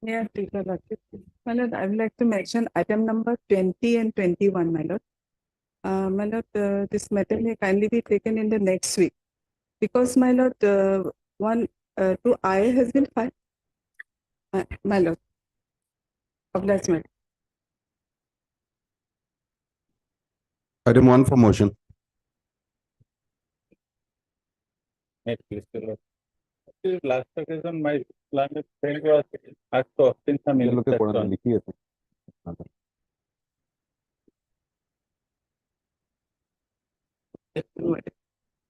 Yeah, teacher, my lord, I would like to mention item number 20 and 21, my lord. My lord, this matter may kindly be taken in the next week because, my lord, one to I has been filed. My lord, obliged, my lord. Item 1 for motion. Last occasion, my planet friend was asked to obtain some instruction.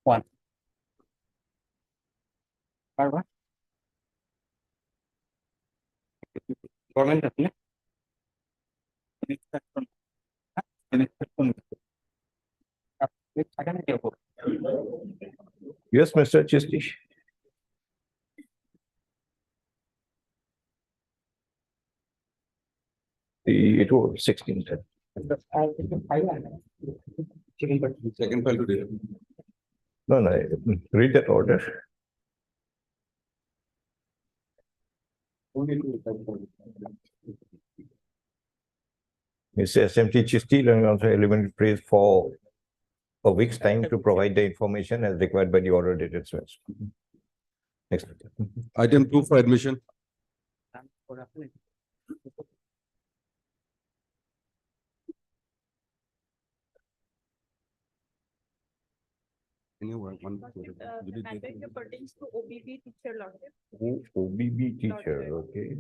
One. What? Government apply. Instruction. Instruction. Yes, Mr. Chistish. It was 16. Second file today. No, read that order. Mr. SMT Chisti learning also elementary praise for a week's time to provide the information as required by the order dated. Next. Item 2 for admission. Anyone? The matter pertains to OBB teacher lordship. OBB teacher, Lordship.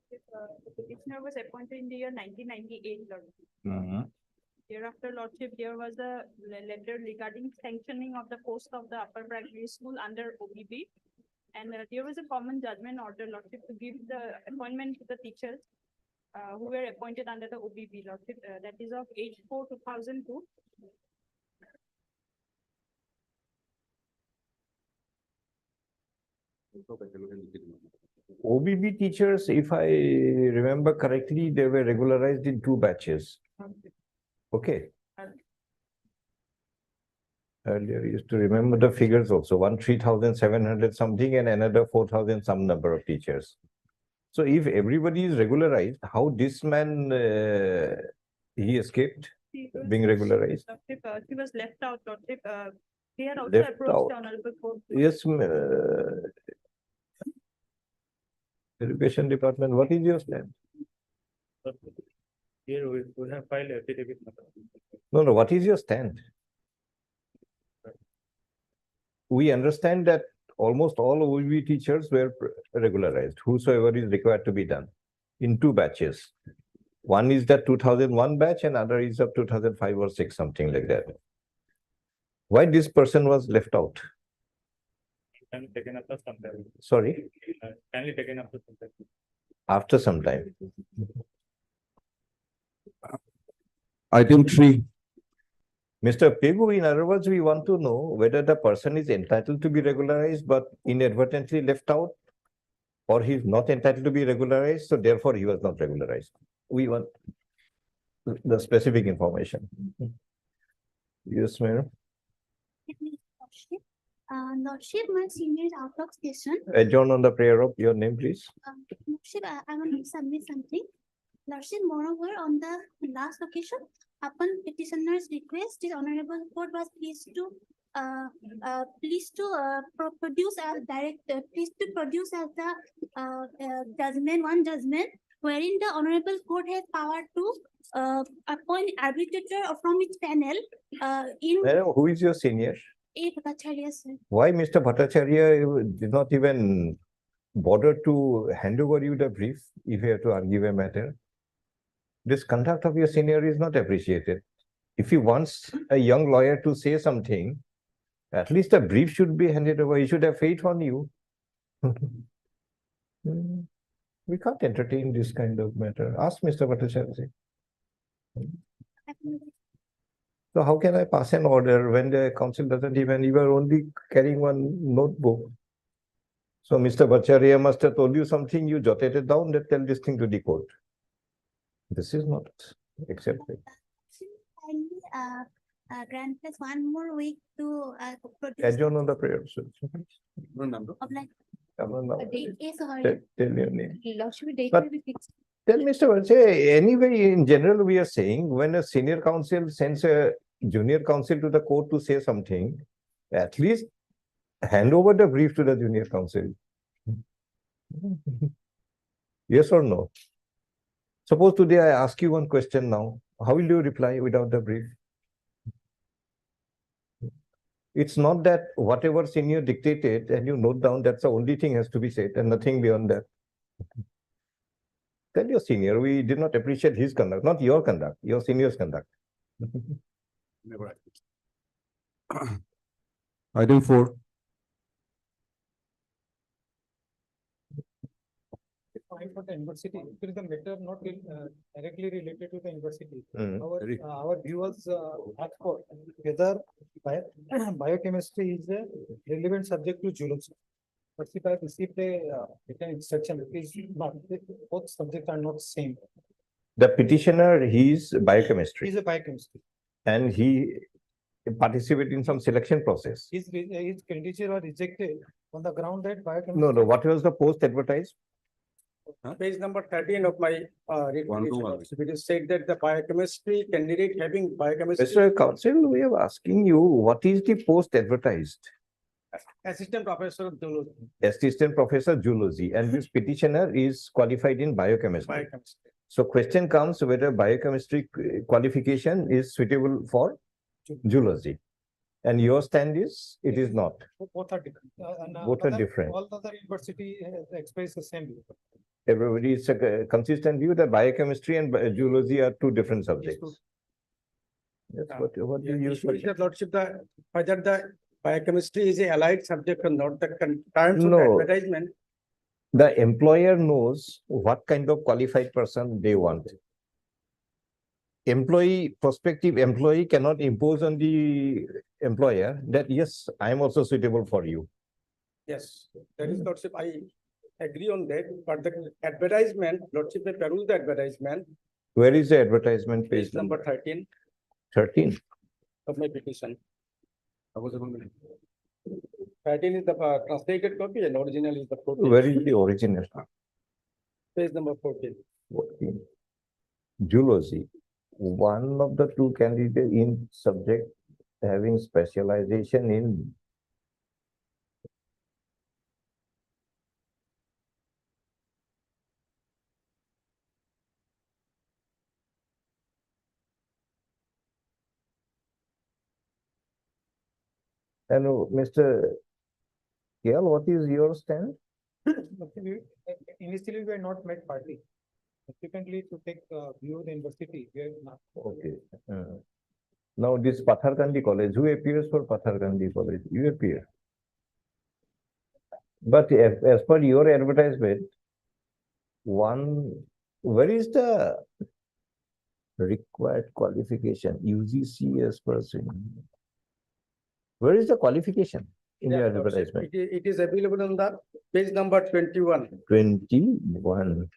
okay. The petitioner was appointed in the year 1998 lordship. Thereafter lordship, there was a letter regarding sanctioning of the post of the upper primary school under OBB. And there was a common judgment order lordship to give the appointment to the teachers who were appointed under the OBB lordship, that is of age 4/2002. OBB teachers, if I remember correctly, they were regularized in 2 batches. Okay. Earlier, I used to remember the figures also. One 3,700 something and another 4,000 some number of teachers. So if everybody is regularized, how this man he escaped being regularized? He was left out lordship. He had also Left approached out. the honorable court. Yes, Education Department, what is your stand? Here we have filed affidavit. No, what is your stand? We understand that almost all OBB teachers were regularized, whosoever is required to be done, in 2 batches. One is the 2001 batch and other is of 2005 or 6, something like that. Why this person was left out? Can taken after some time. Sorry? Kindly taken after some time. After some time. Item 3. Mr. Pegu, in other words, we want to know whether the person is entitled to be regularized but inadvertently left out, or he is not entitled to be regularized, so therefore he was not regularized. We want the specific information. Yes, ma'am. Lordship, my senior is out of station. Adjourn on the prayer of your name, please. Lordship, I want to submit something. Lordship, moreover, on the last occasion, upon petitioner's request, the honorable court was pleased to produce as the judgment, one judgment, wherein the honorable court has power to appoint arbitrator from its panel Madam, who is your senior? A. Bhattacharya, sir. Why Mr. Bhattacharya did not even bother to hand over you the brief if you have to argue a matter? This conduct of your senior is not appreciated. If he wants a young lawyer to say something, at least a brief should be handed over. He should have faith on you. We can't entertain this kind of matter. Ask Mr. Bhattacharya. So how can I pass an order when the council doesn't even, you are only carrying one notebook. So Mr. Bhattacharya must have told you something, you jotted it down, that tell this thing to the court. This is not acceptable. Grant us 1 more week to produce. Adjourn on the prayer. No number. Come on now. Yes, sorry. Tell your name. Lordship, date But- will be fixed. Tell Mr. Valse, anyway, in general, we are saying when a senior counsel sends a junior counsel to the court to say something, at least hand over the brief to the junior counsel. Yes or no? Suppose today I ask you one question now, how will you reply without the brief? It's not that whatever senior dictated and you note down, that's the only thing has to be said and nothing beyond that. Tell your senior, we did not appreciate his conduct, not your conduct, your senior's conduct. Item 4, Fine for the university, it is a matter not directly related to the university. Mm. Our viewers ask for whether biochemistry is a relevant subject to geology. But if I received a written instruction, it is not, both subjects are not same. The petitioner, he is He biochemistry is a biochemistry. and he participated in some selection process. His candidature was rejected on the ground that biochemistry. No, what was the post advertised? Page number 13 of my One to one. report. It is said that the biochemistry candidate having biochemistry Mr. Counsel, we are asking you, what is the post advertised? assistant professor of zoology, Assistant Professor Zoology, and this petitioner is qualified in biochemistry. biochemistry. So question comes whether biochemistry qualification is suitable for zoology. And your stand is, it is not. Both are different. And, Both are other- different. All other university express the same view. Everybody is a consistent view that biochemistry and zoology are two different subjects. That's what do you use? Your Lordship, whether the biochemistry is a allied subject or not, the terms of the No. advertisement. The employer knows what kind of qualified person they want. Prospective employee cannot impose on the employer that, yes, I am also suitable for you. Yes, that is Lordship, I agree on that, but the advertisement, Lordship, may peruse the advertisement, Where is the advertisement page page number 13 13? of my petition. 13 is the translated copy and original is the 14. Where is the original? Page number 14. 14. Zoology, one of the two candidates in subject having specialization in Hello, Mr. Kial, what is your stand? Initially, we are not met party. Subsequently, to take view of the university, we have not. Okay. Now this Patharkandi College, who appears for Patharkandi College? You appear. But as per your advertisement, where is the required qualification? UGC as per saying. Where is the qualification in your Yeah, Lordship, advertisement? it is available on the page number 21. 21.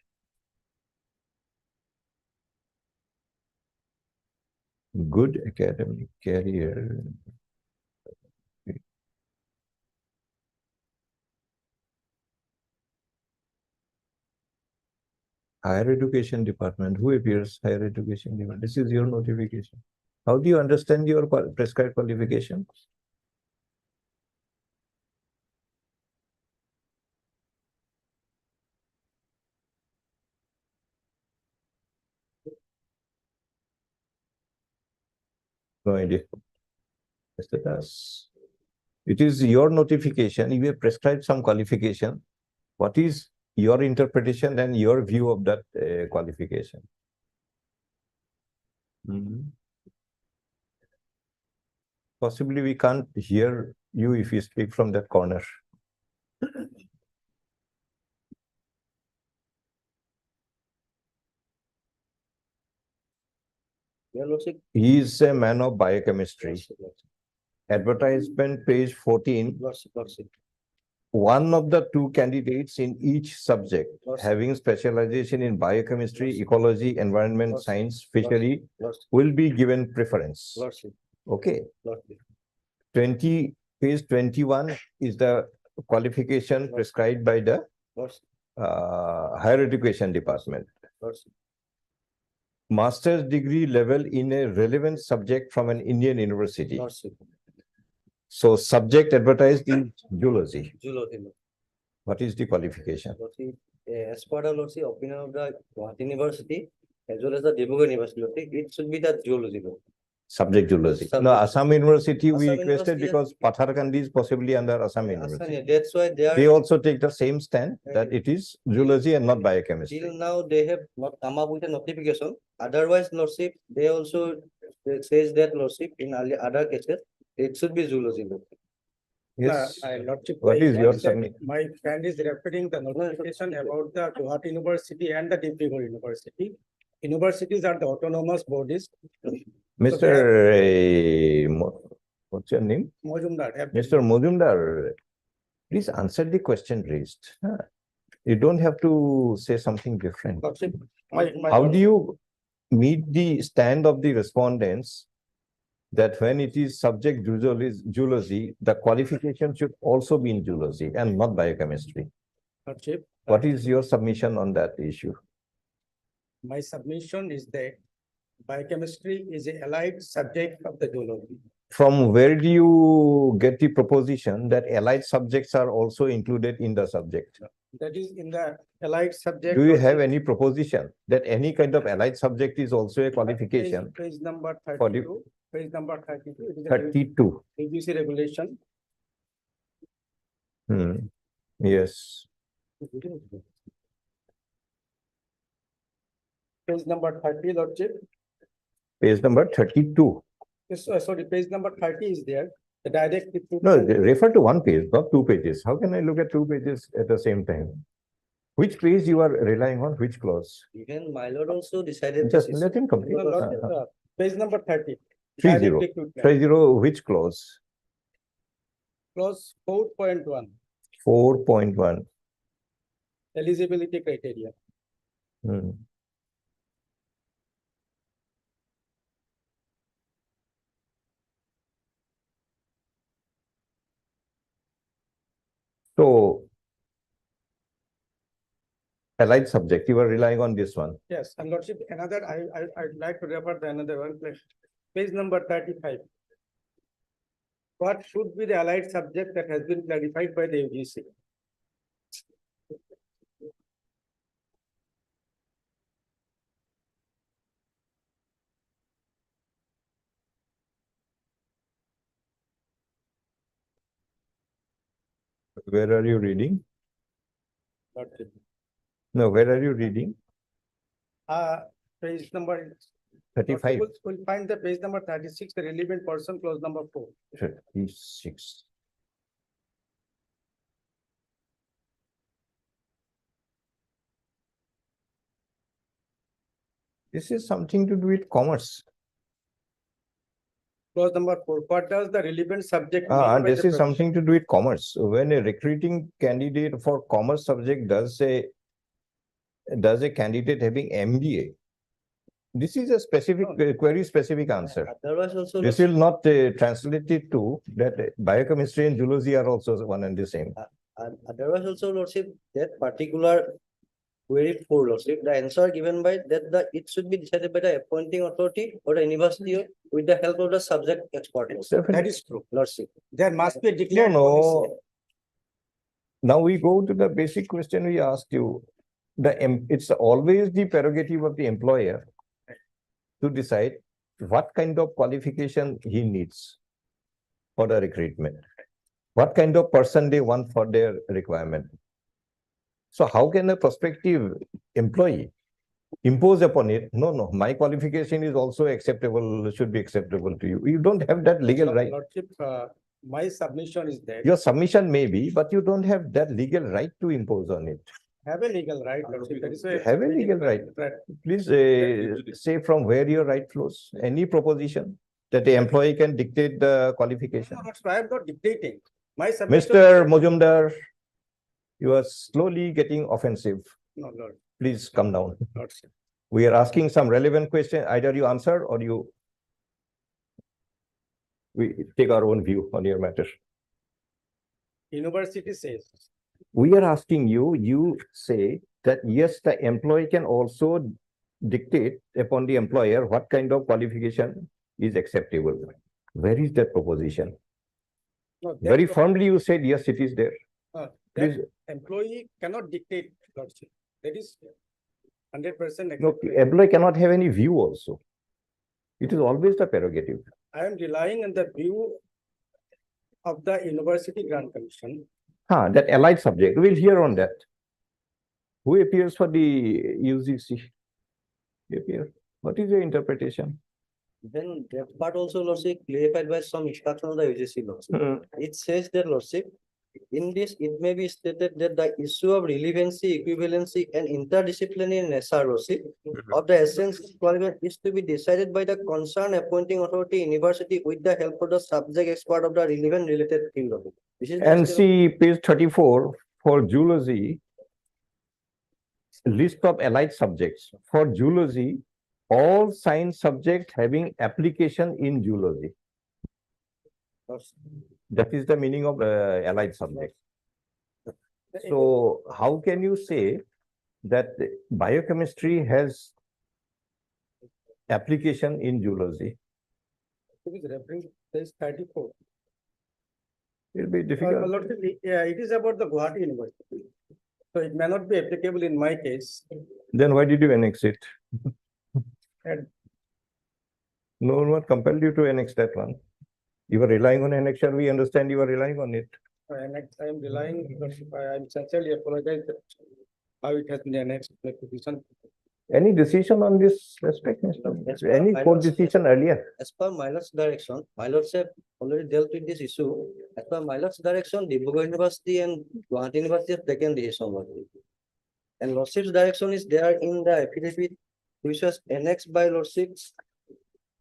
Good academic career. Higher Education Department, who appears Higher Education Department? This is your notification. How do you understand your prescribed qualification? No idea. Mr. Das. It is your notification. You have prescribed some qualification. What is your interpretation and your view of that qualification? Possibly we can't hear you if you speak from that corner. Your Lordship, He is a man of biochemistry. Advertisement page 14. Lordship. One of the two candidates in each subject Lordship. having specialization in biochemistry, Lordship. ecology, environment, Lordship. science, fishery Lordship, will be given preference. Lordship, Okay. Lordship. 20, page 21 is the qualification prescribed by the higher education department. Master's degree level in a relevant subject from an Indian university. So subject advertised in zoology. What is the qualification? As per the Lordship opinion of the Guwahati University, as well as the Dibrugarh University, it should be the zoology. Subject zoology. No, Subject. Assam University we Assam requested University, because Patharkandi is possibly under Assam University. That's why they They are, also take the same stand that it is zoology and not biochemistry. till now, they have not come up with a notification. Otherwise, Lordship, they also says that Lordship in other cases, it should be zoology. Yes. Lordship, What my is your friend said- submit? My friend is referring the notification about the Guwahati University and the Dibrugarh University. Universities are the autonomous bodies. Mr. What's your name? Mojumdar. have- Mr. Mojumdar, please answer the question raised. You don't have to say something different. Lordship, my. How do you meet the stand of the respondents that when it is subject zoology, the qualification should also be in zoology and not biochemistry? Lordship, What is your submission on that issue? my submission is that biochemistry is a allied subject of the zoology. From where do you get the proposition that allied subjects are also included in the subject? That is in the allied subject. Do you have Lordship. any proposition that any kind of allied subject is also a qualification? Page number for the- 32, page number 32. It is a 32. ABC regulation. Yes. Page number 30, Lordship. Page number 32. Yes, sorry, page number 30 is there. The direct. No, refer to one page, not two pages. How can I look at two pages at the same time? Which page you are relying on, which clause? Even my lord also decided. Just this is- let him complete. No, Lordship, page number 30. 30. Direct recruitment. 30, which clause? Clause 4.1, 4.1. eligibility criteria. So, allied subject, you are relying on this one. Yes, and Lordship, another, I'd like to refer to another one, page number 35. What should be the allied subject that has been clarified by the UGC? Where are you reading? Lordship. No, where are you reading? Page number. 35. We'll find the page number 36, the relevant person, clause number 4. 36. This is something to do with commerce. Clause number 4, what does the relevant subject? mean And by this the is something to do with commerce. When a recruiting candidate for commerce subject does a candidate having MBA, this is a specific, query specific answer. Otherwise also. This will not translate it to that biochemistry and zoology are also one and the same. And otherwise also, Lordship, that particular query for Lordship, the answer given by that it should be decided by the appointing authority or the university with the help of the subject expert. That is true. Lordship. There must be a No, declared policy. no. Now we go to the basic question we asked you. It's always the prerogative of the employer to decide what kind of qualification he needs for the recruitment. What kind of person they want for their requirement. So how can a prospective employee impose upon it? No, my qualification is also acceptable, should be acceptable to you. You don't have that legal right. Lordship, my submission is that. Your submission may be, but you don't have that legal right to impose on it. Have a legal right. Lordship, that is You have a legal right. Please say from where your right flows. Any proposition that the employee can dictate the qualification. No, that's why I'm not dictating. My submission. Mr. Mojumdar, you are slowly getting offensive. No, Lord, Please come down. Lordship. We are asking some relevant question. Either you answer or we take our own view on your matter. University says. We are asking you, you say that yes, the employee can also dictate upon the employer what kind of qualification is acceptable. Where is that proposition? No, that Very pro- firmly you said, yes, it is there. that Please, employee cannot dictate, Lordship. That is 100%. no, employee cannot have any view also. It is always the prerogative. I am relying on the view of the University Grant Commission. That allied subject, we'll hear on that. Who appears for the UGC? Appear. What is your interpretation? Then that part also, Lordship, clarified by some instruction of the UGC, Lordship. It says that, Lordship, in this, it may be stated that the issue of relevancy, equivalency, and interdisciplinary nature, Lordship, of the essence qualification is to be decided by the concerned appointing authority university with the help of the subject expert of the relevant related field of it. This is the And extent see page 34 for zoology, list of allied subjects. For zoology, all science subjects having application in zoology. of- That is the meaning of allied subject. So how can you say that biochemistry has application in zoology? It is referring to page 34. It'll be My difficult. Lordship, yeah, it is about the Guwahati University. So it may not be applicable in my case. Then why did you annex it? And- No one compelled you to annex that one. You were relying on annexure. We understand you are relying on it. And I am relying, Lordship, I am sincerely apologize that how it has been annexed to the petition. Any decision on this respect, Yes, Mr.? sir. Any I court was- decision earlier? As per my lord's direction, my lords have already dealt with this issue. As per my lord's direction, Dibrugarh University and Guwahati University have taken decision on it. And lordship's direction is there in the affidavit which was annexed by lordships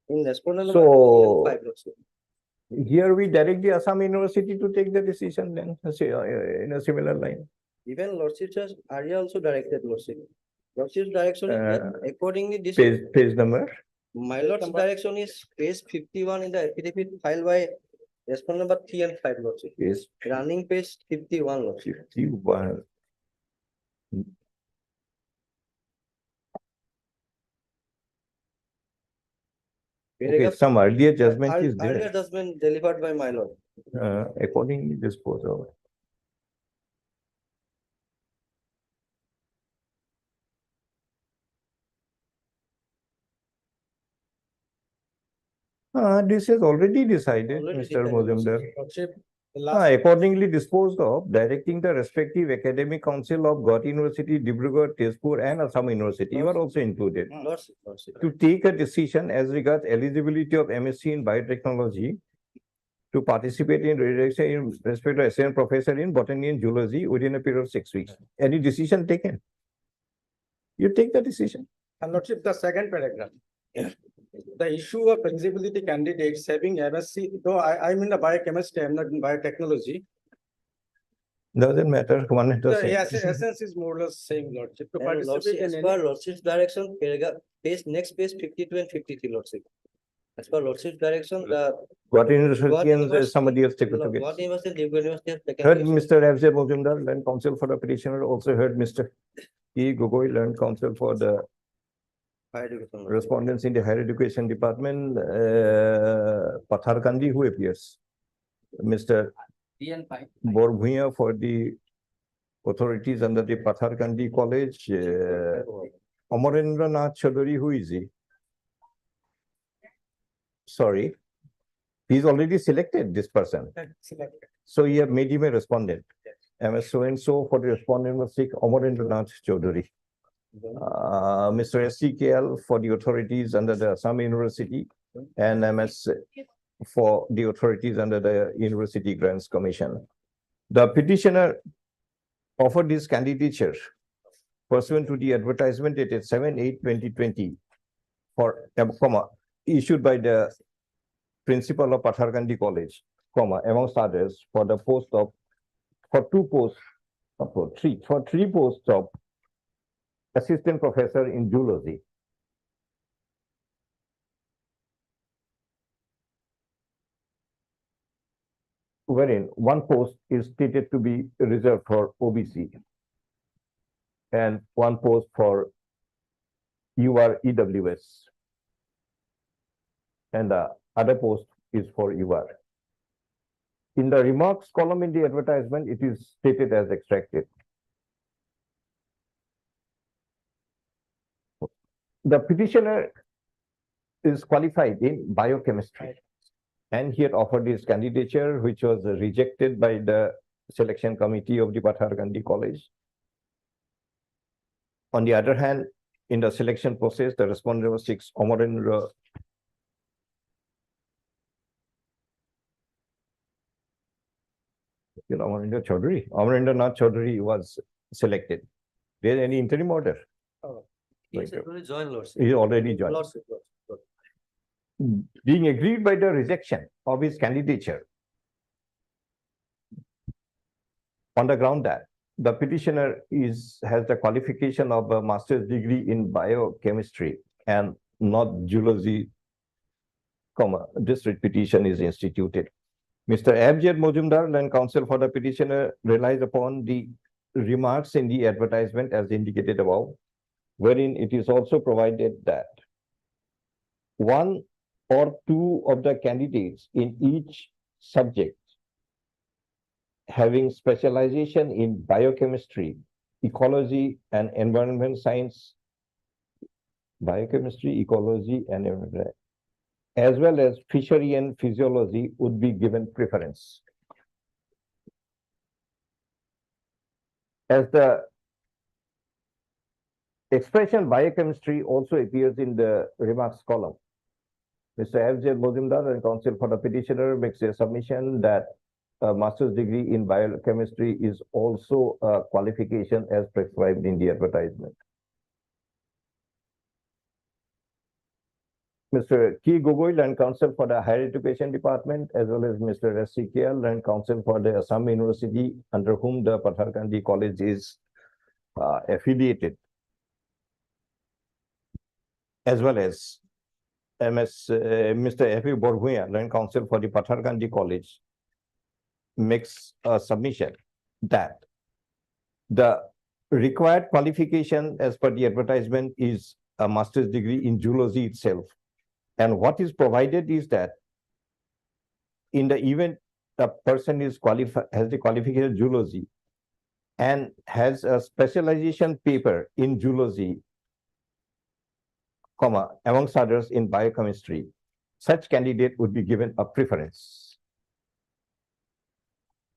in respondent number So- 5, lordship. Here we direct the Assam University to take the decision then, in a similar line. Even lordships has earlier also directed lordship. Lordship's direction is that accordingly this, Page number. my lord's direction is page 51 in the affidavit filed by respondent number 3 and 5, lordship. Is Running page 51, lordship. 51. Okay, Paragraph- some earlier judgment is Earlier there, judgment delivered by my lord. accordingly disposed of. This is already decided, Already Mr. decided, Mozumdar. Lordship, the last, Accordingly disposed of, directing the respective academic council of Guwahati University, Dibrugarh, Tezpur, and Assam University, you are also included, Lordship, lordship. to take a decision as regards eligibility of MSc in biotechnology to participate in redaction in respect to assistant professor in botany and zoology within a period of 6 weeks. Any decision taken? You take the decision. and Lordship, the second paragraph. The issue of eligibility candidates having MSc, though I'm in the biochemistry, I'm not in biotechnology. Doesn't matter, one and the The same. essence is more or less same, Lordship, to And participate lordship, in as any. per lordship's direction, paragraph, next page 52 and 53, lordship. As per lordship's direction, the Guwahati University Guwahati and University- somebody else take it Guwahati together. University, Dibrugarh University have taken. Heard decision. Mr. F.Z. Mozumdar, learned counsel for the petitioner, also heard Mr. E. Gogoi, learned counsel for the Higher education, lordship. respondents in the higher education department, Pathar Kandi, who appears? Mr. Borbhuiya for the authorities under the Pathar Kandi College, Amarendra Nath Chaudhary, who is he? Sorry, he's already selected this person, Selected. so you have made him a respondent. MS so and so for the respondent was Sikh Amarendra Nath Chaudhary. Mr. SCKL for the authorities under the Assam University and MS for the authorities under the University Grants Commission. The petitioner offered his candidature pursuant to the advertisement dated 7/8/2020 for, issued by the principal of Pathar Kandi College, amongst others, for the post of, for three posts of assistant professor in zoology. wherein one post is stated to be reserved for OBC and one post for UR-EWS. And the other post is for UR. In the remarks column in the advertisement, it is stated as extracted. The petitioner is qualified in biochemistry, and he had offered his candidature, which was rejected by the selection committee of the Pathargandhi College. On the other hand, in the selection process, the respondent was 6 Amarendra Amarendra Chaudhary. Amarendra Nath Chaudhary was selected. There any interim order? He's already joined Lordship. He already joined. Lordship. Being agreed by the rejection of his candidature on the ground that the petitioner has the qualification of a master's degree in biochemistry and not zoology, this petition is instituted. Mr. Abjad Mojumdar, Land Counsel for the petitioner, relies upon the remarks in the advertisement as indicated above, wherein it is also provided that one or two of the candidates in each subject having specialization in biochemistry, ecology, and environment science, biochemistry, ecology, and environment, as well as fishery and physiology would be given preference. As the expression biochemistry also appears in the remarks column, Mr. F.J. Mojumdar and counsel for the petitioner makes a submission that a master's degree in biochemistry is also a qualification as prescribed in the advertisement. Mr. K. Gogoi, Land Counsel for the Higher Education Department, as well as Mr. S. C. Kial, Land Counsel for the Assam University, under whom the Pathargandhi College is affiliated, as well as Mr. F. Borhuya, Land Counsel for the Pathargandhi College, makes a submission that the required qualification as per the advertisement is a master's degree in zoology itself. And what is provided is that in the event a person is has the qualification zoology and has a specialization paper in zoology, amongst others in biochemistry, such candidate would be given a preference.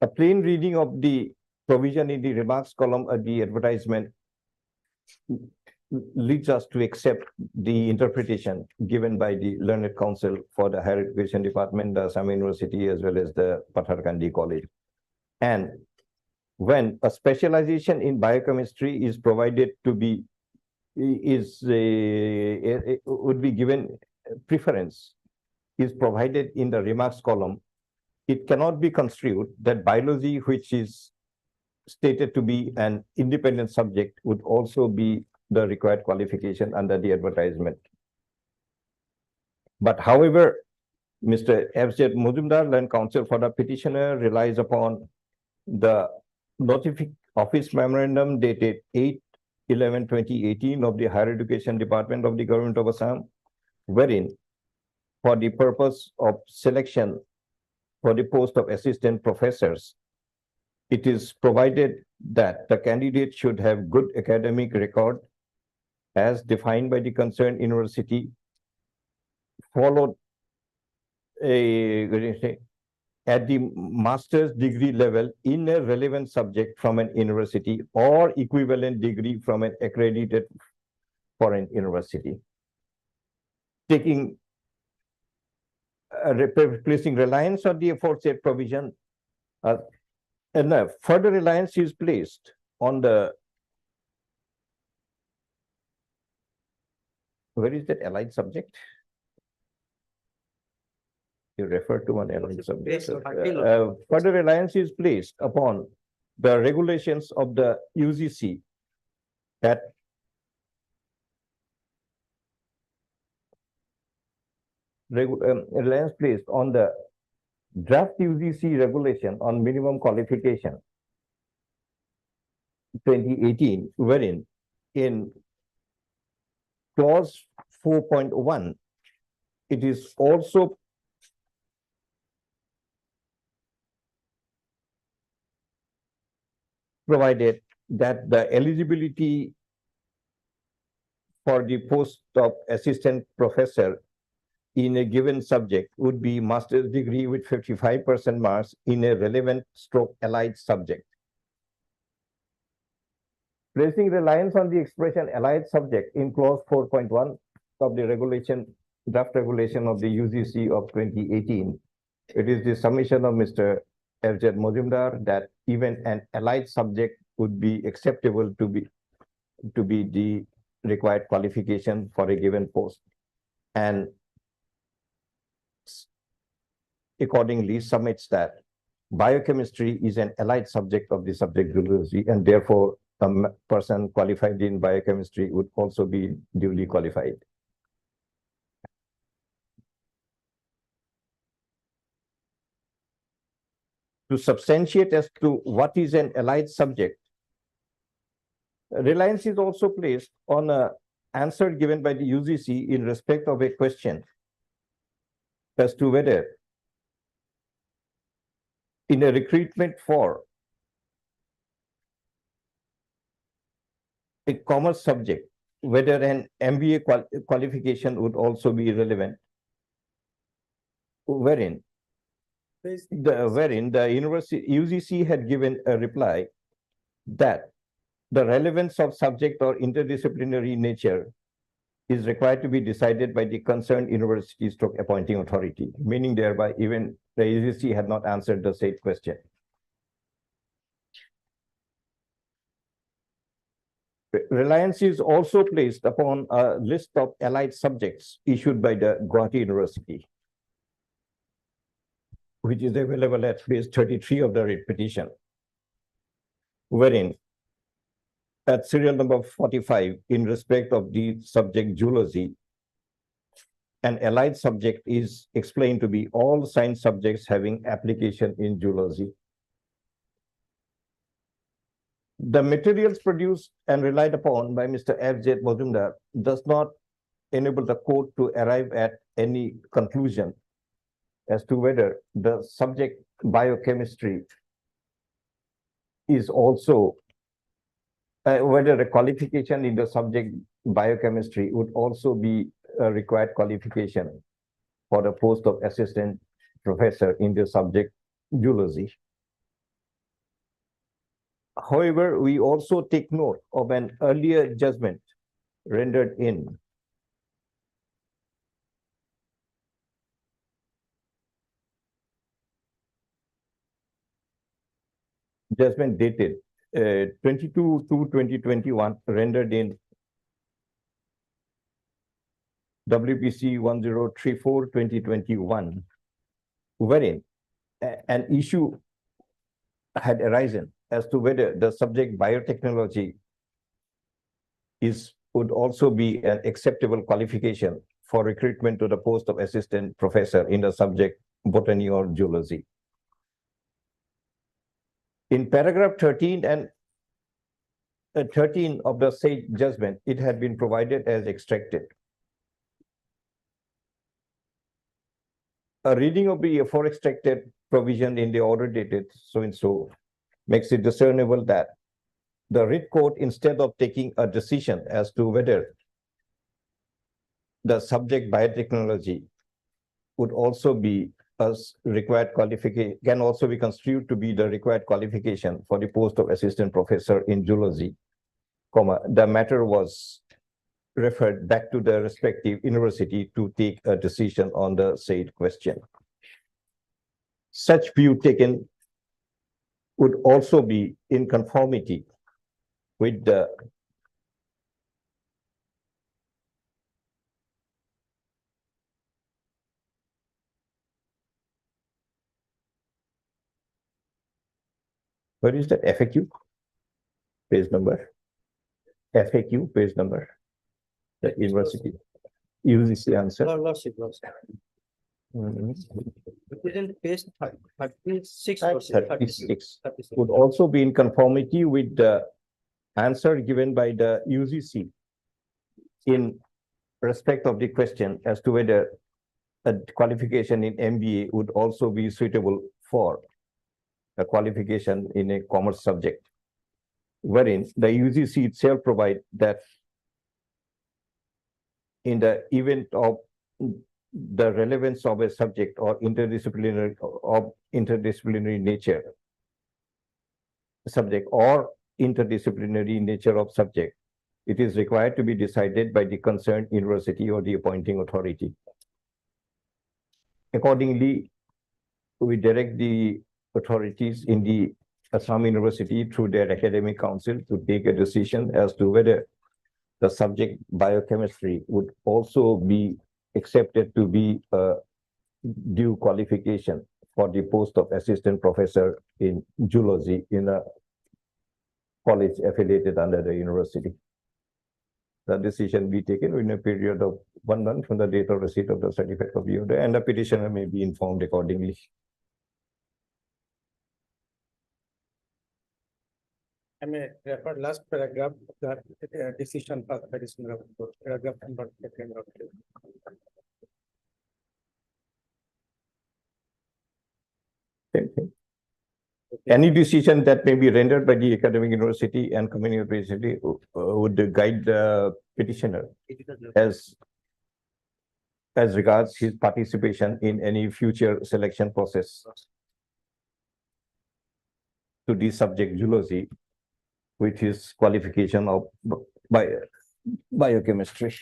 A plain reading of the provision in the remarks column of the advertisement leads us to accept the interpretation given by the Learned Counsel for the Higher Education Department, the Assam University, as well as the Pathargandhi College. And when a specialization in biochemistry is provided to be, would be given preference, is provided in the remarks column, it cannot be construed that biology, which is stated to be an independent subject, would also be the required qualification under the advertisement. But however, Mr. F.Z. Mojumdar, Land Counsel for the petitioner, relies upon the office memorandum dated 8/11/2018 of the Higher Education Department of the Government of Assam, wherein for the purpose of selection for the post of assistant professors, it is provided that the candidate should have good academic record as defined by the concerned university, followed at the master's degree level in a relevant subject from an university or equivalent degree from an accredited foreign university. Placing reliance on the aforesaid provision, and further reliance is placed on the, where is that allied subject? You refer to an allied subject. Further reliance is placed upon the regulations of the UGC that reliance placed on the draft UGC regulation on minimum qualification 2018, wherein in clause 4.1, it is also provided that the eligibility for the post of assistant professor in a given subject would be master's degree with 55% marks in a relevant stroke allied subject. Placing reliance on the expression allied subject in clause 4.1 of the regulation, draft regulation of the UGC of 2018, it is the submission of Mr. F.Z. Majumdar that even an allied subject would be acceptable to be the required qualification for a given post, and accordingly submits that biochemistry is an allied subject of the subject zoology, and therefore a person qualified in biochemistry would also be duly qualified. To substantiate as to what is an allied subject, reliance is also placed on an answer given by the UGC in respect of a question as to whether in a recruitment for a commerce subject, whether an MBA qualification would also be relevant, wherein the university UGC had given a reply that the relevance of subject or interdisciplinary nature is required to be decided by the concerned university stroke appointing authority, meaning thereby even the UGC had not answered the said question. Reliance is also placed upon a list of allied subjects issued by the Guwahati University, which is available at page 33 of the writ petition, wherein at serial number 45, in respect of the subject zoology, an allied subject is explained to be all science subjects having application in zoology. The materials produced and relied upon by Mr. F.Z. Majumdar does not enable the court to arrive at any conclusion as to whether the subject biochemistry is also whether a qualification in the subject biochemistry would also be a required qualification for the post of assistant professor in the subject zoology. However, we also take note of an earlier judgment rendered in judgment dated 22/2/2021, rendered in WPC 1034/2021, wherein an issue had arisen as to whether the subject biotechnology would also be an acceptable qualification for recruitment to the post of assistant professor in the subject botany or zoology. In paragraph 13 and 13 of the said judgment, it had been provided as extracted. A reading of the aforeextracted provision in the order dated so and so makes it discernible that the writ court, instead of taking a decision as to whether the subject biotechnology would also be as required qualification, can also be construed to be the required qualification for the post of assistant professor in zoology, the matter was referred back to the respective university to take a decision on the said question. Such view taken would also be in conformity with the where is that FAQ? Page number. FAQ, page number. The university. UGC answer. Lordship. It is in page 36. or 36 36. would also be in conformity with the answer given by the UGC in respect of the question as to whether a qualification in MBA would also be suitable for a qualification in a commerce subject, wherein the UGC itself provide that in the event of the relevance of a subject or interdisciplinary nature subject or interdisciplinary nature of subject, it is required to be decided by the concerned university or the appointing authority. Accordingly, we direct the authorities in the Assam University through their academic council to take a decision as to whether the subject biochemistry would also be accepted to be a due qualification for the post of assistant professor in zoology in a college affiliated under the university. The decision be taken in a period of 1 month from the date of receipt of the certificate of the order, and the petitioner may be informed accordingly. I may refer last paragraph of the decision for the petitioner, paragraph number 2. Same thing. Any decision that may be rendered by the academic university and community university would guide the petitioner as regards his participation in any future selection process to the subject zoology with his qualification of biochemistry.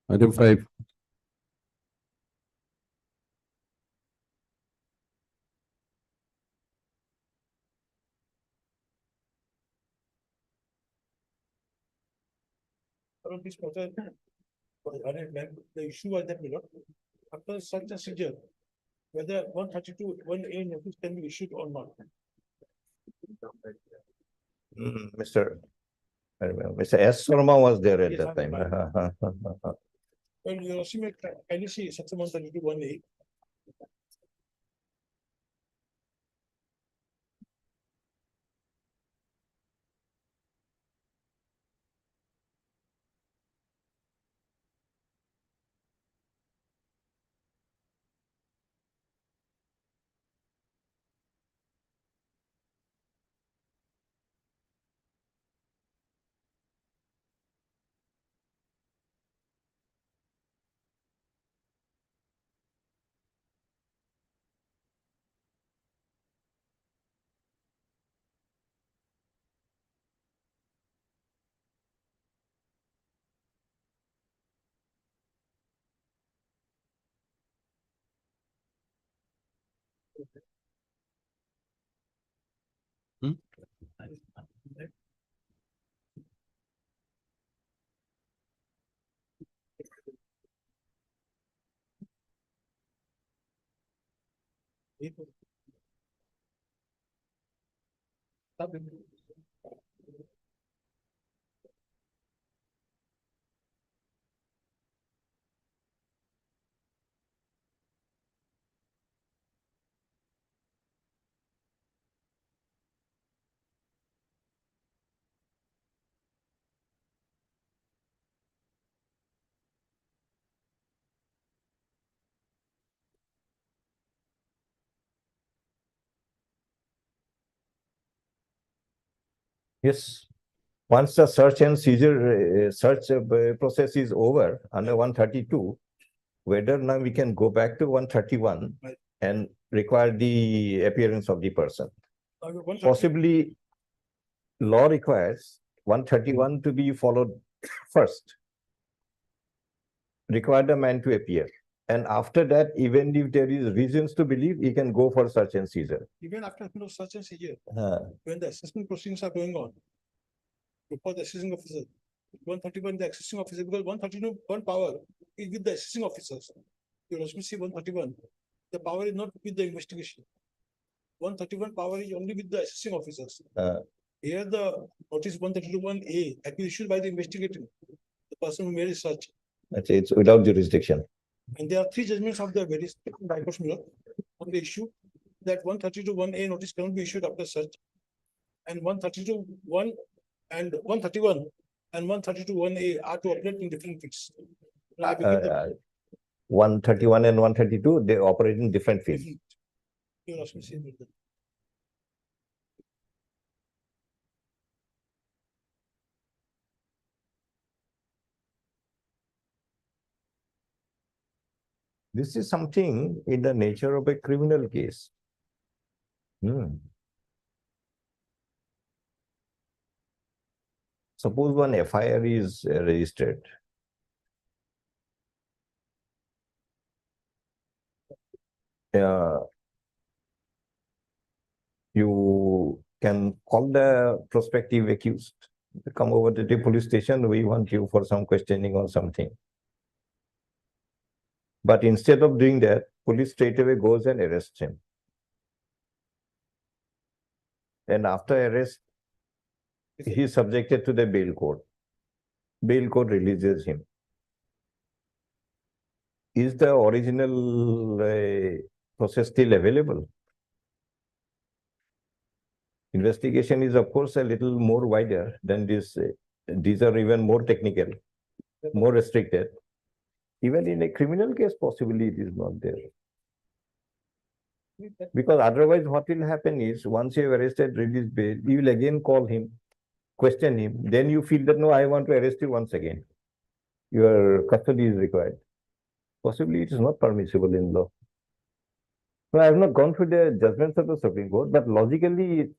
Item 5. Around this matter, the issue was that, after such a seizure, whether 132, 1A notice can be issued or not. Mr. I remember, Mr. S. Sharma was there at Yes, that I'm time. Well, you also make, can you see section 132, 1A? Yes, once the search and seizure process is over under 132, whether now we can go back to 131 and require the appearance of the person. Possibly, law requires 131 to be followed first. Require the man to appear. And after that, even if there is reasons to believe, he can go for search and seizure. Even after such a seizure, when the assessment proceedings are going on, before the assessing officer, 131, the assessing officer, because 132, one power is with the assessing officers. You also see 131, the power is not with the investigation. 131 power is only with the assessing officers. Here the notice 132, 1A has been issued by the investigator, the person who made a search. It's without jurisdiction. And there are three judgments of the various High Courts, my lord, on the issue that 132(1)(a) notice cannot be issued after search. And 132(1) and 131 and 132(1)(a) are to operate in different fields. Now, I begin the- 131 and 132, they operate in different fields. Your auspices will be- This is something in the nature of a criminal case. Suppose one FIR is registered. You can call the prospective accused, come over to the police station, we want you for some questioning or something. But instead of doing that, police straight away goes and arrests him. And after arrest, he is subjected to the bail court. Bail court releases him. Is the original process still available? Investigation is, of course, a little more wider than this. These are even more technical, more restricted. Even in a criminal case, possibly it is not there. Because otherwise, what will happen is, once you have arrested, release bail, you will again call him, question him. Then you feel that, no, I want to arrest you once again. Your custody is required. Possibly it is not permissible in law. So I have not gone through the judgments of the Supreme Court, but logically,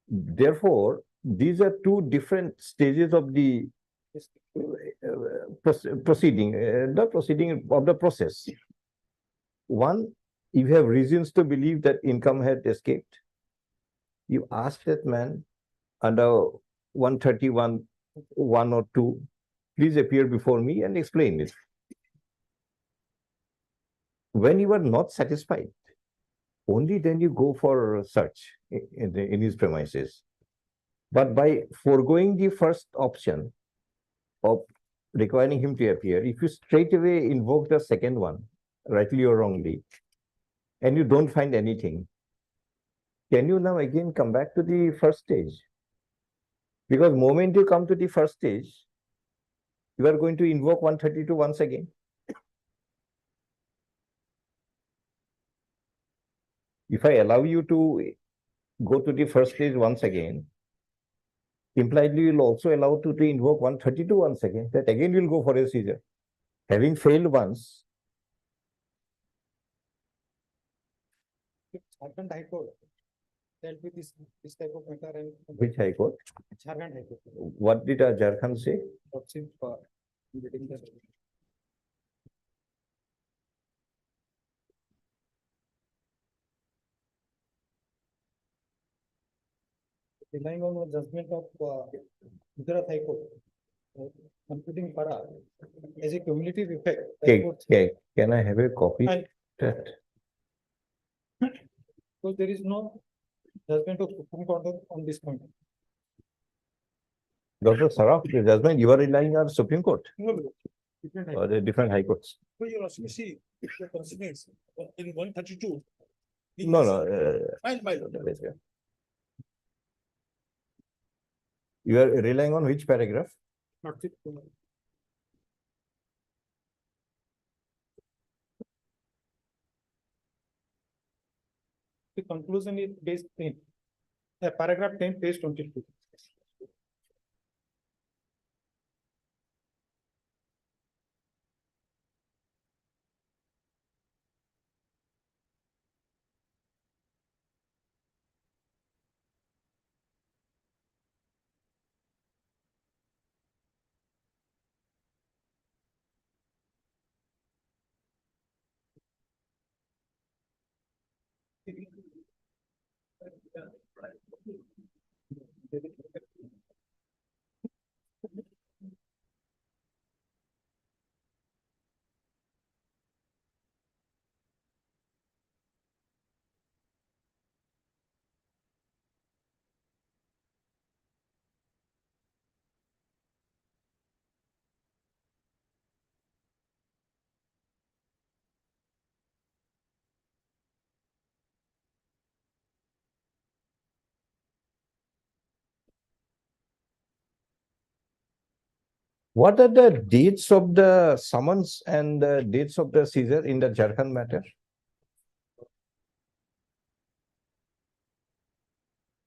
therefore, these are two different stages of the proceeding, the proceeding of the process. One, you have reasons to believe that income had escaped. You ask that man under 131, 1 or 2, please appear before me and explain it. When you are not satisfied, only then you go for a search in his premises. But by foregoing the first option of requiring him to appear, if you straight away invoke the second one, rightly or wrongly, and you don't find anything, can you now again come back to the first stage? Because moment you come to the first stage, you are going to invoke 132 once again. If I allow you to go to the first stage once again, impliedly you will also allow to invoke 132 once again. That again will go for a seizure. Having failed once. Jharkhand High Court dealt with this type of matter and. Which High Court? Jharkhand High Court. What did Jharkhand say? Lordship, getting the- Relying on the judgment of Gujarat High Court, computing para as a cumulative effect. the Okay, court- okay. Can I have a copy? And- That So there is no judgment of Supreme Court on this point. Dr. Saraf, the judgment, you are relying on Supreme Court No, no, different High or the different High Courts? So your auspices, the constraints in 132. No, no. My lord. You are relying on which paragraph? Not fit. The conclusion is page 10. Paragraph 10, page 22. What are the dates of the summons and the dates of the seizure in the Jharkhand matter?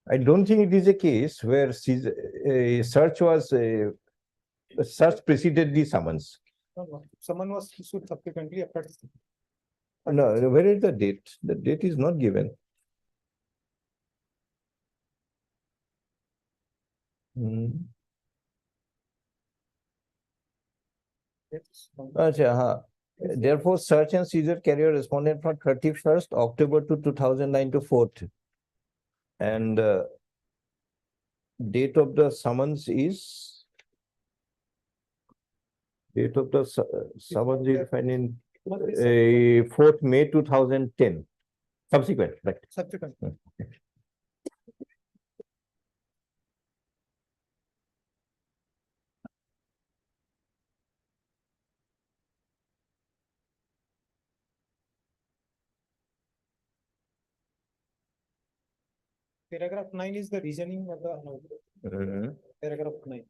I don't think it is a case where a search preceded the summons. Someone was issued subsequently after. No, where is the date? The date is not given. Hmm. Acha, हाँ. Therefore, search and seizure carrier responded from 31st October to 2009 to 4th. And date of the summons is summons is found in 4th May 2010. Subsequent, right? Subsequent. Paragraph 9 is the reasoning of the paragraph 9.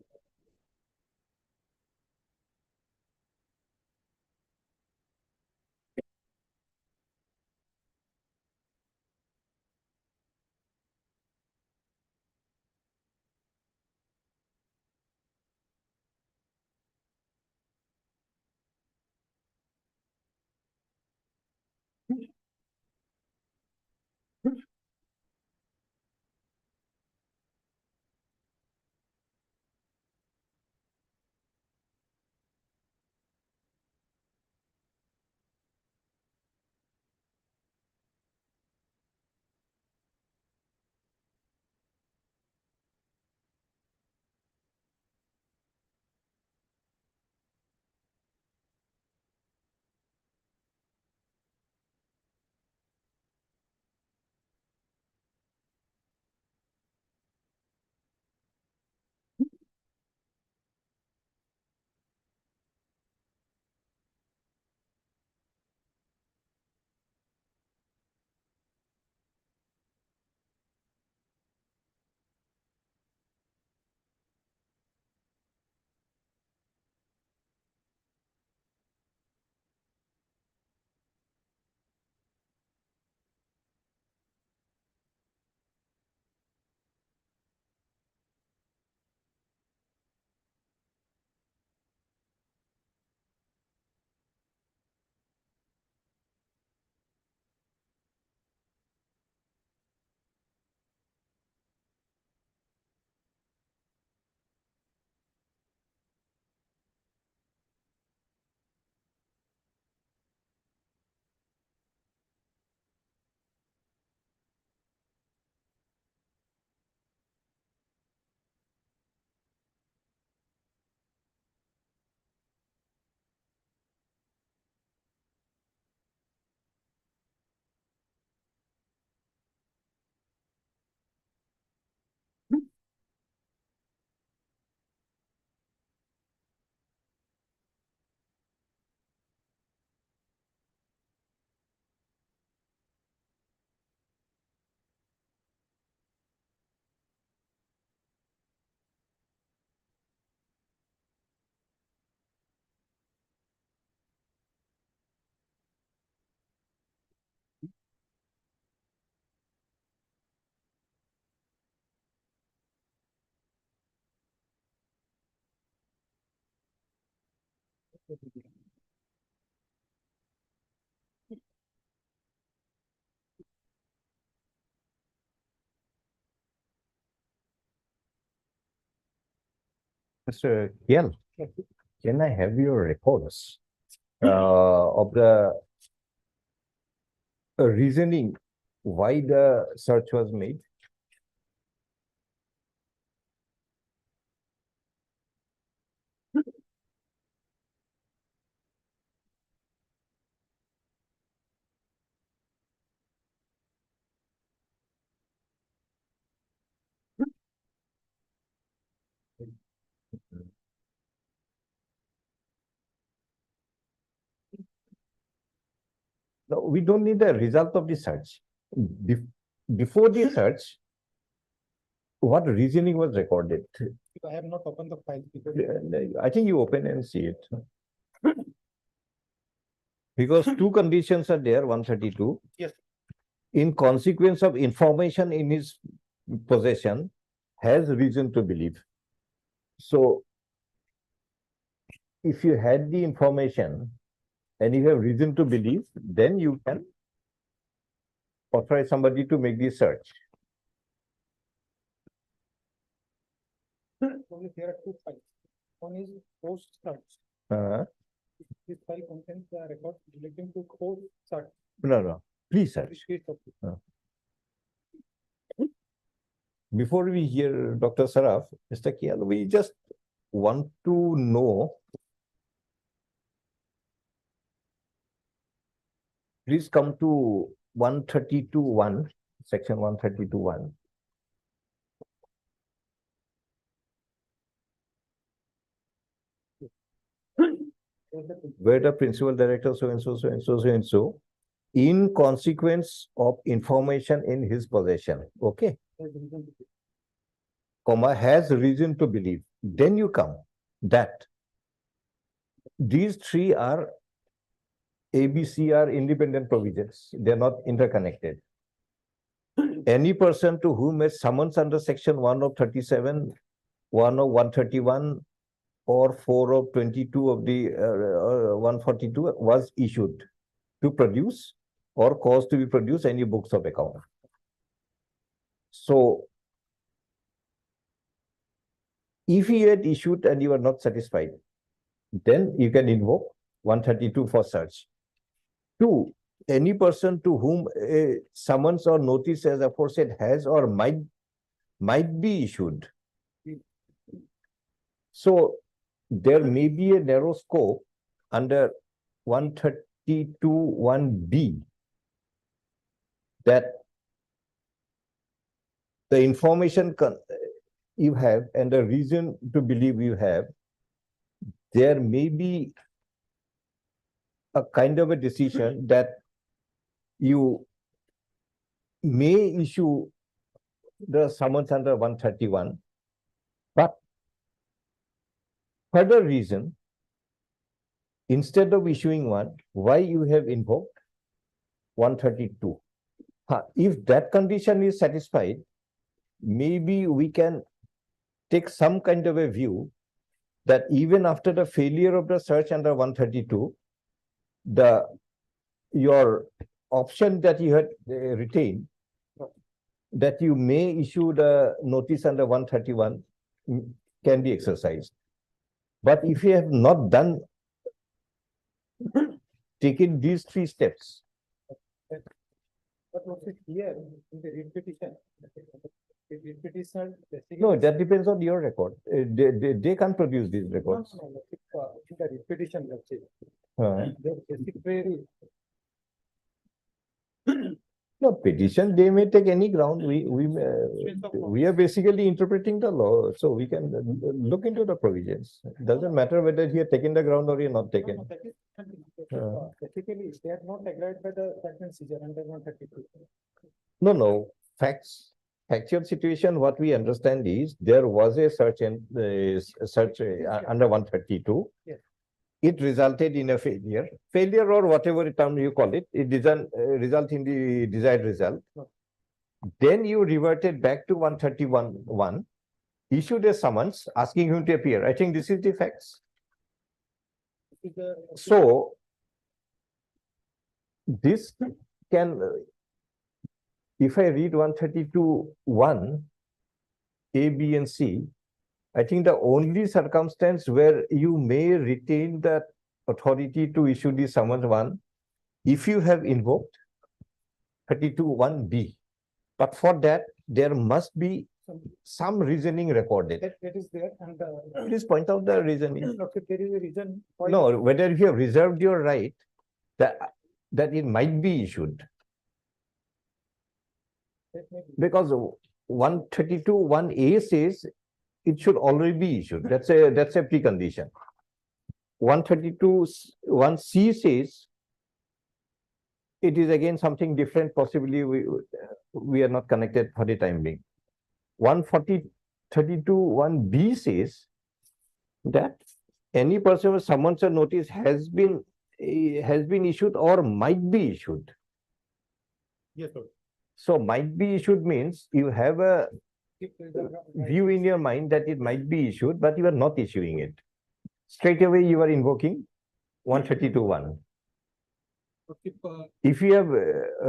Mr. Kiel, can I have your records of the reasoning why the search was made? No, we don't need the result of the search. Before the search, what reasoning was recorded? I have not opened the file because I think you open and see it. Because two conditions are there, 132. Yes. In consequence of information in his possession, has reason to believe. So, if you had the information and you have reason to believe, then you can authorize somebody to make the search. only there are two files. One is post search. This file contains the record relating to post search. No, please search. Which is the- Before we hear Dr. Saraf, Mr. Kial, we just want to know. Please come to 132.1, section 132.1. Where the principal director so and so, so and so, so and so, in consequence of information in his possession, okay? Comma, has reason to believe, then you come that these three are ABC are independent provisions, they're not interconnected. Any person to whom a summons under section 1 of 37, 1 of 131, or 4 of 22 of the 142 was issued to produce or cause to be produced any books of account. So, if he had issued and you are not satisfied, then you can invoke 132 for search. 2, any person to whom a summons or notice as aforesaid has or might be issued. So, there may be a narrow scope under 132(1)(b) that the information you have and the reason to believe you have, there may be a kind of a decision that you may issue the summons under 131, but further reason, instead of issuing one, why you have invoked 132. If that condition is satisfied, maybe we can take some kind of a view that even after the failure of the search under 132, your option that you had retained, that you may issue the notice under 131 can be exercised. But if you have not taken these 3 steps. But what's it here in the read petition? The read petition. No, that depends on your record. They can't produce these records. In the read petition, let's say. Uh, The basic query. No, petition, they may take any ground. We are basically interpreting the law, so we can look into the provisions. Doesn't matter whether he had taken the ground or he had not taken. No, that is- Basically, they are not agreed by the second seizure under 132. No, factual situation, what we understand is there was a search and search under 132. Yes. It resulted in a failure or whatever term you call it, it doesn't result in the desired result. No. Then you reverted back to 131(1), issued a summons asking him to appear. I think this is the facts. This is the- So, this can, if I read 132(1), A, B, and C, I think the only circumstance where you may retain that authority to issue the summons 1, if you have invoked 32(1)(b). But for that, there must be some reasoning recorded. That is there and. Please point out the reasoning. Okay, there is a reason. why- No, whether you have reserved your right that it might be issued. That may be. Because 132(1)(a) says it should already be issued. That's a precondition. 132(1)(c) says it is again something different. Possibly we are not connected for the time being. 140-32-1B says that any person with summons or notice has been issued or might be issued. Yes, sir. So might be issued means you have a If there is a- view in your mind that it might be issued, but you are not issuing it. Straight away you are invoking 132.1. If, If you have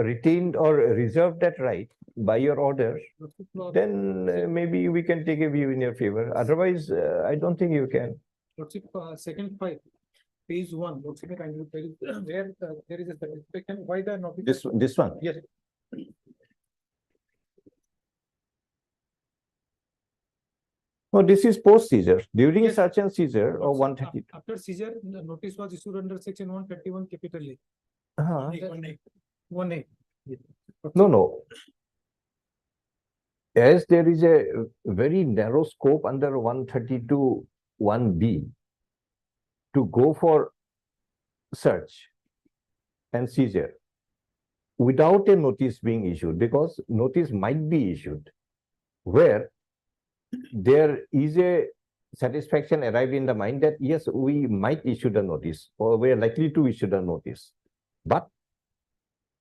retained or reserved that right by your order, then maybe we can take a view in your favor. Otherwise, I don't think you can. second file, page 1, Lordship, can you tell where there is a satisfaction, why the notice? This one. Yes. No, this is post seizure. During Yes. search and seizure of But 132. After seizure, the notice was issued under section 131 capital A. Uh-huh. 1A. No. As there is a very narrow scope under 132.1B to go for search and seizure without a notice being issued, because notice might be issued, where there is a satisfaction arrived in the mind that yes, we might issue the notice or we are likely to issue the notice. But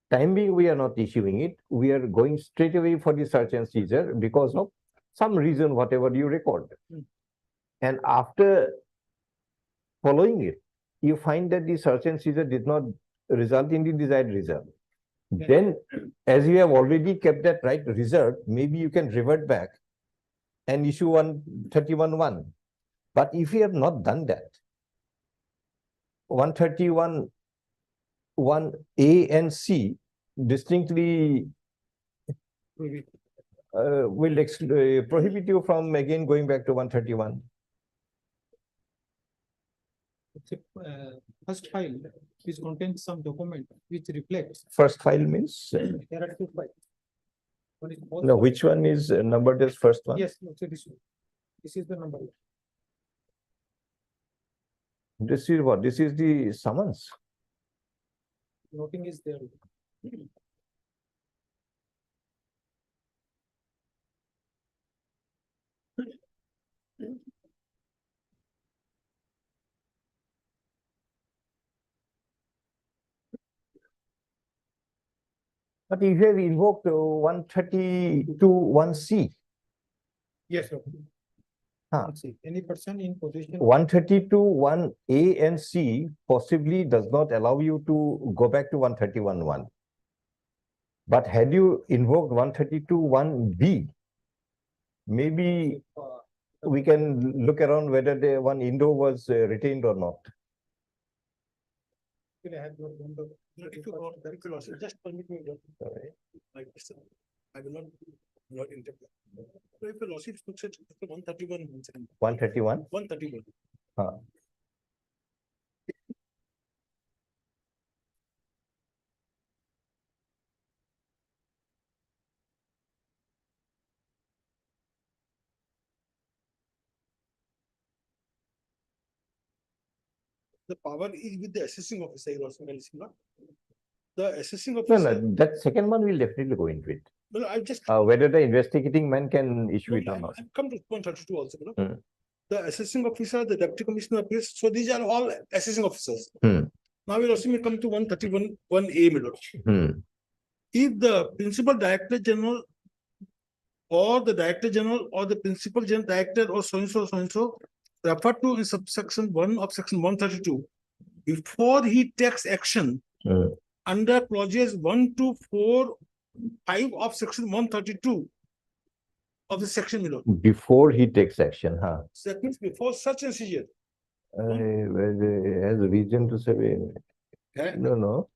time being, we are not issuing it. We are going straight away for the search and seizure because of some reason, whatever you record. And after following it, you find that the search and seizure did not result in the desired result. Then, as you have already kept that right reserved, maybe you can revert back and issue 131.1. But if you have not done that, 131.1A and C distinctly will prohibit you from again going back to 131. First file, which contains some document which reflects. First file means, There are 2 files. One is post no, file. which one is numbered as first one? Yes, no, so this one. This is the number. This is what? This is the summons. Nothing is there. But if you have invoked 132.1C, Yes, sir. Huh. Let's see, any person in possession. 132.1A and C possibly does not allow you to go back to 131.1. But had you invoked 132.1B, maybe we can look around whether the one Indo was retained or not. I have not done the- If you lordship, just permit me. Like this, I will not interpret. So if the lordship looks at 131, 131? 131. Huh. The power is with the assessing officer, you also can see, no? The assessing No, officer, that second one will definitely go into it. no, I just. Whether the investigating man can issue it or not. I've come to 132 also, you know? Hmm. The assessing officer, the deputy commissioner of police, so these are all assessing officers. Hmm. Now we'll also come to 131.1A, my lord. Hmm. If the principal director general or the director general or the principal general director or so and so referred to in subsection 1 of section 132, before he takes action Hmm. under clauses 1 to 4, 5 of section 132 of the section, my lord. Before he takes action, huh? So that means before such a seizure. Has reason to say, eh, no.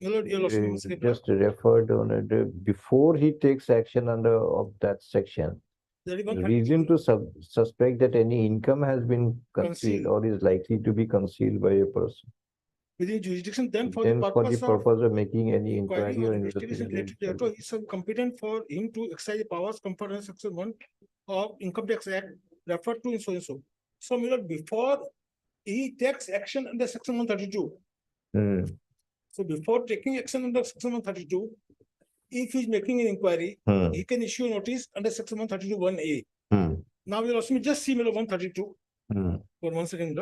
my lord, your lordship, once again, Just referred on it, before he takes action under of that section. there is one Reason to suspect that any income has been Concealed. concealed or is likely to be concealed by a person. within jurisdiction, then for Then the for the purpose of purpose of making any inquiry inquiry or or investigation related investigation. thereto, is competent for him to exercise the powers conferred under section 1 of Income Tax Act referred to in so and so. So, my lord, before he takes action under section 132, Hmm. so before taking action under section 132, if he's making an inquiry, Hmm, he can issue a notice under section 132(1)(a). hmm, Now you'll also just see 132 hmm, for 1 second.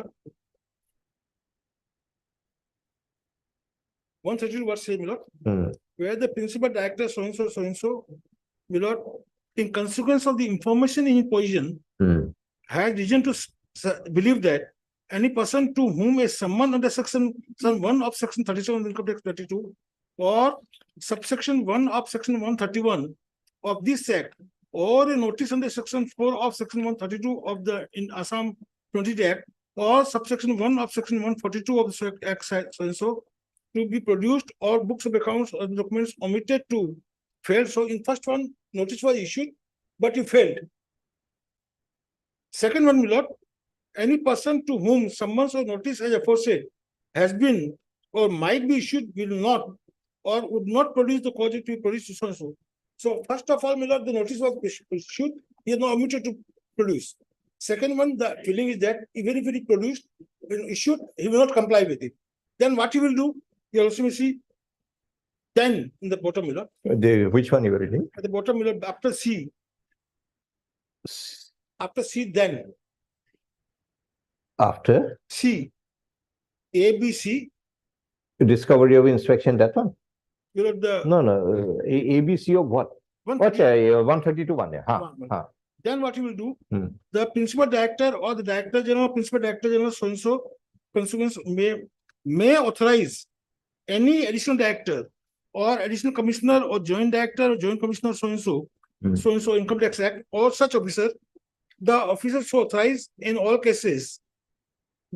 132 what say, my lord? hmm, Where the principal director so and so, my lord, in consequence of the information in his position, hmm, had reason to believe that any person to whom a summon under section 1 of section 37 income tax 32 or subsection 1 of section 131 of this act or a notice under section 4 of section 132 of the in Assam 20 Act or subsection 1 of section 142 of the act so and so to be produced or books of accounts or documents omitted to fail. So in first one, notice was issued, but it failed. Second one, my lord, any person to whom summons or notice as aforesaid has been or might be issued will not or would not produce the cause to be produced so and so. So first of all, my lord, the notice was issued, he is not omitted to produce. Second one, the feeling is that even if it is produced, when issued, he will not comply with it. Then what he will do? You also will see 10 in the bottom, my lord. which one you were reading? At the bottom, my lord, after C, then After C, A, B, C, discovery of inspection, that one? you know, the No, ABC of what? one. What, 132(1), yeah, huh, One. huh, Then what you will do, Hmm. the principal director or the director general, principal director general, so and so, consequence may authorize any additional director or additional commissioner or joint director or joint commissioner, so Hmm. and so income tax act or such officer, the officer so authorized in all cases,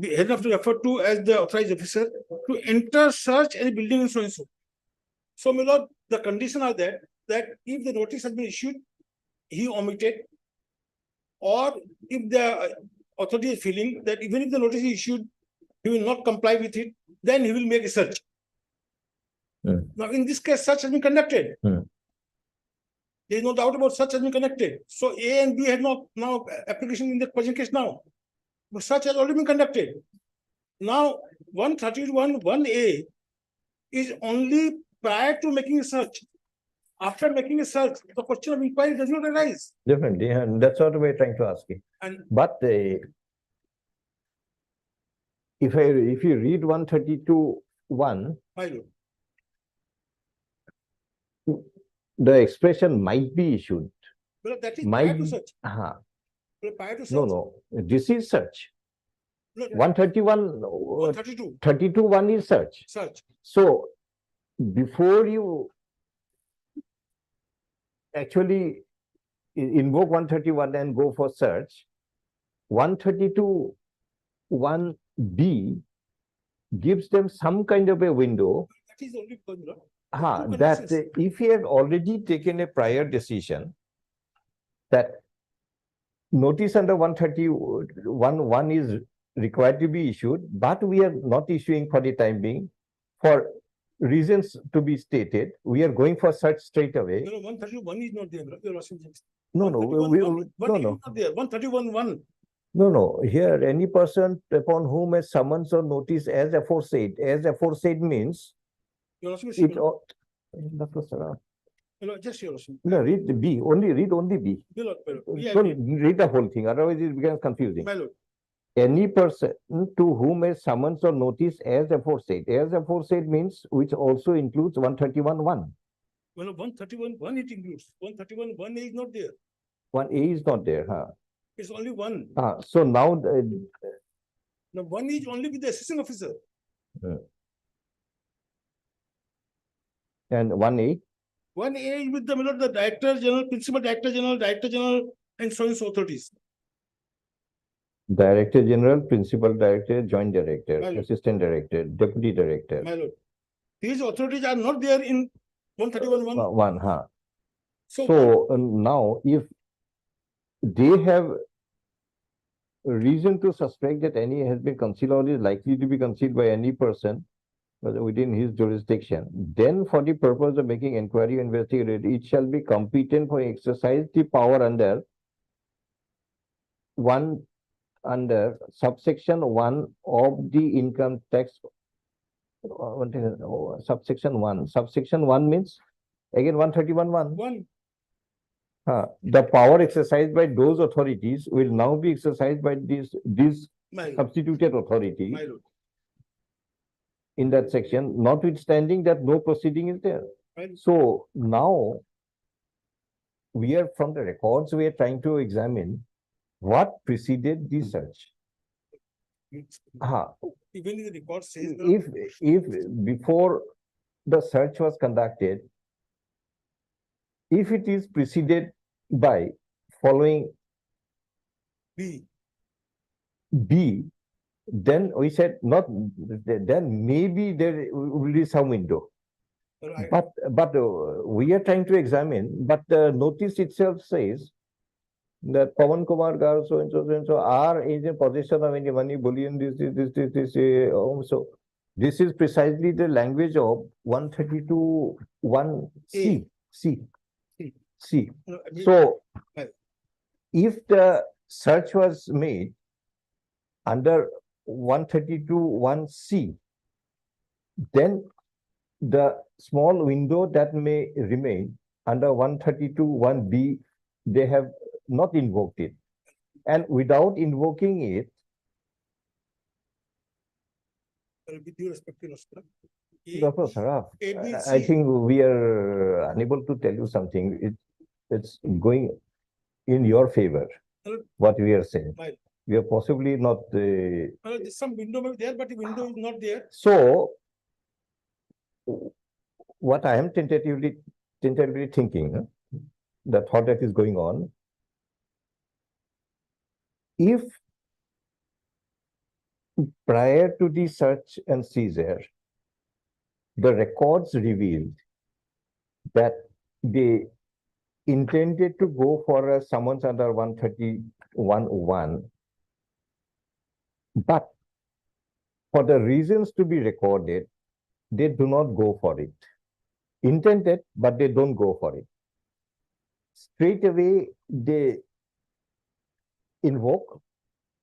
be head of to refer to as the authorized officer to enter, search any building and so and so. So, my lord, the condition are that if the notice has been issued, he omitted, or if the authority is feeling that even if the notice is issued, he will not comply with it, then he will make a search. Hmm. Now, in this case, search has been conducted. Hmm. There is no doubt about search has been conducted. So A and B had no now application in the present case now. But search has already been conducted. Now, 131(1)(a) is only prior to making a search. After making a search, the question of inquiry does not arise. definitely, and that's what we're trying to ask you. And But if you read 132(1), my lord, the expression might be issued. well, that is Might prior to be- search. Uh-huh. Well, prior to search. No, this is search. No, 131, 132 32(1) is search. search. So before you actually invoke 131 and go for search, 132(1)(b) gives them some kind of a window, That is only because, my lord, two that conditions. if he had already taken a prior decision that notice under 131(1) is required to be issued, but we are not issuing for the time being for reasons to be stated, we are going for search straight away. No, 131 is not there. You're asking just- No, 131, no, no. is not there. 131(1). No. Here, any person upon whom a summons or notice as aforesaid means You're asking me, it. no, No, just you're asking. read the B. Read only B. My lord, yeah, Don't read the whole thing. Otherwise, it becomes confusing. my lord. Any person to whom a summons or notice as aforesaid. As aforesaid means which also includes 131(1). Well, 131(1) it includes. 131(1)(a) is not there. 1(a) is not there, huh? It's only one. So now Now, one is only with the assistant officer. and 1(a). 1(a) is with the, my lord, the director general, principal director general, and so and so authorities. Director General, Principal Director, Joint Director, My lord. Assistant Director, Deputy Director. My lord. These authorities are not there in 131(1). One, huh? So, So now, if they have reason to suspect that any has been concealed or is likely to be concealed by any person within his jurisdiction, then for the purpose of making inquiry investigated, it shall be competent for exercise the power under subsection 1 of the income tax. Subsection 1. Subsection 1 means Again, 131.1. One, The power exercised by those authorities will now be exercised by these my lord, substituted authority my lord, in that section, notwithstanding that no proceeding is there. my lord. So now we are from the records, we are trying to examine what preceded the search. Even the record says. that If before the search was conducted, if it is preceded by following B, B, then we said not, then maybe there will be some window. right, But we are trying to examine, but the notice itself says that Pawan Kumar Gar, so and so are in possession of any money, bullion, this, so this is precisely the language of 132.1C, C. no, I mean, So Right. if the search was made under 132.1C, then the small window that may remain under 132.1B, they have not invoked it. And without invoking it, with due respect to Nostra. Dr. Saraf, A, B, I C. think we are unable to tell you something. It's going in your favor, Hello. what we are saying. Right. We are possibly not There's some window may be there, but the window is not there. so what I am tentatively thinking, the thought that is going on, if prior to the search and seizure, the records revealed that they intended to go for a summons under 131.1, but for the reasons to be recorded, they do not go for it. Intended, but they don't go for it. Straight away, they invoke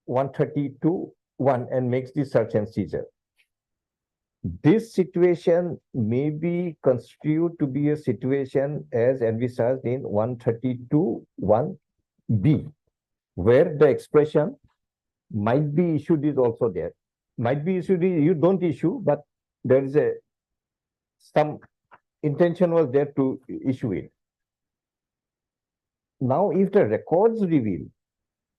132.1 and makes the search and seizure. This situation may be construed to be a situation as envisaged in 132.1B, where the expression might be issued is also there. Might be issued, you don't issue, but there is some intention was there to issue it. Now, if the records reveal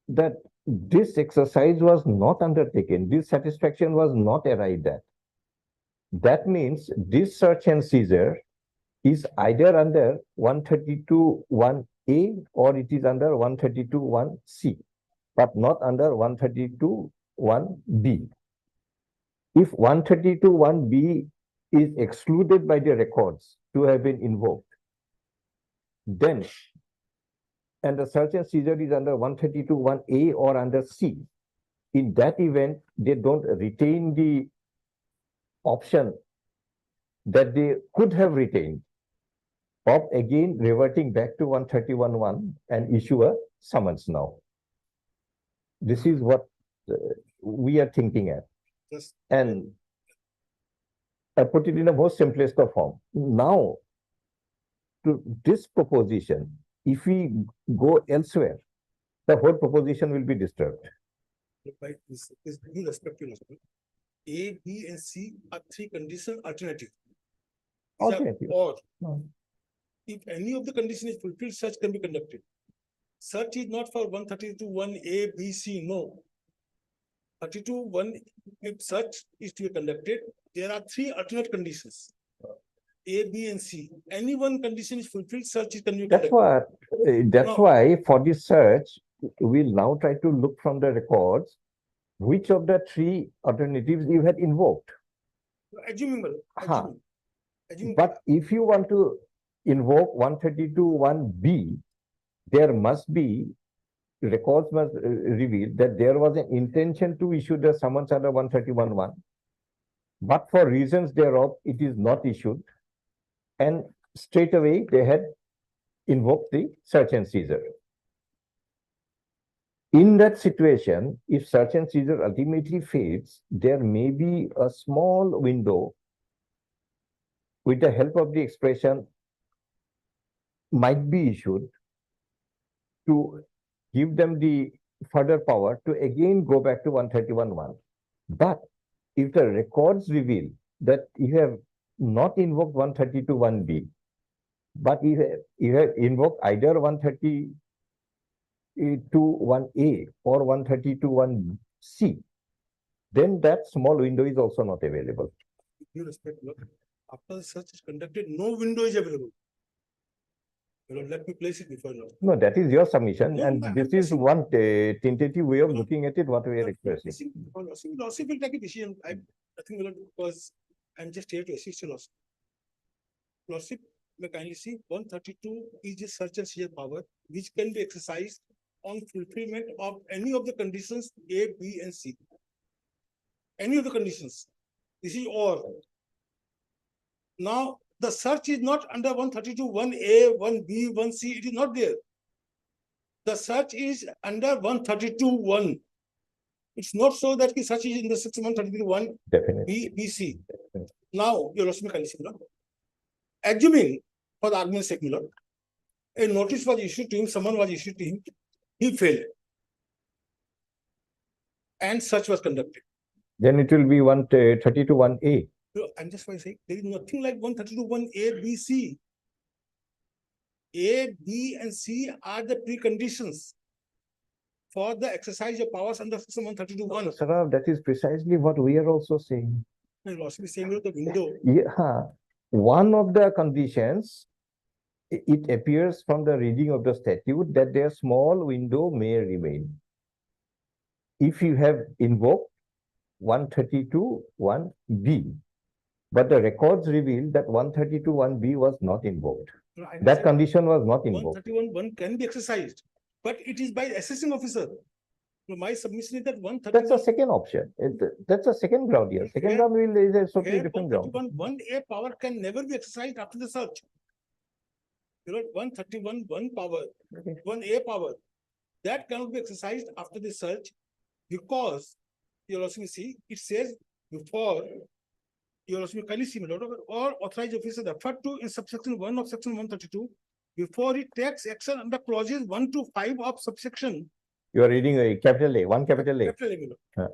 that this exercise was not undertaken, this satisfaction was not arrived at, that means this search and seizure is either under 132.1A or it is under 132.1C, but not under 132.1B. If 132.1B is excluded by the records to have been invoked, then, and the search and seizure is under 132.1A or under C, in that event, they don't retain the option that they could have retained of again reverting back to 131.1 and issue a summons now. This is what we are thinking at. Just And I put it in the most simplest of form. Now, to this proposition, if we go elsewhere, the whole proposition will be disturbed. by this due respect to Nostra. A, B, and C are three condition alternative. These are Alternative. Or No. if any of the condition is fulfilled, search can be conducted. Search is not for 132.1A, B, C, no. 32.1, if search is to be conducted, there are three alternate conditions. A, B, and C. Any one condition is fulfilled, search can be That's conducted. that's No. why for this search, we'll now try to look from the records, which of the three alternatives you had invoked. Assuming, Huh. assuming. But if you want to invoke 132.1B, there must be, records must reveal that there was an intention to issue the summons under 131.1. But for reasons thereof, it is not issued. And straight away, they had invoked the search and seizure. In that situation, if search and seizure ultimately fails, there may be a small window with the help of the expression might be issued to give them the further power to again go back to 131.1. But if the records reveal that you have not invoked 132.1b, but you have invoked either 132.1a or 132.1c, then that small window is also not available. With due respect, Lord, after the search is conducted, no window is available. Lord, let me place it before Lord. No, that is your submission, No, and no, this I'm is saying- one tentative way of looking at it, what we are expressing. Lordship will take a decision. I think Lord, because I'm just here to assist you, Lordship. Lordship may kindly see 132 is a search and seizure power which can be exercised on fulfillment of any of the conditions A, B, and C. Any of the conditions. This is all. Now, the search is not under 132.1a, 1b, 1c. It is not there. The search is under 132.1. It's not so that the search is in the section 133.1 Definitely. B, B, C. Now, your Lordship can listen. Assuming, for the argument's sake, my lord, a notice was issued to him, someone was issued to him, he failed. And search was conducted. Then it will be 132.1a. No, I'm just going to say, there is nothing like 132.1a, B, C. A, B, and C are the preconditions for the exercise of powers under section 132.1. Sarab, that is precisely what we are also saying. My lordship is saying that the window. Yeah, one of the conditions, it appears from the reading of the statute that their small window may remain. If you have invoked 132.1b, but the records reveal that 132.1b was not invoked. No, I That said condition was not invoked. 131.1 can be exercised, but it is by assessing officer. So my submission is that That's a 131. second option. That's a second ground here. Second Where- ground is a totally Where different ground. 131.1a power can never be exercised after the search. You know, 131.1 power, Okay. 1a power, that cannot be exercised after the search because you also see, it says before you also kindly see, my lord, or authorized officer referred to in subsection 1 of section 132 before it takes action under clauses 1 to 5 of subsection. You are reading a capital A, one capital A. Capital A, my lord. Huh.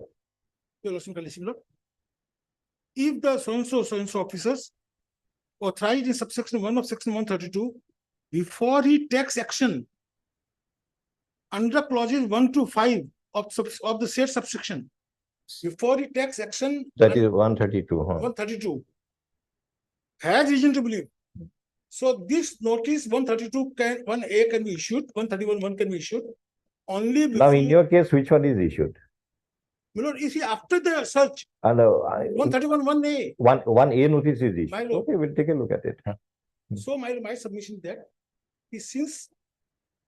You also kindly see, my lord. If the so-and-so officers authorized in subsection 1 of section 132, before he takes action under clauses 1 to 5 of the said subsection, before he takes action. That is 132. Huh? 132 has reason to believe. So this notice 132.1a can be issued, 131.1 can be issued only Now, before. in your case, which one is issued? My lord, you see, after the search, And 131.1a. one A notice is issued. My lord. Okay, we'll take a look at it. Huh? So my submission is that is since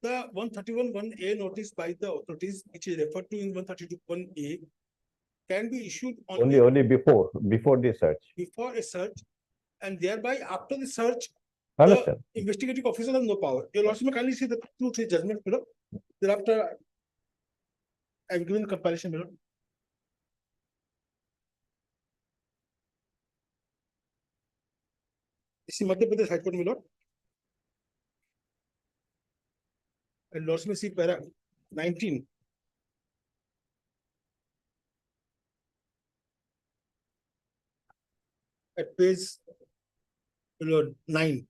the 131.1a notice by the authorities, which is referred to in 132.1a, can be issued Only before the search. before a search, and thereby after the search, Understand? the investigating officer has no power. Your lordship may kindly see the 2-3 judgment below. Thereafter, I've given the compilation below. इसी Madhya Pradesh high court में Lord Lord's में सी para 19 at page 9.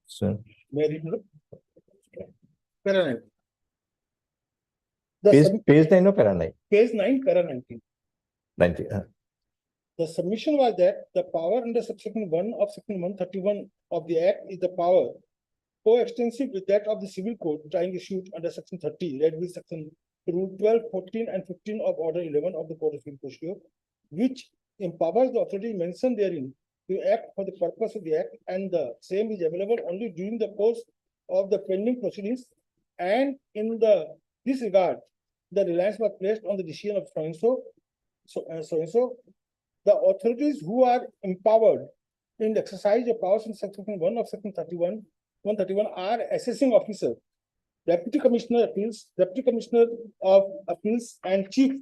So, May I read, Lord? Para 9. page 9 or para 9? Page 9, para 19. 90. The submission was that the power under subsection 1 of section 131 of the Act is the power coextensive with that of the civil code trying issued under section 30, read with section rule 12, 14, and 15 of order 11 of the Code of Civil Procedure, which empowers the authority mentioned therein to act for the purpose of the Act, and the same is available only during the course of the pending proceedings. And in this regard, the reliance was placed on the decision of so-and-so. The authorities who are empowered in the exercise of powers in section 1 of section 131 are assessing officer Deputy Commissioner Appeals, Deputy Commissioner of Appeals and Chief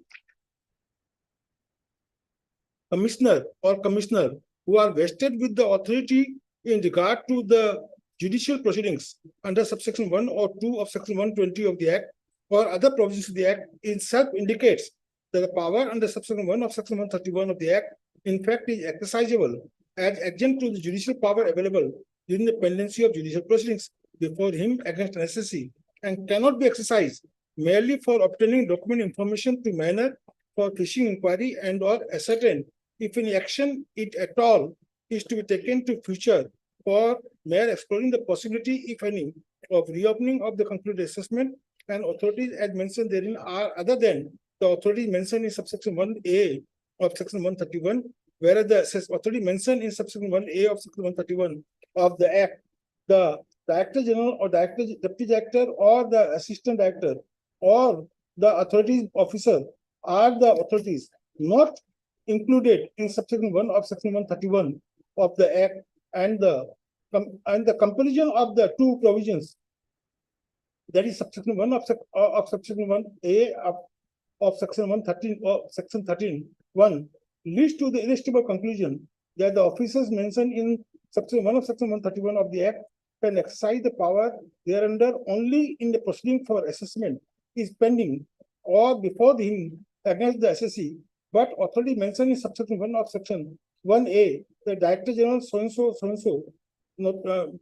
Commissioner or Commissioner who are vested with the authority in regard to the judicial proceedings under subsection 1 or 2 of section 120 of the Act or other provisions of the Act itself indicates that the power under subsection 1 of section 131 of the Act in fact is exercisable as adjunct to the judicial power available during the pendency of judicial proceedings before him against an SSC and cannot be exercised merely for obtaining document information to manner for fishing inquiry and or ascertain if any action it at all is to be taken to future for mere exploring the possibility, if any, of reopening of the concluded assessment, and authorities as mentioned therein are other than the authorities mentioned in subsection 1A of section 131, whereas the authority mentioned in subsection 1A of section 131 of the Act, the Director General or Deputy Director or the Assistant Director or the authorities officer are the authorities not included in subsection 1 of section 131 of the Act, and the comparison of the two provisions, that is subsection 1 of section 1A of section 113 or section 13(1) leads to the irresistible conclusion that the officers mentioned in section 1 of section 131 of the Act can exercise the power thereunder only in the proceeding for assessment is pending or before him against the SSC, but authority mentioned in subsection 1 of section 1A, the Director General so-and-so,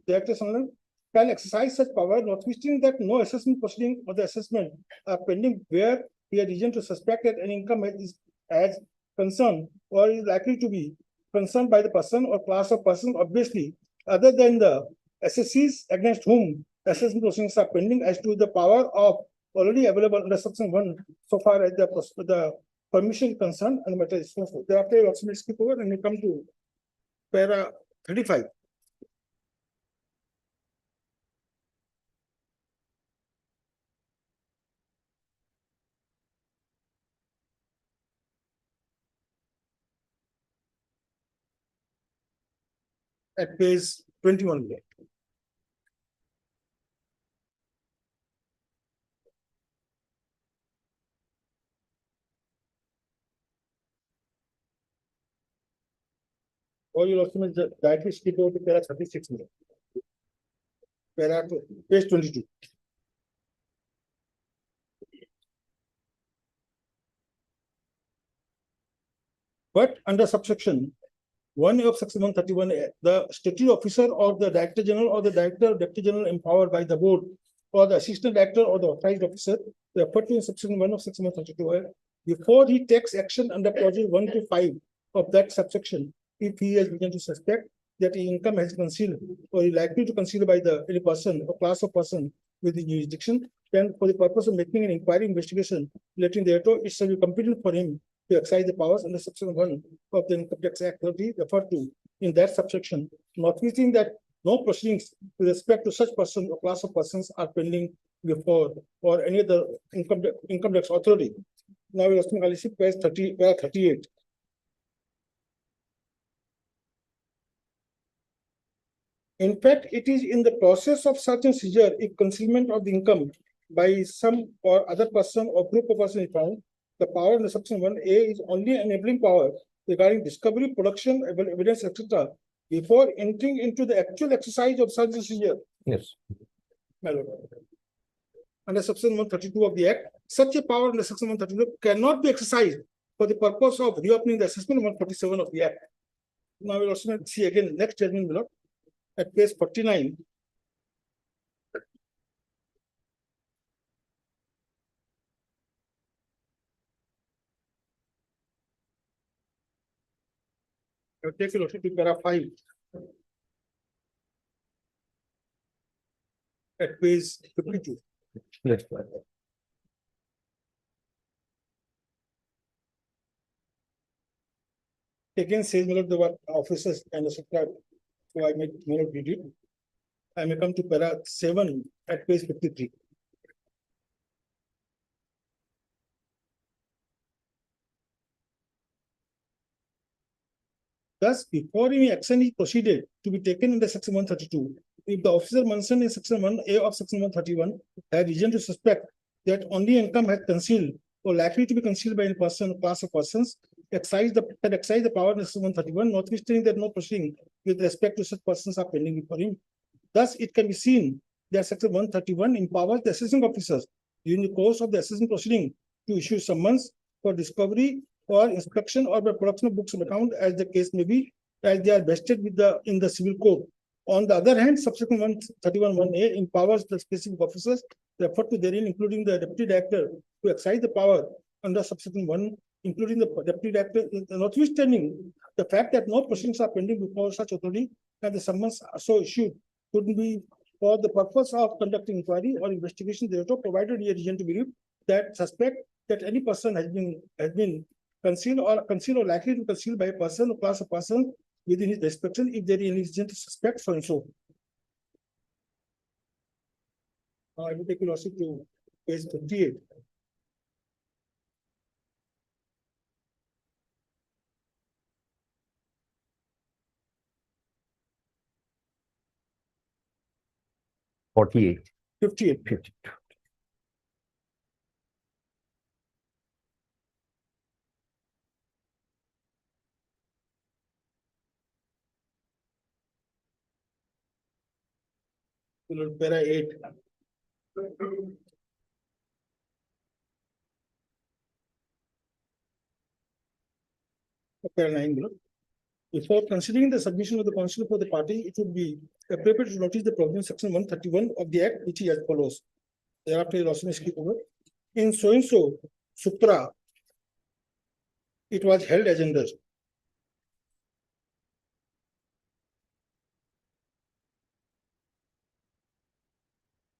Director General can exercise such power, notwithstanding that no assessment proceeding or the assessment are pending where he had reason to suspect that an income is as concerned or is likely to be concerned by the person or class of persons, obviously, other than the SSCs against whom assessment proceedings are pending as to the power of already available under section 1 so far as the permission concerned and the matter is so forth. Thereafter, you also may skip over and we come to para 35. At page 21. Or you'll also make the directly skip over to para 36. Para page 22. But under subsection 1 of section 131, the statute officer or the Director General or the Director or Deputy General empowered by the board or the Assistant Director or the authorized officer, referred to in section 1 of section 132, before he takes action under clauses 1 to 5 of that subsection, if he has begun to suspect that his income has been concealed or is likely to conceal by any person or class of person within jurisdiction, then for the purpose of making an inquiry investigation relating thereto, it shall be competent for him to exercise the powers under section 1 of the Income Tax Act 30 referred to in that subsection, notwithstanding that no proceedings with respect to such person or class of persons are pending before or any other income tax authority. Now we are asking page 38. In fact, it is in the process of search and seizure if concealment of the income by some or other person or group of persons is found. The power in the section 1A is only enabling power regarding discovery, production, evidence, etc. before entering into the actual exercise of search and seizure. Yes. My lord. Under section 132 of the Act, such a power under section 132 cannot be exercised for the purpose of reopening the assessment 147 of the Act. Now we'll also see again next judgment, my lord, at page 49. I'll take a look at para 5. At page 52. Yes. Again says the officers and the secretary, so I may not read it. I may come to para 7 at page 53. Thus, before any action is proceeded to be taken under section 132, if the officer mentioned in section 1A of section 131 had reason to suspect that only income had concealed or likely to be concealed by any person or class of persons, exercise the power in section 131, notwithstanding that no proceeding with respect to such persons are pending before him. Thus, it can be seen that section 131 empowers the assessing officers during the course of the assessing proceeding to issue summons for discovery or inspection or by production of books of account, as the case may be, as they are vested with in the civil code. On the other hand, subsection 131(1)A empowers the specific officers referred to therein, including the deputy director, to exercise the power under subsection 1, including the deputy director, notwithstanding the fact that no proceedings are pending before such authority and the summons are so issued could be for the purpose of conducting inquiry or investigation thereto, provided he has reason to believe that suspect that any person has been concealed or likely to conceal by a person or class of person within his inspection, if there is any reason to suspect so and so. I will take you also to page 58. Forty-eight. 58. Para 8. Para 9. Before considering the submission of the counsel for the party, it would be appropriate to notice the provision section 131 of the Act, which is as follows. Thereafter, you also may skip over. In so and so Sutra, it was held as under.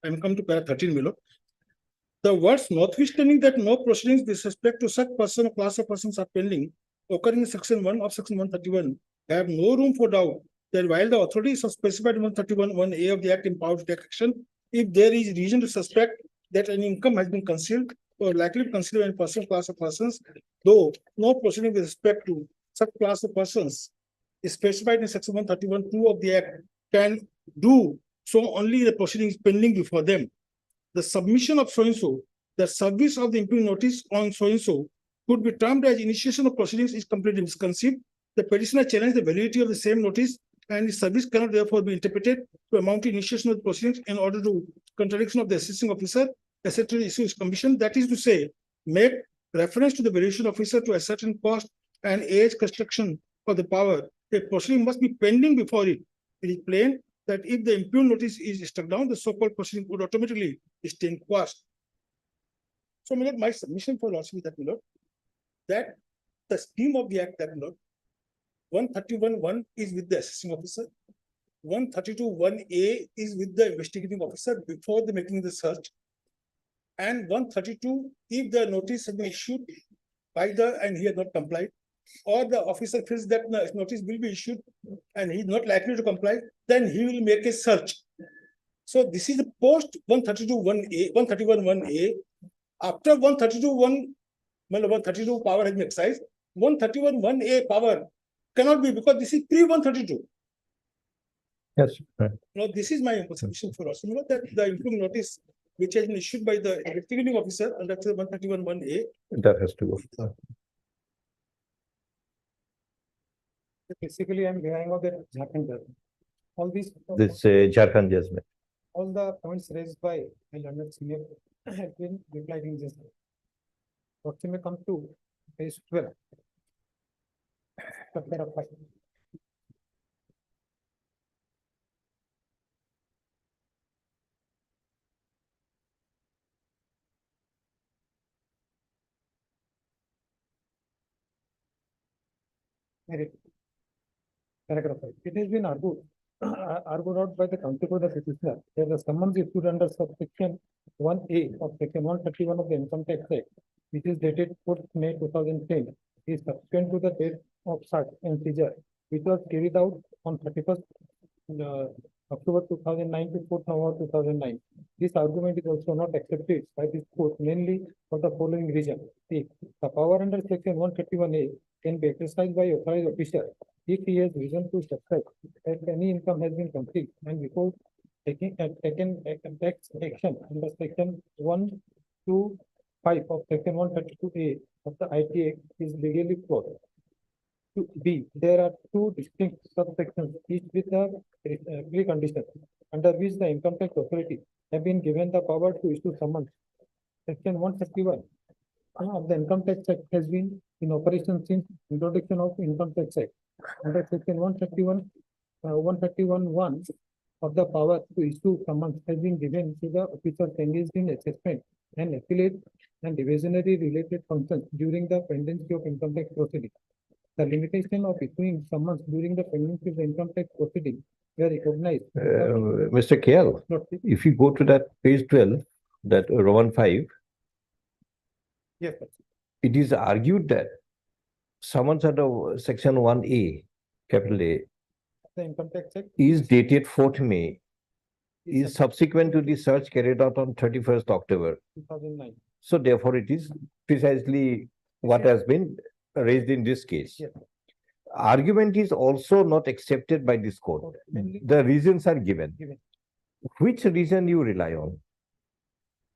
I am come to para 13 below. The words notwithstanding that no proceedings with respect to such person or class of persons are pending, occurring in section 1 of section 131, have no room for doubt that while the authorities are specified in 131(1)A of the Act empowered to take action, if there is reason to suspect that an income has been concealed or likely to conceal by any person or class of persons, though no proceeding with respect to such class of persons is specified in section 131(2) of the Act, can do so only the proceedings pending before them. The submission of so and so, the service of the impugn notice on so and so could be termed as initiation of proceedings is completely misconceived. The petitioner challenged the validity of the same notice, and the service cannot therefore be interpreted to amount to initiation of the proceedings in order to contradiction of the assessing officer, etc. issues commission. That is to say, make reference to the valuation officer to a certain cost and age construction of the power. A proceeding must be pending before it. It is plain that if the impugn notice is struck down, the so-called proceeding would automatically stay in quast. So, my submission for lordship that that the scheme of the Act that 131(1) is with the assessing officer, 132(1)A is with the investigating officer before the making the search, and 132 if the notice has been issued by the and he has not complied, or the officer feels that notice will be issued and he is not likely to comply, then he will make a search. So this is the post 132(1)A, 131(1)A. After 132 power has been exercised, 131(1)A power cannot be, because this is pre-132. Yes. Now, this is my submission for us. That the impugn notice which has been issued by the investigating officer under 131(1)A. That has to go. Basically, I'm relying on the Jharkhand judgment. All these. This Jharkhand judgment. All the points raised by my learned senior have been replied in this. What may come to page 12. Para 5. Paragraph 5. It has been argued out by the counsel for the petitioner that the summons issued under subsection 1A of section 131 of the Income Tax Act, which is dated 4th May 2010, is subsequent to the date of search and seizure, which was carried out on 31st October 2009 to 4th November 2009. This argument is also not accepted by this court, mainly for the following reason. The power under section 131A can be exercised by authorized officer if he has reason to suspect that any income has been complete and before taken tax action under section 125 of section 132A of the IT Act is legally flawed. To B, there are two distinct subsections, each with a precondition, under which the income tax authority have been given the power to issue summons. Section 131 of the Income Tax Act has been in operation since introduction of Income Tax Act. Under section 131, 131(1) of the power to issue summons has been given to the officers engaged in assessment and affiliate and divisionary related functions during the pendency of income tax proceeding. The limitation of issuing summons during the pendency of the income tax proceeding were recognized. Mr. KL, if you go to that page 12, that Roman 5, Yes, sir. it is argued that summons under section 1A, capital A, The Income Tax Act is dated 4th May, is subsequent to the search carried out on 31st October. 2009. So therefore, it is precisely what has been raised in this case. Yes. Argument is also not accepted by this court. The reasons are given. Which reason you rely on?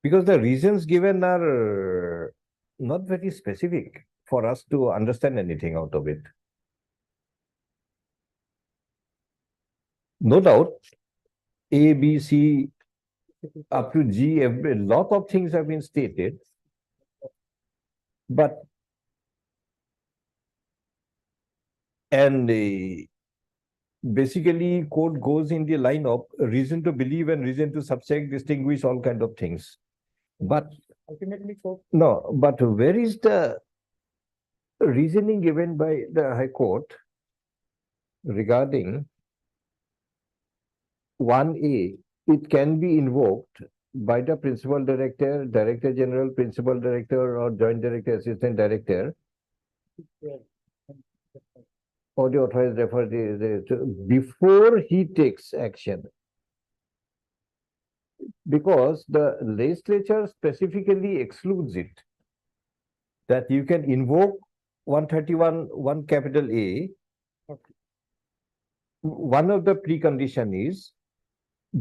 Because the reasons given are not very specific for us to understand anything out of it. No doubt, A, B, C, up to G, a lot of things have been stated. But basically court goes in the line of reason to believe and reason to suspect, distinguish all kind of things. But Ultimately, court no, but where is the reasoning given by the High Court regarding 1A? It can be invoked by the principal director, director general, principal director, or joint director, assistant director, or the authorized referee before he takes action. Because the legislature specifically excludes it, that you can invoke 131(1) capital A. One of the precondition is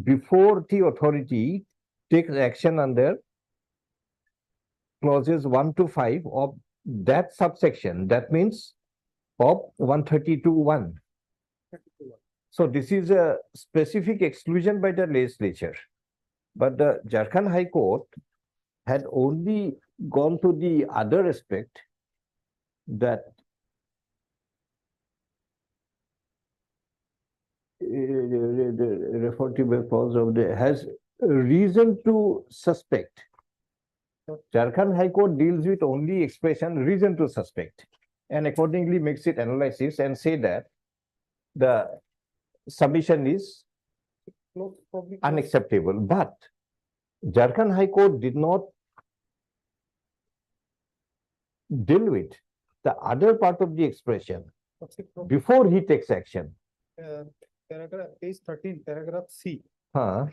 before the authority takes action under clauses 1 to 5 of that subsection, that means of 132(1). So this is a specific exclusion by the legislature. But the Jharkhand High Court had only gone to the other aspect, that the referable clause of the has reason to suspect. Jharkhand High Court deals with only expression reason to suspect, and accordingly makes it analysis and say that the submission is unacceptable. But Jharkhand High Court did not deal with the other part of the expression before he takes action. Paragraph page 13, paragraph C. Huh?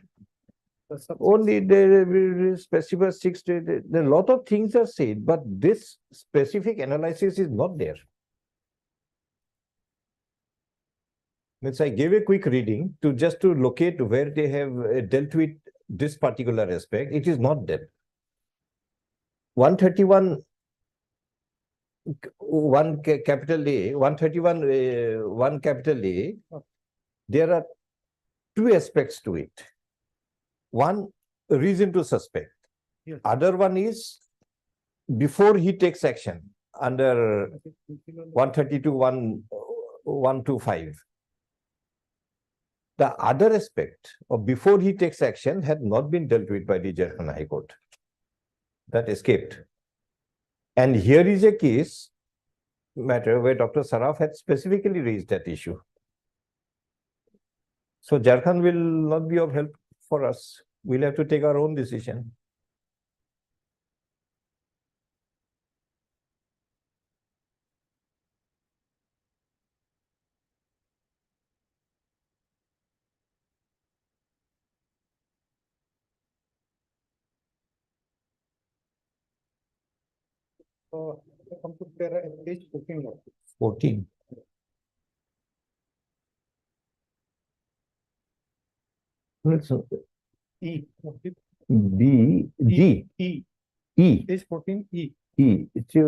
The Only there is specific 6, a lot of things are said, but this specific analysis is not there. Means I gave a quick reading to just to locate where they have dealt with this particular aspect. It is not there. 131 capital A, 131 1 capital A, there are two aspects to it. One, reason to suspect. Yes. Other one is before he takes action under 132(1)(1)(2)(5). The other aspect of before he takes action had not been dealt with by the Jharkhand High Court. That escaped. And here is a case matter where Dr. Saraf had specifically raised that issue. So Jharkhand will not be of help for us. We'll have to take our own decision. So come to page 14 now. 14. It's E. B, G, E, E, page 14, E. E. It's, Chief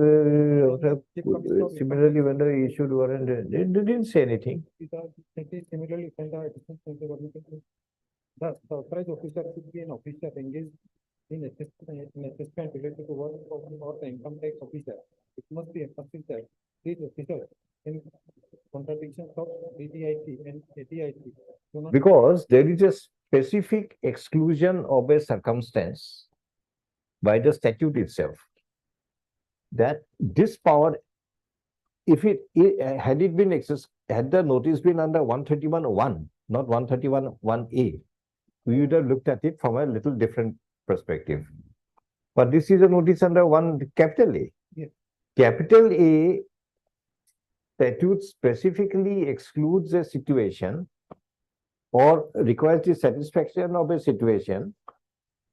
Commissioner of similarly, when they issued warrant, they didn't say anything. Similarly, when the additional center government. Thus, the authorized officer should be an officer engaged in assessment related to work or the income tax officer. It must be emphasized that these officers in contradictions of DDIT and ADIT. do not Because there is a specific exclusion of a circumstance by the statute itself. That this power, if had it been had the notice been under 131(1), not 131(1)(a), we would have looked at it from a little different perspective. But this is a notice under capital A. Yes. Capital A statute specifically excludes a situation or requires the satisfaction of a situation,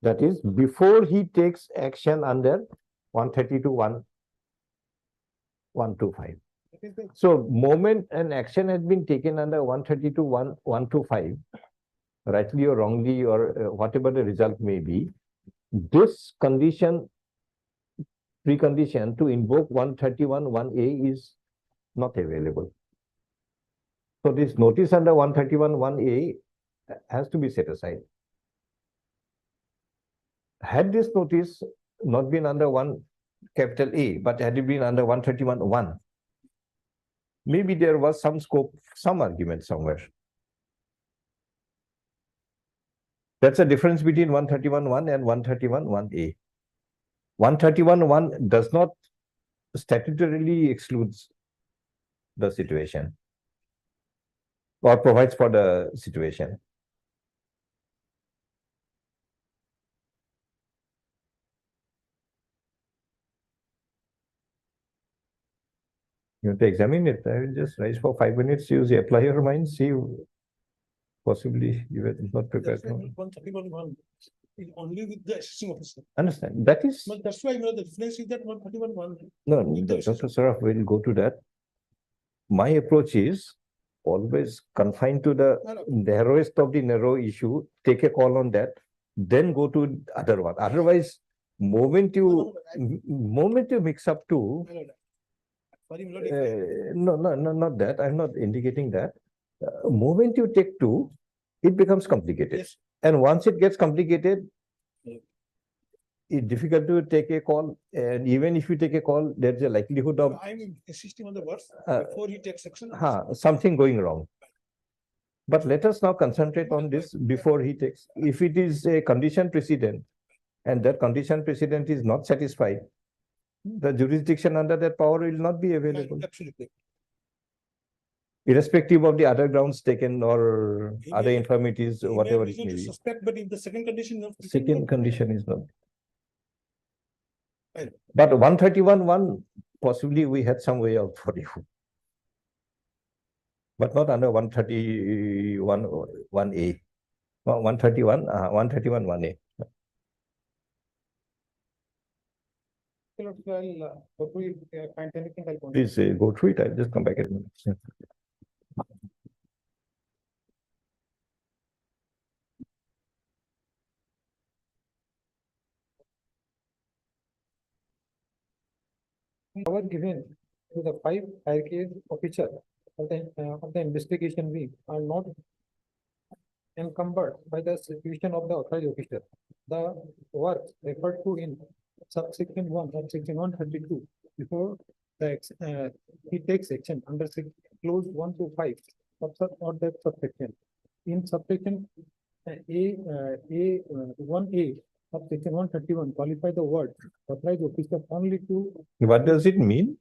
that is, before he takes action under 132(1)(1)(25). So, moment an action has been taken under 132(1)(1)(25), rightly or wrongly, or whatever the result may be, this condition, precondition to invoke 131(1)(a) is not available. So this notice under 131(1)(a) has to be set aside. Had this notice not been under capital A, but had it been under 131(1), maybe there was some scope, some argument somewhere. That's the difference between 131(1) and 131(1)(a). 131(1) does not statutorily excludes the situation or provides for the situation. You have to examine it. I will just rise for 5 minutes, use apply your mind, see possibly you were not prepared. That's why 131(1) is only with the assessing officer. Understand? That is, But that's why, the difference is that 131(1). no, with the Dr. Saraf will go to that. My approach is always confined to the No, no. narrowest of the narrow issue, take a call on that, then go to other one. Otherwise, moment you mix up two, Sorry, Milord, if no, not that. I'm not indicating that. Moment you take two, it becomes complicated. Yes. And once it gets complicated, Yeah. it's difficult to take a call. And even if you take a call, there's a likelihood of I'm insisting on the words Uh, before he takes action. something going wrong. But let us now concentrate on this before he takes. If it is a condition precedent and that condition precedent is not satisfied, the jurisdiction under that power will not be available, Absolutely. irrespective of the other grounds taken or He other may- infirmities, He may whatever have it reason may to be. Suspect, but if the second condition. Second condition is not. Right. But 131(1), possibly we had some way out for you. But not under 131(1)(a). 131(1)(a). I'll, go through it, find anything, I'll. go. Please go through it. I'll just come back at a minute. Power given to the 5 hierarchy officer of the investigation wing are not encumbered by the situation of the authorized officer. The work referred to in subsection 1 of section 132 before he takes action under clause 1 to 5 of that subsection. In subsection A1A of section 131 qualify the word authorized officer only to What does it mean?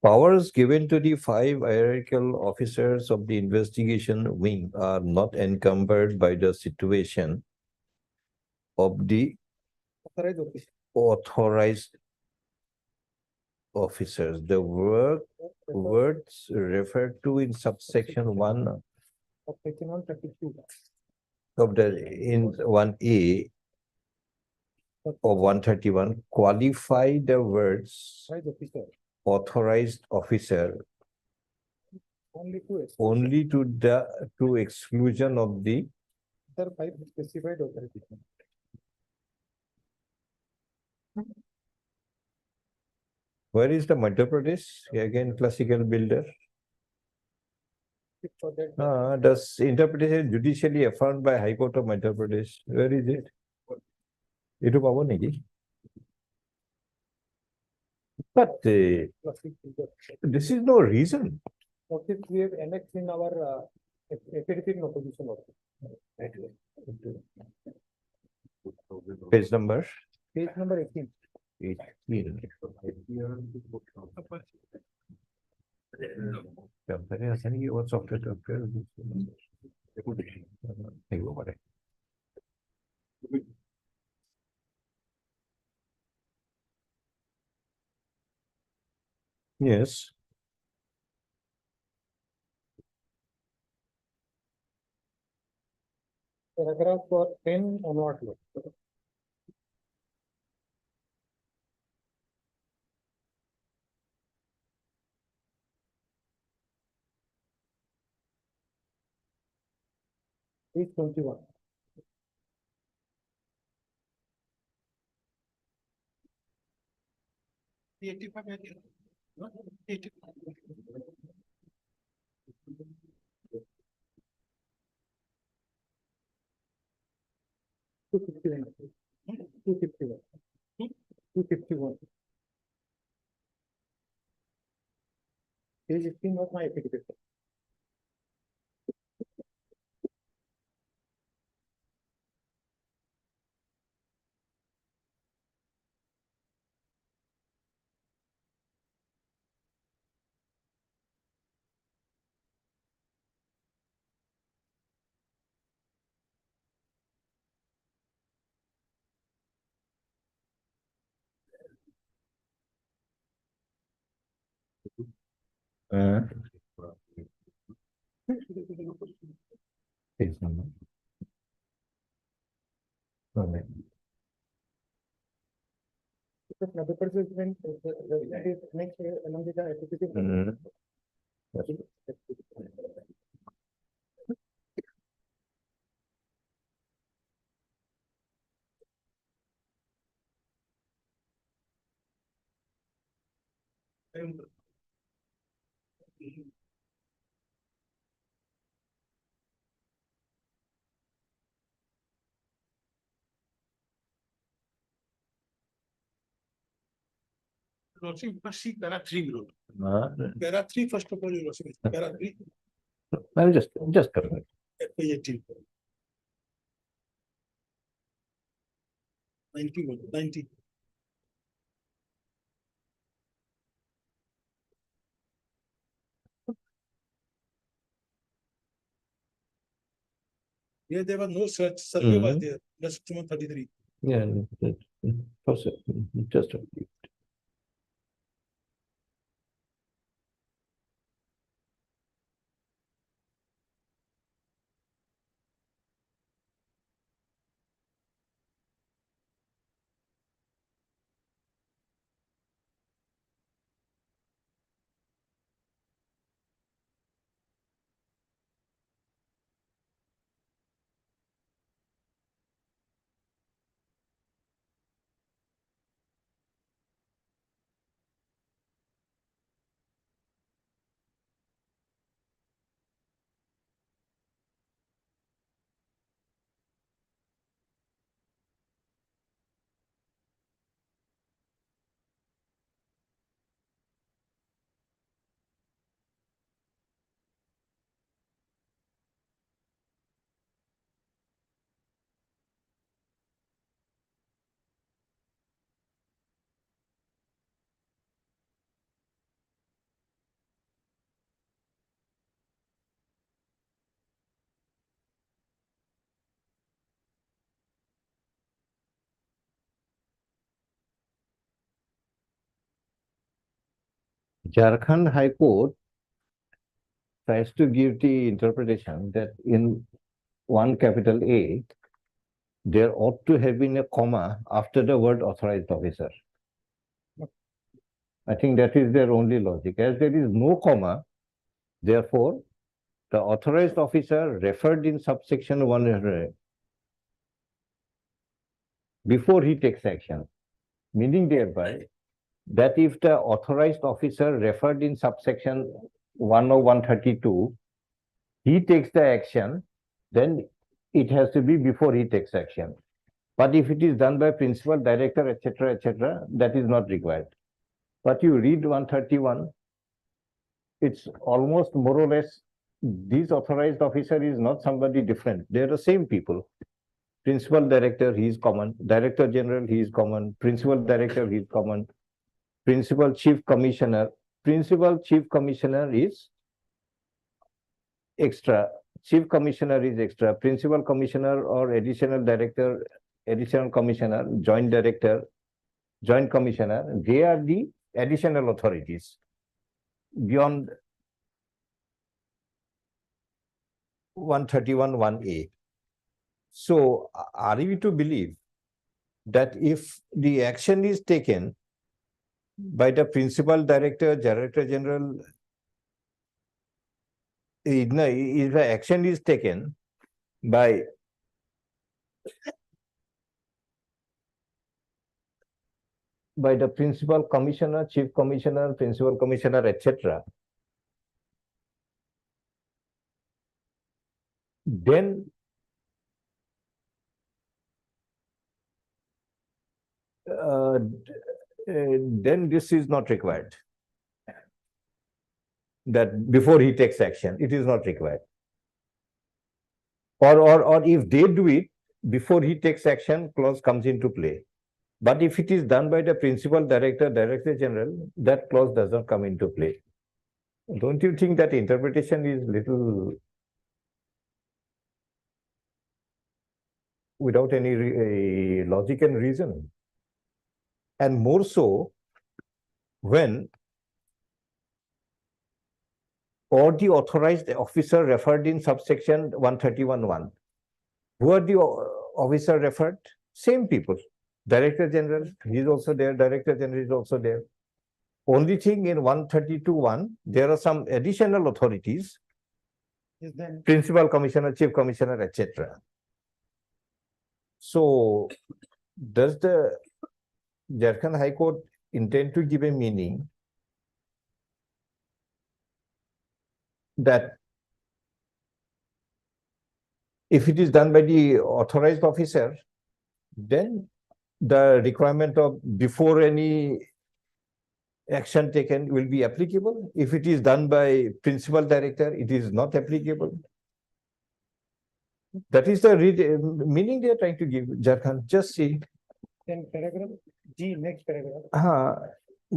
Powers given to the 5 hierarchical officers of the investigation wing are not encumbered by the situation of the authorized officer. authorized officers. The words referred to in subsection 1 Of section 132. of in 1A of 131 qualify the words Authorized officer authorized officer only to. only to exclusion of the Chapter 5 specified authority. Where is the Madhya Pradesh? Again, classical builder. For that, Does interpretation judicially affirmed by High Court of Madhya Pradesh? Where is it? Itu পাবো নাকি? But classic builder. this is no reason. What if we have annexed in our academic opposition also? Page number Page number 18. 18. ব্যাপারে আছে নাকি ও software দেখবো পারে। Yes. Paragraph for 10 onward. Page 21. The 85 area, no? 85. 251. 251. 251. Page 18 of my affidavit. Page number. Okay. Because Madhya Pradesh went, that is next along with the activity. Mhm. Lordship, you must see para 3 rule. Uh, Para 3, first of all, you must see para 3, I'll just correct. page 18. 91, 90. Here there was no search, survey was Mhm. there, that's 33. Yeah, just. Jharkhand High Court tries to give the interpretation that in one capital A, there ought to have been a comma after the word authorized officer. I think that is their only logic. As there is no comma, therefore, the authorized officer referred in subsection 100 before he takes action. Meaning thereby that if the authorized officer referred in subsection 10132, he takes the action, then it has to be before he takes action. But if it is done by principal, director, etc., that is not required. But you read 131, it's almost more or less, this authorized officer is not somebody different. They are the same people. Principal director, he is common. Director general, he is common. Principal director, he is common. Principal chief commissioner. Principal chief commissioner is extra. Chief commissioner is extra. Principal commissioner or additional director, additional commissioner, joint director, joint commissioner, they are the additional authorities beyond 131 1A. So are we to believe that if the action is taken by the principal director, director general, if the action is taken by the principal commissioner, chief commissioner, principal commissioner, etc., then then this is not required. That before he takes action, it is not required. Or if they do it before he takes action, clause comes into play. But if it is done by the principal director, director general, that clause does not come into play. Don't you think that interpretation is little without any logic and reason? And more so when or the authorized officer referred in subsection 131(1). Who are the officer referred? Same people. Director general, he is also there. Director general is also there. Only thing in 132(1), there are some additional authorities. Is then Principal commissioner, chief commissioner, etc. So, does the Jharkhand High Court intend to give a meaning that if it is done by the authorized officer, then the requirement of before any action taken will be applicable? If it is done by principal director, it is not applicable. That is the meaning they are trying to give, Jharkhand. Just see. then paragraph G, next paragraph.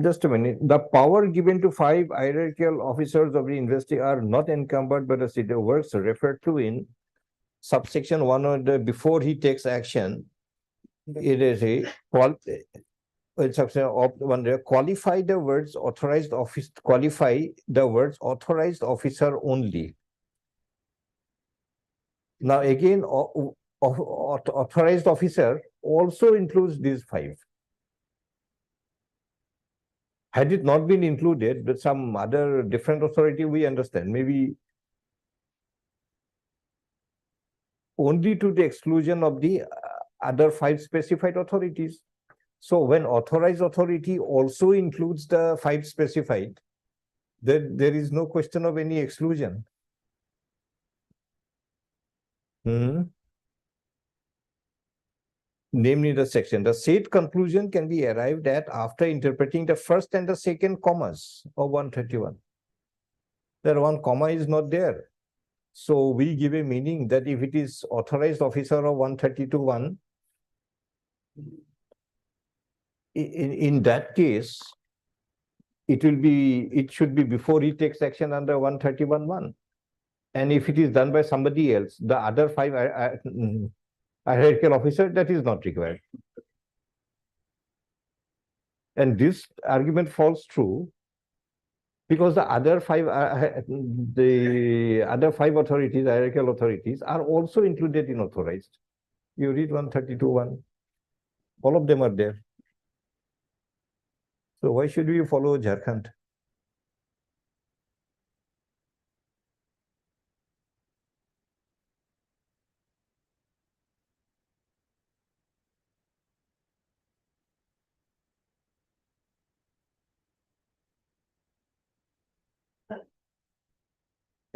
Just a minute. The power given to 5 hierarchical officers of the university are not encumbered by the city of works referred to in subsection 1 or the before he takes action. It is a subsection of one qualify the words authorized office, qualify the words authorized officer only. Now again, authorized officer also includes these 5. Had it not been included with some other different authority, we understand, maybe only to the exclusion of the other 5 specified authorities. So when authorized authority also includes the 5 specified, then there is no question of any exclusion. Namely the section. The said conclusion can be arrived at after interpreting the first and the second commas of 131. There one comma is not there. So we give a meaning that if it is authorized officer of 132(1), in that case, it should be before he takes action under 131(1). And if it is done by somebody else, the other 5 hierarchical officer, that is not required. And this argument falls true because the other 5 authorities, hierarchical authorities, are also included in authorized. You read 132(1), all of them are there. So why should we follow Jharkhand?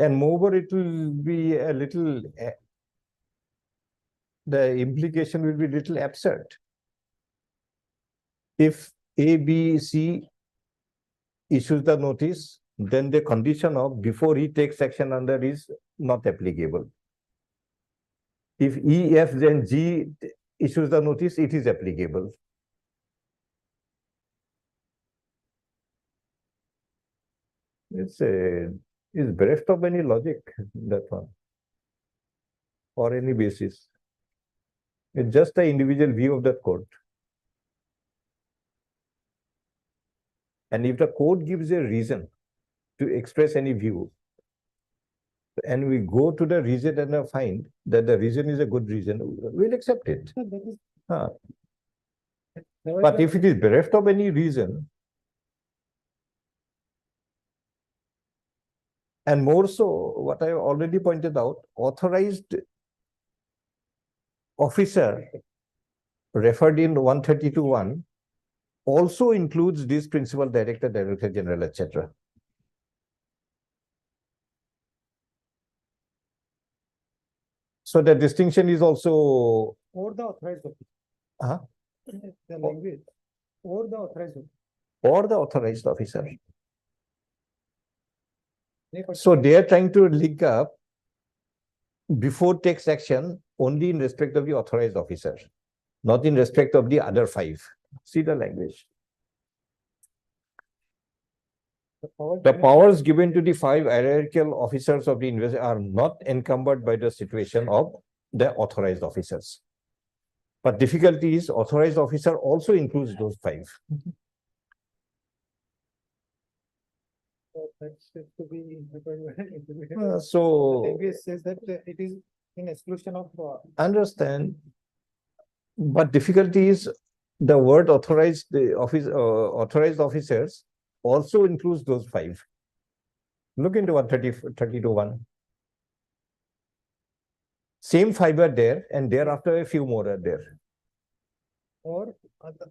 And moreover, it will be a little, the implication will be little absurd. If A, B, C issues the notice, then the condition of before he takes action under is not applicable. If E, F, then G issues the notice, it is applicable. It's bereft of any logic, that one, or any basis. It's just the individual view of that court. And if the court gives a reason to express any view, and we go to the reason and find that the reason is a good reason, we'll accept it. But if it is bereft of any reason, and more so, what I already pointed out, authorized officer referred in 132(1) also includes this principal director, director general, etc. So the distinction is also Or the authorized officer. uh, The language, or the authorized. officer. or the authorized officer. So they are trying to link up before takes action only in respect of the authorized officer, not in respect of the other 5. See the language. The powers given to the 5 hierarchical officers of the investor are not encumbered by the situation of the authorized officers. But difficulty is authorized officer also includes those 5. That's to be interpreted. So Language says that it is in exclusion of. understand, but difficulty is the word authorized, the office, authorized officers also includes those 5. Look into 132(1). Same 5 are there, and thereafter a few more are there. Or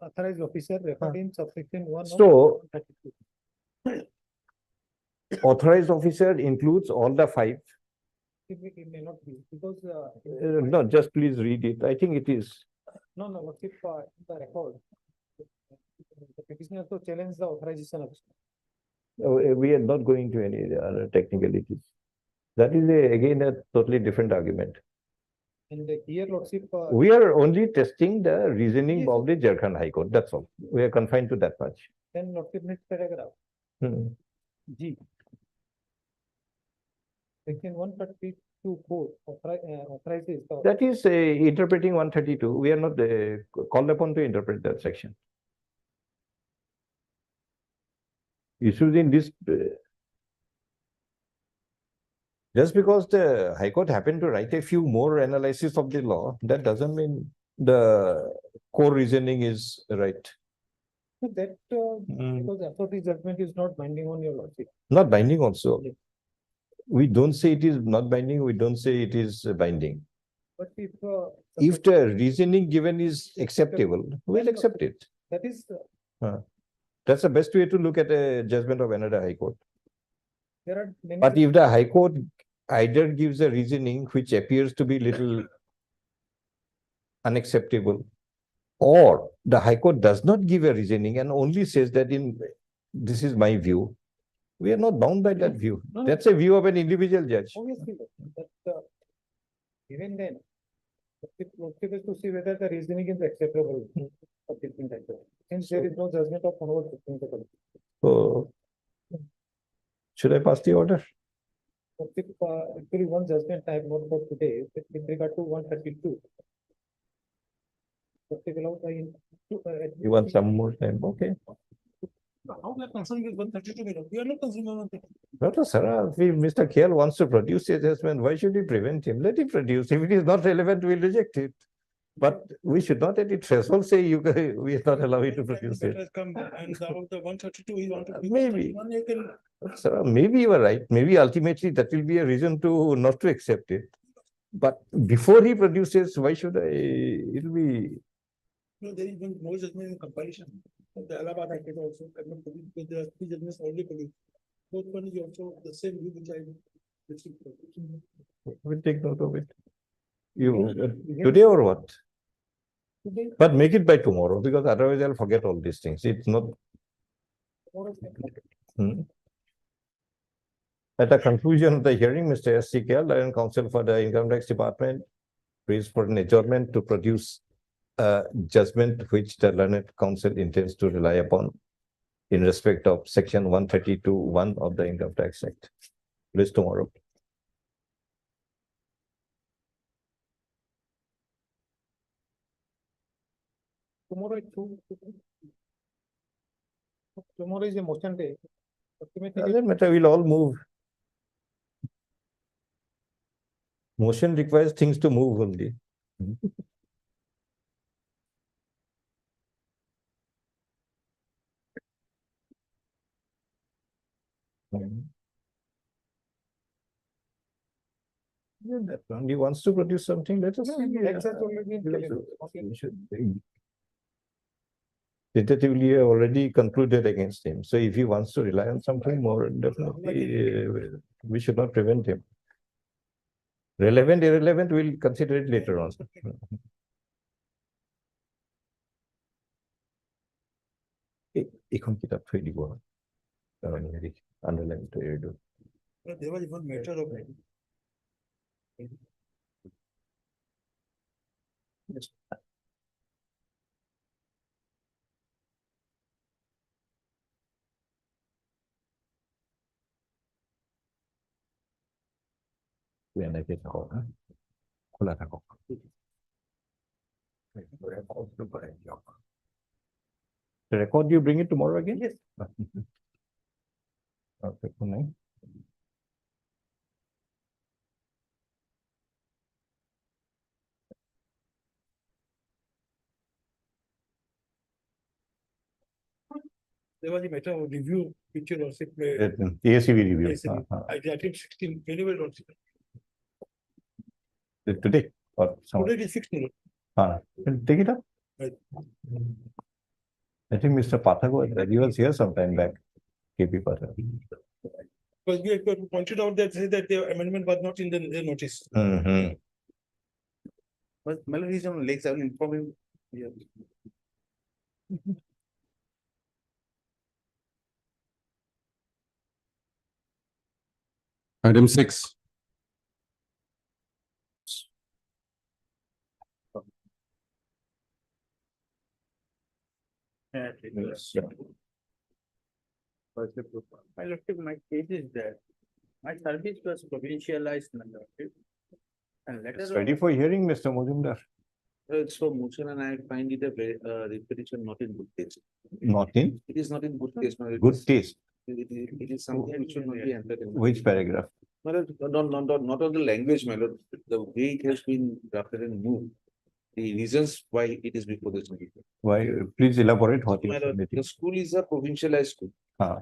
authorized officer referred in subsection 1. of So 132. authorized officer includes all the 5. It may not be, because. No, just please read it. I think it is. No, what if the record? The petitioner to challenge the authorization of. We are not going to any other technicalities. That is again a totally different argument. And here lordship. We are only testing the reasoning Yes. of the Jharkhand High Court. That's all. We are confined to that much. Then lordship next paragraph, Hmm. G. Section 132(4) authorizes the. That is interpreting 132. We are not called upon to interpret that section. Issues in this. Just because the High Court happened to write a few more analysis of the law, that doesn't mean the core reasoning is right. That, because authority judgment is not binding on your lordship. Not binding also. Yes. We don't say it is not binding, we don't say it is binding. But if. If the reasoning given is acceptable, we'll accept it. That is, That's the best way to look at a judgment of another High Court. there are many. But if the High Court either gives a reasoning which appears to be little unacceptable, or the High Court does not give a reasoning and only says that this is my view, we are not bound by that view. No, no. That's a view of an individual judge. Obviously, but even then, lordship is to see whether the reasoning is acceptable. of different types. Since there is no judgment of honorable Supreme Court. So, should I pass the order? Actually, one judgment I have not got today with regard to 132. You want some more time? Okay. How we are concerned with 132 million? We are not concerned with 132. Dr. Saraf, if Mr. Kheal wants to produce the assessment, why should we prevent him? Let him produce. If it is not relevant, we'll reject it. But we should not at the threshold say we are not allowed to produce That it. has come and out of the 132, he wanted to. Maybe. One acre. Saraf, maybe you are right. Maybe ultimately that will be a reason to not to accept it. But before he produces, why should I? It'll be. No, there is one more judgment in compilation. The Allahabad High Court also, because there are 3 judgments already produced. Both one is also the same view which I We'll take note of it. You, today or what? But make it by tomorrow, because otherwise I'll forget all these things. It's not. Hmm. At the conclusion of the hearing, Mr. S.C. Kyal, Lion Counsel for the Income Tax Department, raised for an adjournment to produce a judgment which the learned counsel intends to rely upon in respect of section 132(1) of the Income Tax Act. Please tomorrow. Tomorrow at 2. Tomorrow is a motion day. Ultimately, Doesn't matter, we'll all move. Motion requires things to move only. Yeah, that one, he wants to produce something, let us see. Tax has already been taken. Okay. We should- Tentatively already concluded against him. So if he wants to rely on something more, definitely we should not prevent him. Relevant, irrelevant, we'll consider it later on. এখন কিতাপ থৈ দিব কাৰণ হেৰি underline to এৰি দিওঁ। There was one matter of. এনেকে থাকক হা খোলা থাকক। The record, you bring it tomorrow again? Yes. Okay, good night. There was a matter of review, which you also. ASCB review. ASCB. I think 16, anyway, not. Today or some. Today it is 16. Take it up. Right. I think Mr. Pathak he was here sometime back. KP Pathak. Because we have pointed out that the amendment was not in the notice. But Melody is on lakes, I will inform him. Yeah. Item 6. My lordship, my case is that my service was provincialized, my lordship. And It's later ready for hearing, Mr. Mojumdar. so motion and I find it a very repetition not in good taste. Not in It is not in good taste. my lord. good taste. It is something which should not be entered in. Which paragraph? My lord, not on the language, my lord, the way it has been drafted and moved. The reasons why it is before this meeting. Why? Please elaborate what you My are lord, submitting. the school is a provincialized school. Ah.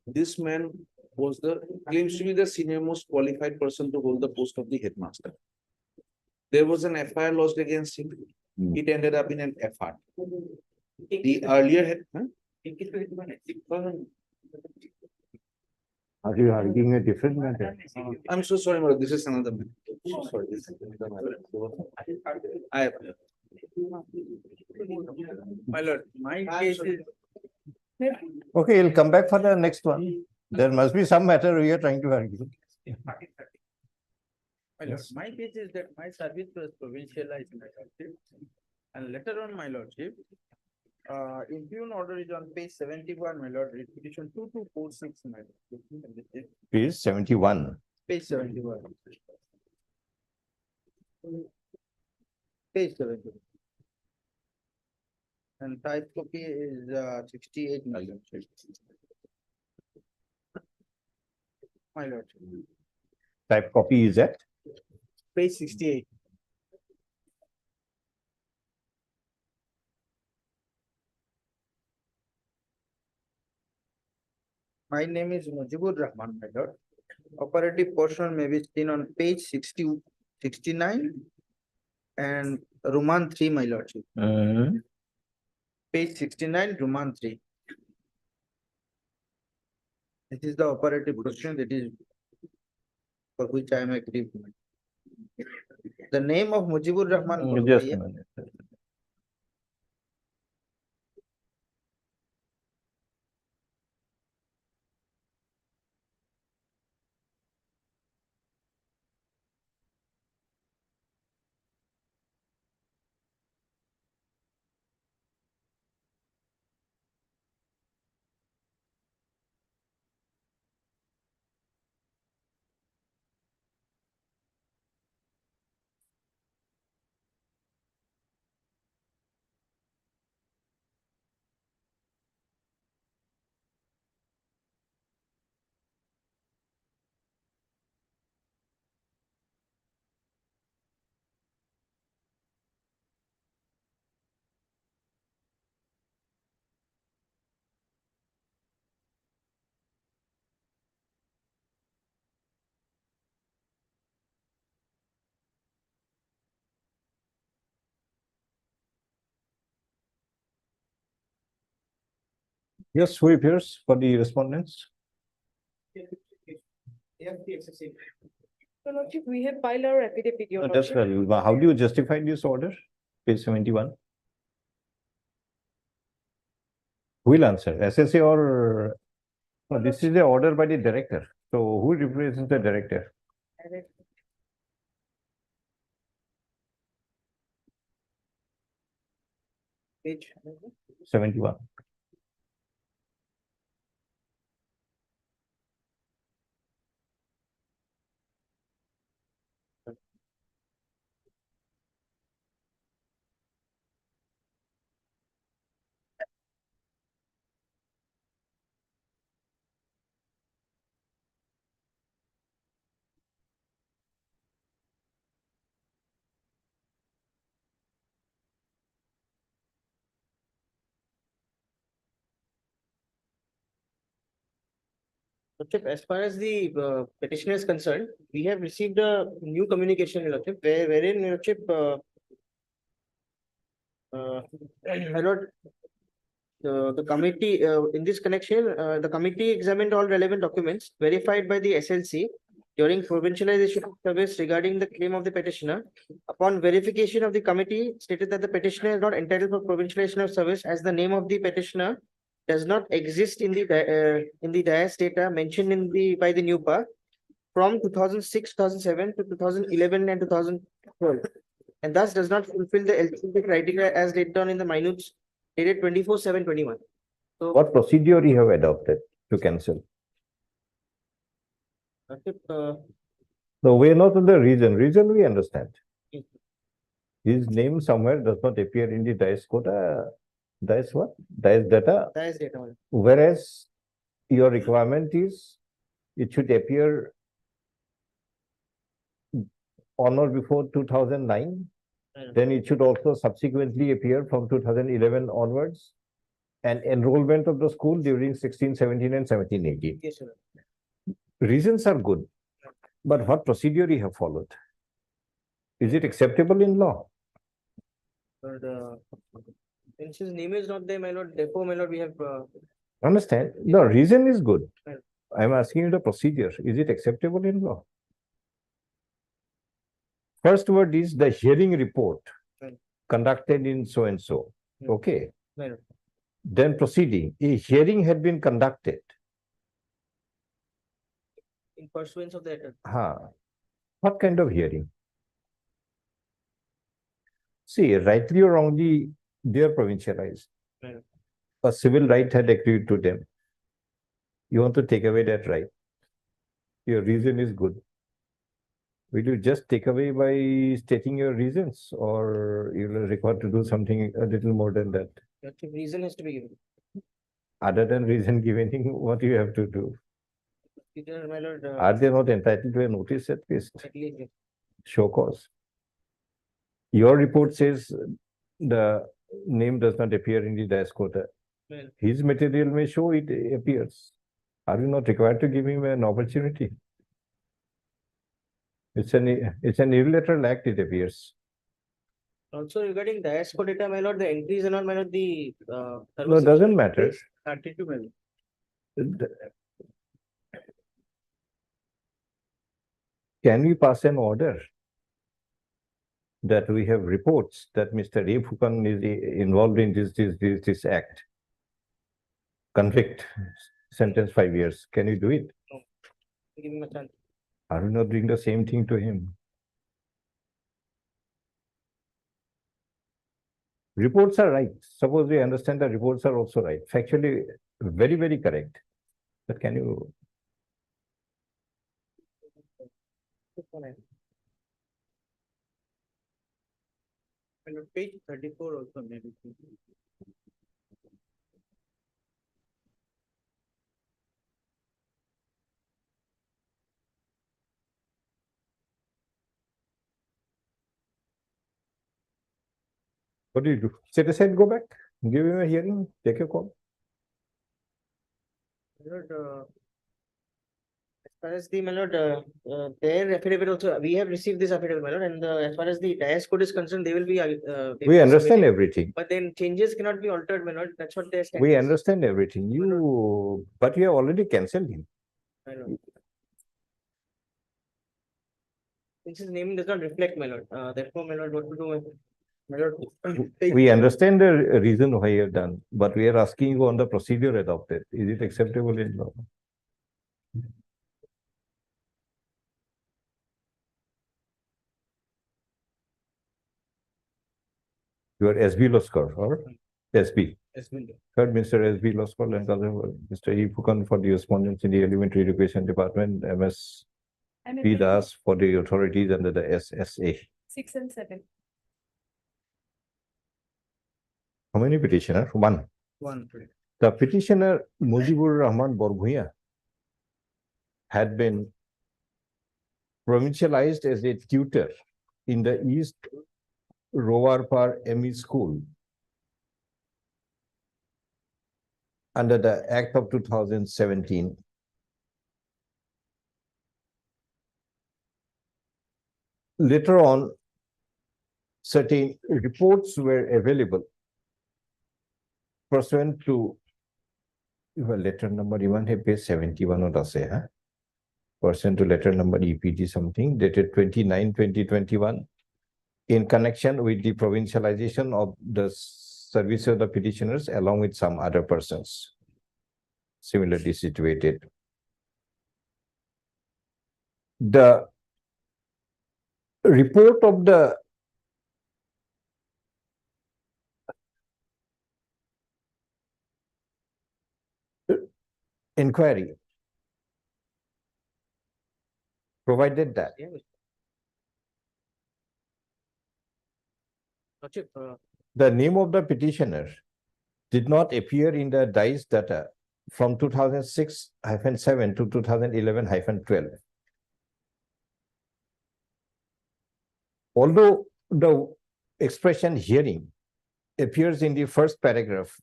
This man claims to be the senior most qualified person to hold the post of the headmaster. There was an FIR lodged against him. It ended up in an FR. The earlier head. Are you arguing a different matter? I'm so sorry, madam. This is another matter. So sorry. This is another matter. My lord, my case is. Okay, he'll come back for the next one. There must be some matter we are trying to argue. My lord, my case is that my service was provincialized, my lordship. And later on, my lordship, impugn order is on page 71, my lord, petition 2246, my lord. Page 71. Page 71. Page 71. And type copy is 68, my lordship. My lordship. Type copy is at Page 68. My name is Mujibur Rahman, my lord. Operative portion may be seen on page 69 and Roman 3, my lordship. Page 69, Roman 3. This is the operative portion that is for which I am agree. The name of Mujibur Rahman. Just a Bhaiya. minute. Yes, who appears for the respondents? So Lordship, we have filed our affidavit, your That's Lordship. well. But how do you justify this order? Page 71. Who will answer? SSA or? No, this is the order by the director. So who represents the director? Page. 71. Lordship, as far as the petitioner is concerned, we have received a new communication, Lordship, wherein, Lordship, my lord, the committee, in this connection, the committee examined all relevant documents verified by the SLC during provincialization of service regarding the claim of the petitioner. Upon verification of the committee stated that the petitioner is not entitled for provincialization of service as the name of the petitioner does not exist in the DIAS data mentioned in the by the NUPA from 2006, 2007 to 2011 and 2012, and thus does not fulfill the eligibility criteria as laid down in the minutes dated 24/7/21. So, What procedure you have adopted to cancel? Lordship, No, we are not on the reason. Reason we understand. Yes. His name somewhere does not appear in the DIAS quota. DIAS what? DIAS data. DIAS data. Whereas your requirement is it should appear on or before 2009. Then it should also subsequently appear from 2011 onwards. And enrollment of the school during 16, 17 and 17, 18. Yes, sir. Reasons are good. But what procedure you have followed? Is it acceptable in law? But since his name is not there, my lord, therefore, my lord, we have Understand? The reason is good. Right. I'm asking you the procedure. Is it acceptable in law? First word is the hearing report Right. conducted in so and so. Right. Okay. my lord, Then proceeding. A hearing had been conducted. in pursuance of that. What kind of hearing? See, rightly or wrongly, they are provincialized. Right. A civil right had accrued to them. You want to take away that right. Your reason is good. Will you just take away by stating your reasons, or you will require to do something a little more than that? Lordship, reason has to be given. Other than reason given, what you have to do? Either, my lord, Are they not entitled to a notice at least? at least, Show cause. Your report says the name does not appear in the DIAS quota. well, His material may show it appears. Are you not required to give him an opportunity? It's an unilateral act, it appears. also regarding DIAS code data, my lord, the entries are not, my lord, the No, it doesn't matter. 32, my lord. The- can we pass an order that we have reports that Mr. A. Fukan is involved in this act? Convict, sentence 5 years. Can you do it? Give him a chance. Are we not doing the same thing to him? Reports are right. Suppose we understand that reports are also right. Factually, very, very correct. But can you? And page 34 also maybe. What do you do? Set aside, go back, give him a hearing, take a call. My lord, as far as the, my lord, their affidavit also, we have received this affidavit, my lord, and as far as the DIAS code is concerned, they will be. They We will understand submit it. everything. But then changes cannot be altered, my lord, that's what they are saying. We understand everything. But you have already cancelled him. My lord. Since his name does not reflect, my lord, therefore, my lord, what to do? My lord. We understand the reason why you have done, but we are asking you on the procedure adopted. Is it acceptable in law? You are SB Loskar or SB? Third, Mr. SB Loskar and other Mr. E. Fukan for the respondents in the Elementary Education Department, MS P. Das for the authorities under the SSA. 6 and 7. How many petitioners? One. One. The petitioner Mujibur Rahman Borbhuiya had been provincialized as a tutor in the East Rowarpar ME School under the Act of 2017. Later on, certain reports were available pursuant to letter number even page 71 or the pursuant to letter number EPD something dated 29/2021 in connection with the provincialization of the service of the petitioners along with some other persons similarly situated. The report of the inquiry provided that the name of the petitioner did not appear in the DICE data from 2006-7 to 2011-12. Although the expression hearing appears in the first paragraph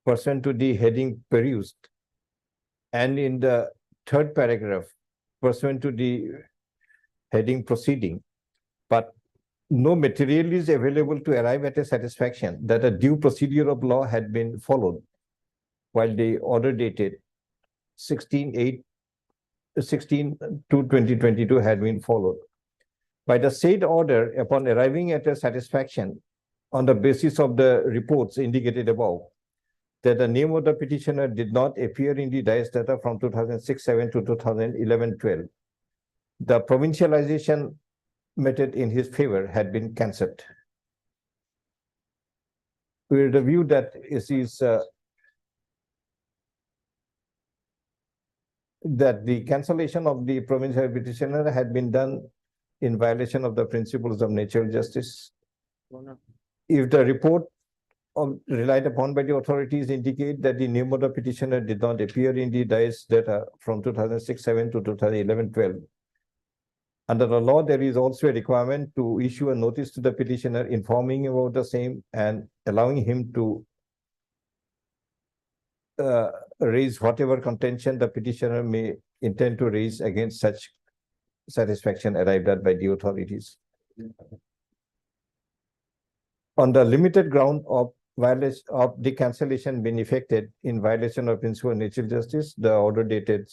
pursuant to the heading perused, and in the third paragraph pursuant to the heading proceeding, but no material is available to arrive at a satisfaction that a due procedure of law had been followed, while the order dated 16/2/2022 had been followed. By the said order, upon arriving at a satisfaction on the basis of the reports indicated above, that the name of the petitioner did not appear in the DICE data from 2006-7 to 2011-12. The provincialization method in his favor had been cancelled. We review that that the cancellation of the provincial petitioner had been done in violation of the principles of natural justice. If the report relied upon by the authorities indicate that the name of the petitioner did not appear in the DICE data from 2006-7 to 2011-12, under the law, there is also a requirement to issue a notice to the petitioner informing about the same and allowing him to raise whatever contention the petitioner may intend to raise against such satisfaction arrived at by the authorities. On the limited ground of violation of the cancellation being effected in violation of principle of natural justice, the order dated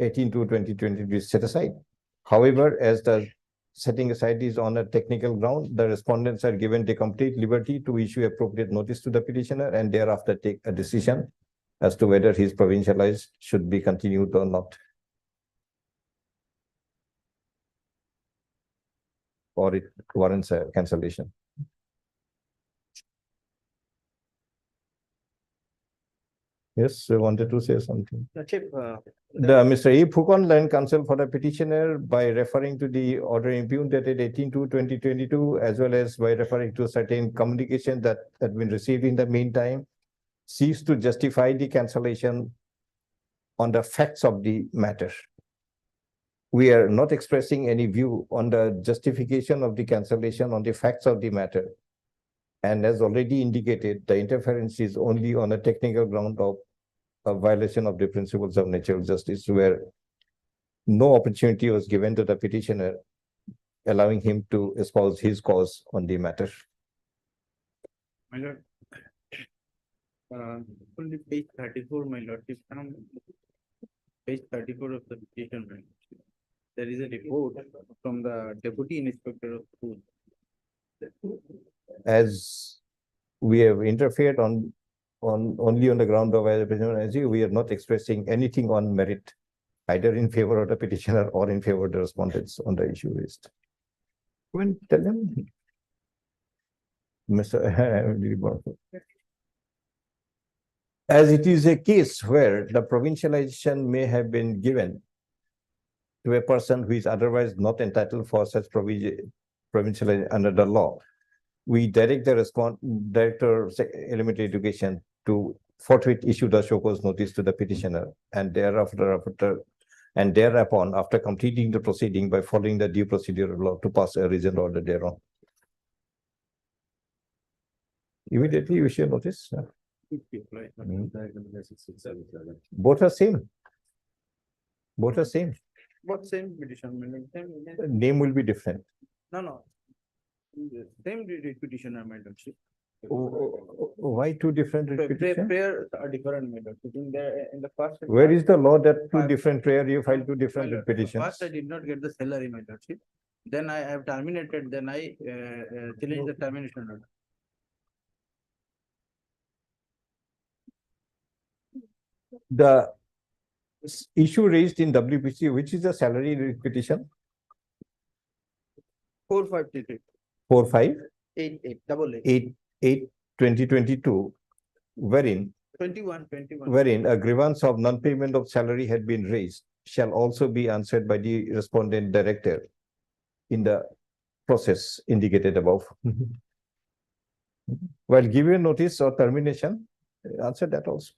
18/2/2020 is set aside. However, as the setting aside is on a technical ground, the respondents are given the complete liberty to issue appropriate notice to the petitioner and thereafter take a decision as to whether his provincialized should be continued or not. Or it warrants a cancellation. Yes, I wanted to say something. Lordship, Mr. E. Phukon, Land Counsel for the petitioner, by referring to the order impugned dated 18/2/2022, as well as by referring to certain communication that had been received in the meantime, seeks to justify the cancellation on the facts of the matter. We are not expressing any view on the justification of the cancellation on the facts of the matter. And as already indicated, the interference is only on a technical ground of a violation of the principles of natural justice, where no opportunity was given to the petitioner, allowing him to espouse his cause on the matter. My lord. Only page 34, my lordship, page 34 of the petition, my lordship. There is a report from the Deputy Inspector of Schools. As we have interfered on only on the ground of energy, we are not expressing anything on merit, either in favor of the petitioner or in favor of the respondents on the issue raised. When tell them, Mr. As it is a case where the provincialization may have been given to a person who is otherwise not entitled for such provincialization under the law, we direct the Director of Elementary Education to forthwith issue the show cause notice to the petitioner, and thereafter, and thereupon, after completing the proceeding by following the due procedural law, to pass a reasoned order thereon. Immediately issue notice. Both are same. Both are same. What same petition, my lord? Name will be different. No. Same petitioner, my lordship. Why two different petitions? Prayer are different, my lordship. In the first. Where is the law that two different prayer you filed two different petitions? First, I did not get the salary, my lordship. Then I have terminated, then I challenged the termination order. The issue raised in WPC, which is the salary petition? 4533. 45 88 double 8. 8 2022, wherein 21. wherein a grievance of non-payment of salary had been raised, shall also be answered by the respondent director in the process indicated above. While giving notice or termination, answer that also.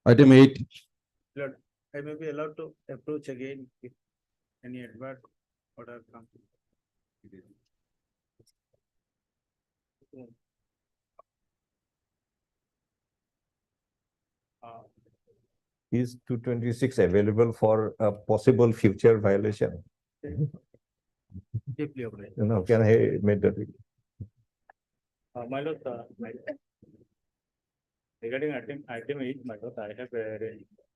Item 8, Lord, I may be allowed to approach again if any advert order comes. Is 226 available for a possible future violation? Deeply obliged. No, can I make that? My lord, regarding item 8, my lord, I have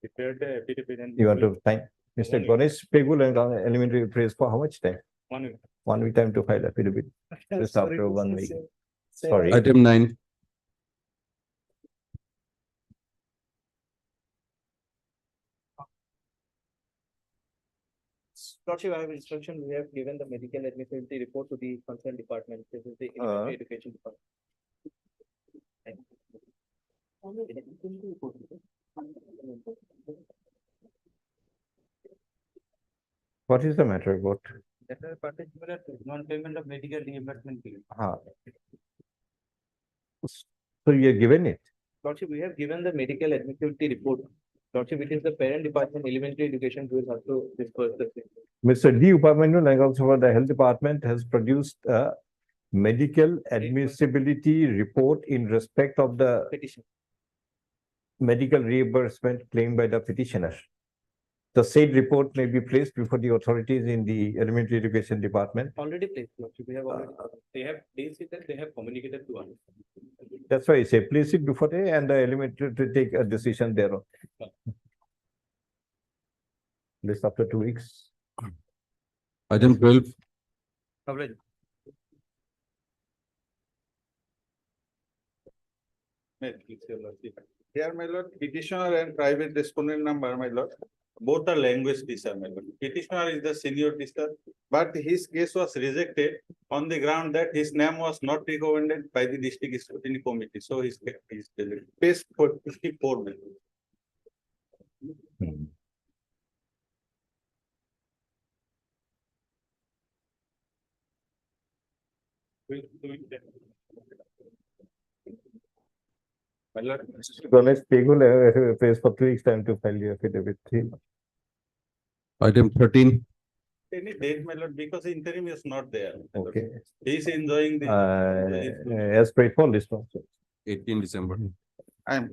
prepared the affidavit. You want to time? Mr. Ganesh Pegul and elementary praise for how much time? 1 week. 1 week time to file affidavit. Just after 1 week. Sorry. item 9, Lordship, I have instruction, we have given the medical admissibility report to the concerned department, this is the elementary education department. What is the matter about? That is particular to non-payment of medical reimbursement bill. So you are given it. Lordship, we have given the medical admissibility report. Lordship, it is the parent department, elementary education, who will have to disperse the same. Mr. D. Upamanyu, and also for the health department, has produced a medical admissibility report in respect of the Petition. medical reimbursement claimed by the petitioner. the said report may be placed before the authorities in the elementary education department. Already placed, Lordship, we have already. They have, they say that they have communicated to us. That's why I say place it before they and the elementary to take a decision thereon. List after 2 weeks. Item 12, Coverage. Here, my lord, petitioner and private respondent number, my lord, both are language teacher, my lord. Petitioner is the senior teacher, but his case was rejected on the ground that his name was not recommended by the district scrutiny committee, so his case is deleted. Page 54, my lord. Hmm. My lord, Ganesh Pegul pays for 2 weeks time to file the affidavit. item 13, any date, my lord, because interim is not there. my lord. Okay. He is enjoying the. As per for list also. 18 December. I'm,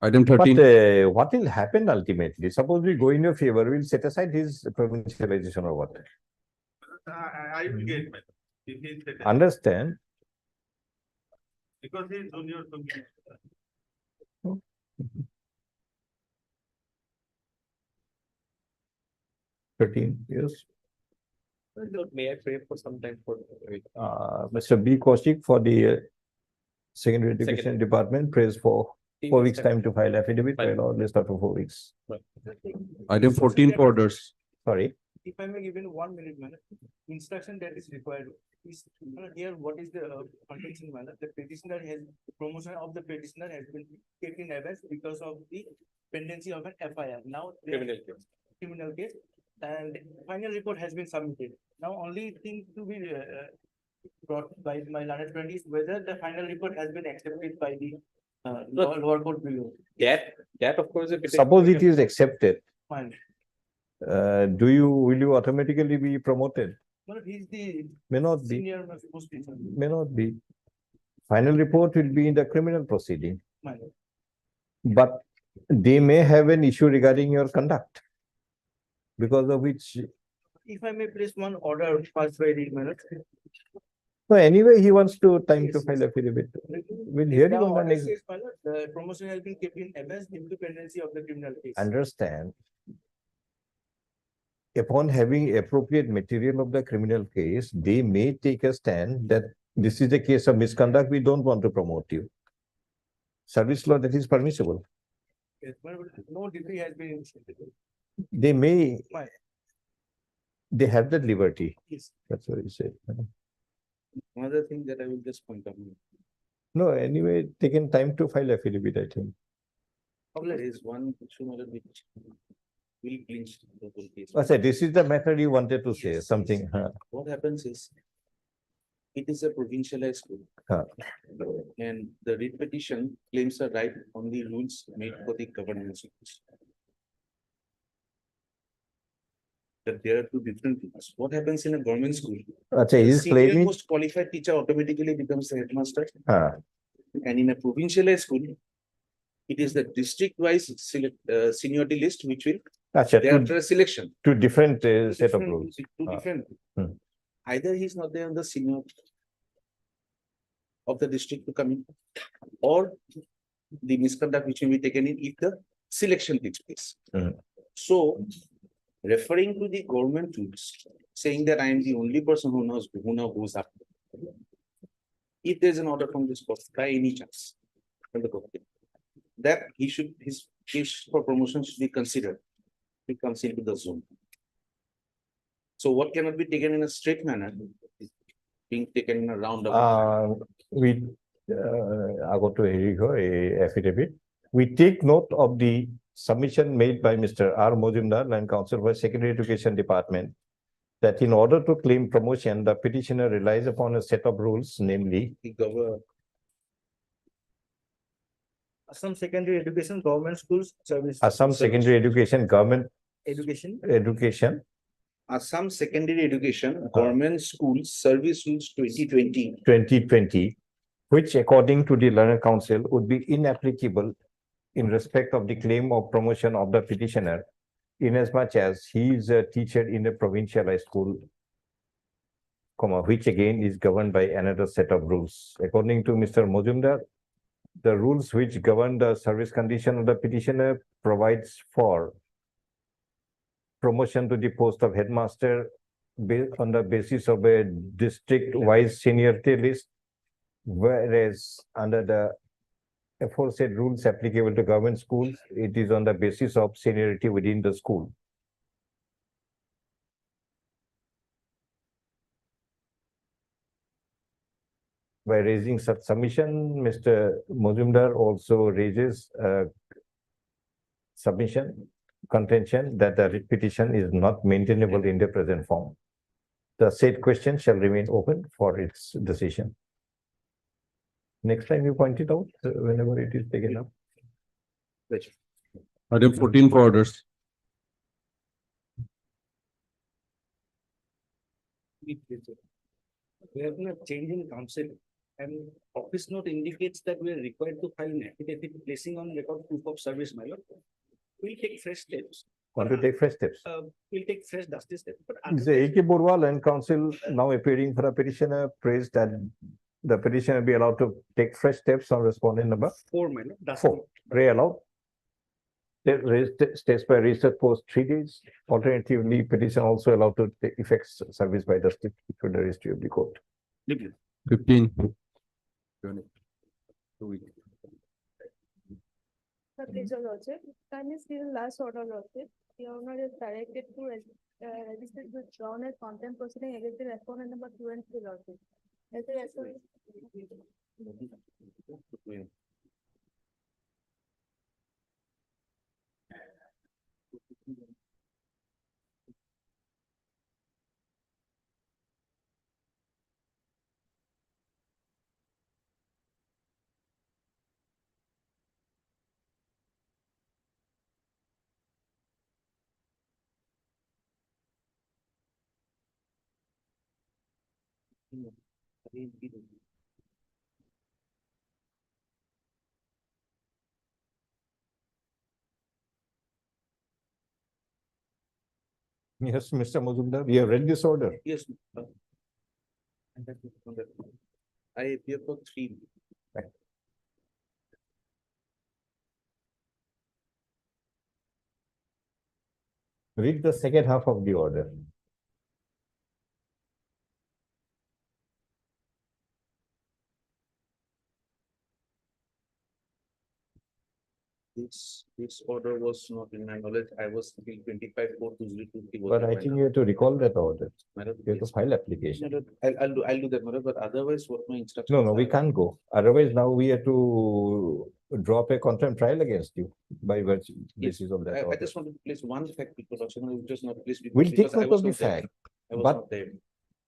Item But 13, what will happen ultimately? Suppose we go in your favor, we'll set aside his provincialization or what? I will get, my lord. If he is set- Understand? Because he is junior to me. 13 years. Lord, may I pray for some time for? Mr. B. Kaushik for the secondary education department prays for 4 weeks time to file affidavit, file or list after 4 weeks. item 14 for orders. Sorry. If I may give in 1 minute, manner, instruction that is required is, here, what is the context in manner, the petitioner has, promotion of the petitioner has been taken away because of the pendency of an FIR. Now, criminal case, and final report has been submitted. Now, only thing to be brought by my learned friend is whether the final report has been accepted by the lower court below. That of course. Suppose it is accepted, Fine. will you automatically be promoted? But he's the May not be, senior most teacher. may not be. Final report will be in the criminal proceeding, Fine. but they may have an issue regarding your conduct. Because of which, If I may place one order passed by the minute. no, anyway, he wants to time to file affidavit. We'll hear you on the next. The promotion has been kept in abeyance due to pendency of the criminal case. Understand. Upon having appropriate material of the criminal case, they may take a stand that this is a case of misconduct, we don't want to promote you. Service law, that is permissible. Yes, but no degree has been initiated. They may, Fine. they have that liberty. Yes. That's what he said. Another thing that I will just point out. No, anyway, taken time to file affidavit, I think. There is one issue my lord, which will clinch the whole case. I said, this is the matter you wanted to say, Yes, something. yes. What happens is, it is a provincialized school. Huh. And the writ petition claims a right on the rules made for the government schools. That there are two different things. What happens in a government school? Acha, he The is senior claiming, most qualified teacher automatically becomes the headmaster. huh, And in a provincialized school, it is the district-wise seniority list which will, acha, thereafter a selection. two different set of Different- rules. Two Ah. different. Hmm. Either he's not there on the senior of the district to come in, or the misconduct which will be taken in if the selection takes place. Hmm. So, referring to the government rules, saying that I am the only person who knows, who now goes up. If there's an order from this court by any chance, from the court, that he should, his case for promotion should be considered. He comes into the zone. So what cannot be taken in a straight manner is being taken in a roundabout. We, I go to a affidavit. We take note of the submission made by Mr. R. Mojumdar, Land Council for Secondary Education Department, that in order to claim promotion, the petitioner relies upon a set of rules, namely, The governor, Assam Secondary Education Government Schools Service. Assam Secondary Education, Government Education. Education, Assam Secondary Education, Government Schools Service Rules 2020. 2020, which according to the Learned Council would be inapplicable in respect of the claim of promotion of the petitioner, inasmuch as he is a teacher in a provincial high school, which again is governed by another set of rules. According to Mr. Mojumdar, the rules which govern the service condition of the petitioner provides for promotion to the post of headmaster on the basis of a district-wise seniority list, whereas under the aforesaid rules applicable to government schools, it is on the basis of seniority within the school. By raising such submission, Mr. Mojumdar also raises contention that the petition is not maintainable in the present form. The said question shall remain open for its decision. Next time you point it out whenever it is taken up. Item 14 for orders. We have a change in council and office note indicates that we are required to file an affidavit placing on record proof of service, my lord. We'll take fresh steps. Want to take fresh steps? We'll take fresh dusty steps, but The A.K. Borwal and council now appearing for a petitioner praised that the petitioner be allowed to take fresh steps on respondent number 4, my lord. Dusty. 4. Pray allowed. States by registered post 3 days. Alternatively, petition also allowed to take effect service by the state to the registry of the court. 15. 2 weeks. Sir, please, your lordship, kindly see the last order, lordship. The owner is directed to register withdrawn as contempt proceeding against the respondent number 2 and 3, lordship. As the respondent. Yes, Mr. Mojumdar, we have read this order. Yes. I appear for 3. Read the second half of the order. This order was not in my knowledge. I was thinking 25/4/2020. But I think you have to recall that order. Madam, You have to yes. file application. I'll do that, madam, but otherwise what my instructions. No, we are- can't go. Otherwise, now we have to drop a contempt trial against you by virtue basis of that I order. just want to place one fact before Dr. Which was not placed. We'll take because I note was of the not there. fact, I was but not there.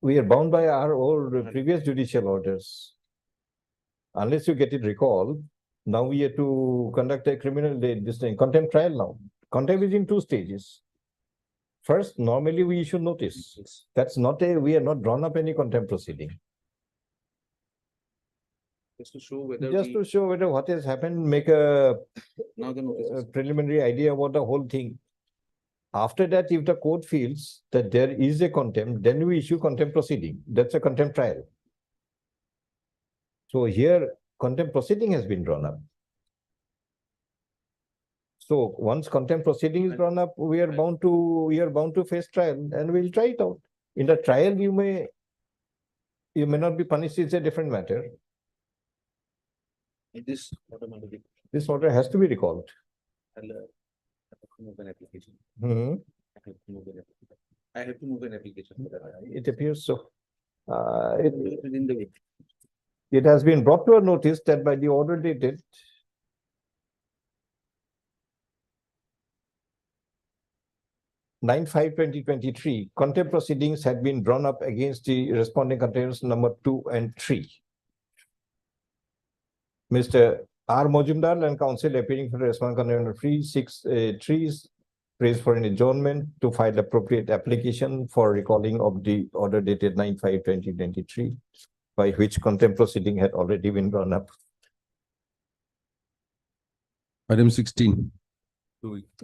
we are bound by our old previous judicial orders. Unless you get it recalled, now we have to conduct a contempt trial now. Contempt is in 2 stages. First, normally we issue notice. That's not we are not drawn up any contempt proceeding. Just to show whether Just we, to show whether what has happened, make a now the notice. preliminary idea about the whole thing. After that, if the court feels that there is a contempt, then we issue contempt proceeding. That's a contempt trial. So here, contempt proceeding has been drawn up. So once contempt proceeding is drawn up, we are bound to face trial and we'll try it out. In the trial, you may not be punished, it's a different matter. This automatically, This order has to be recalled. I'll have to move an application. Mhm. I have to move an application. for that. It appears so. Within the week. It has been brought to our notice that by the order dated 9/5/2023, contempt proceedings had been drawn up against the responding containers number 2 and 3. Mr. R. Mojumdar and counsel appearing for the responding container 3 praised for an adjournment to file appropriate application for recalling of the order dated 9/5/2023, by which contempt proceeding had already been drawn up. Item 16. 2 weeks.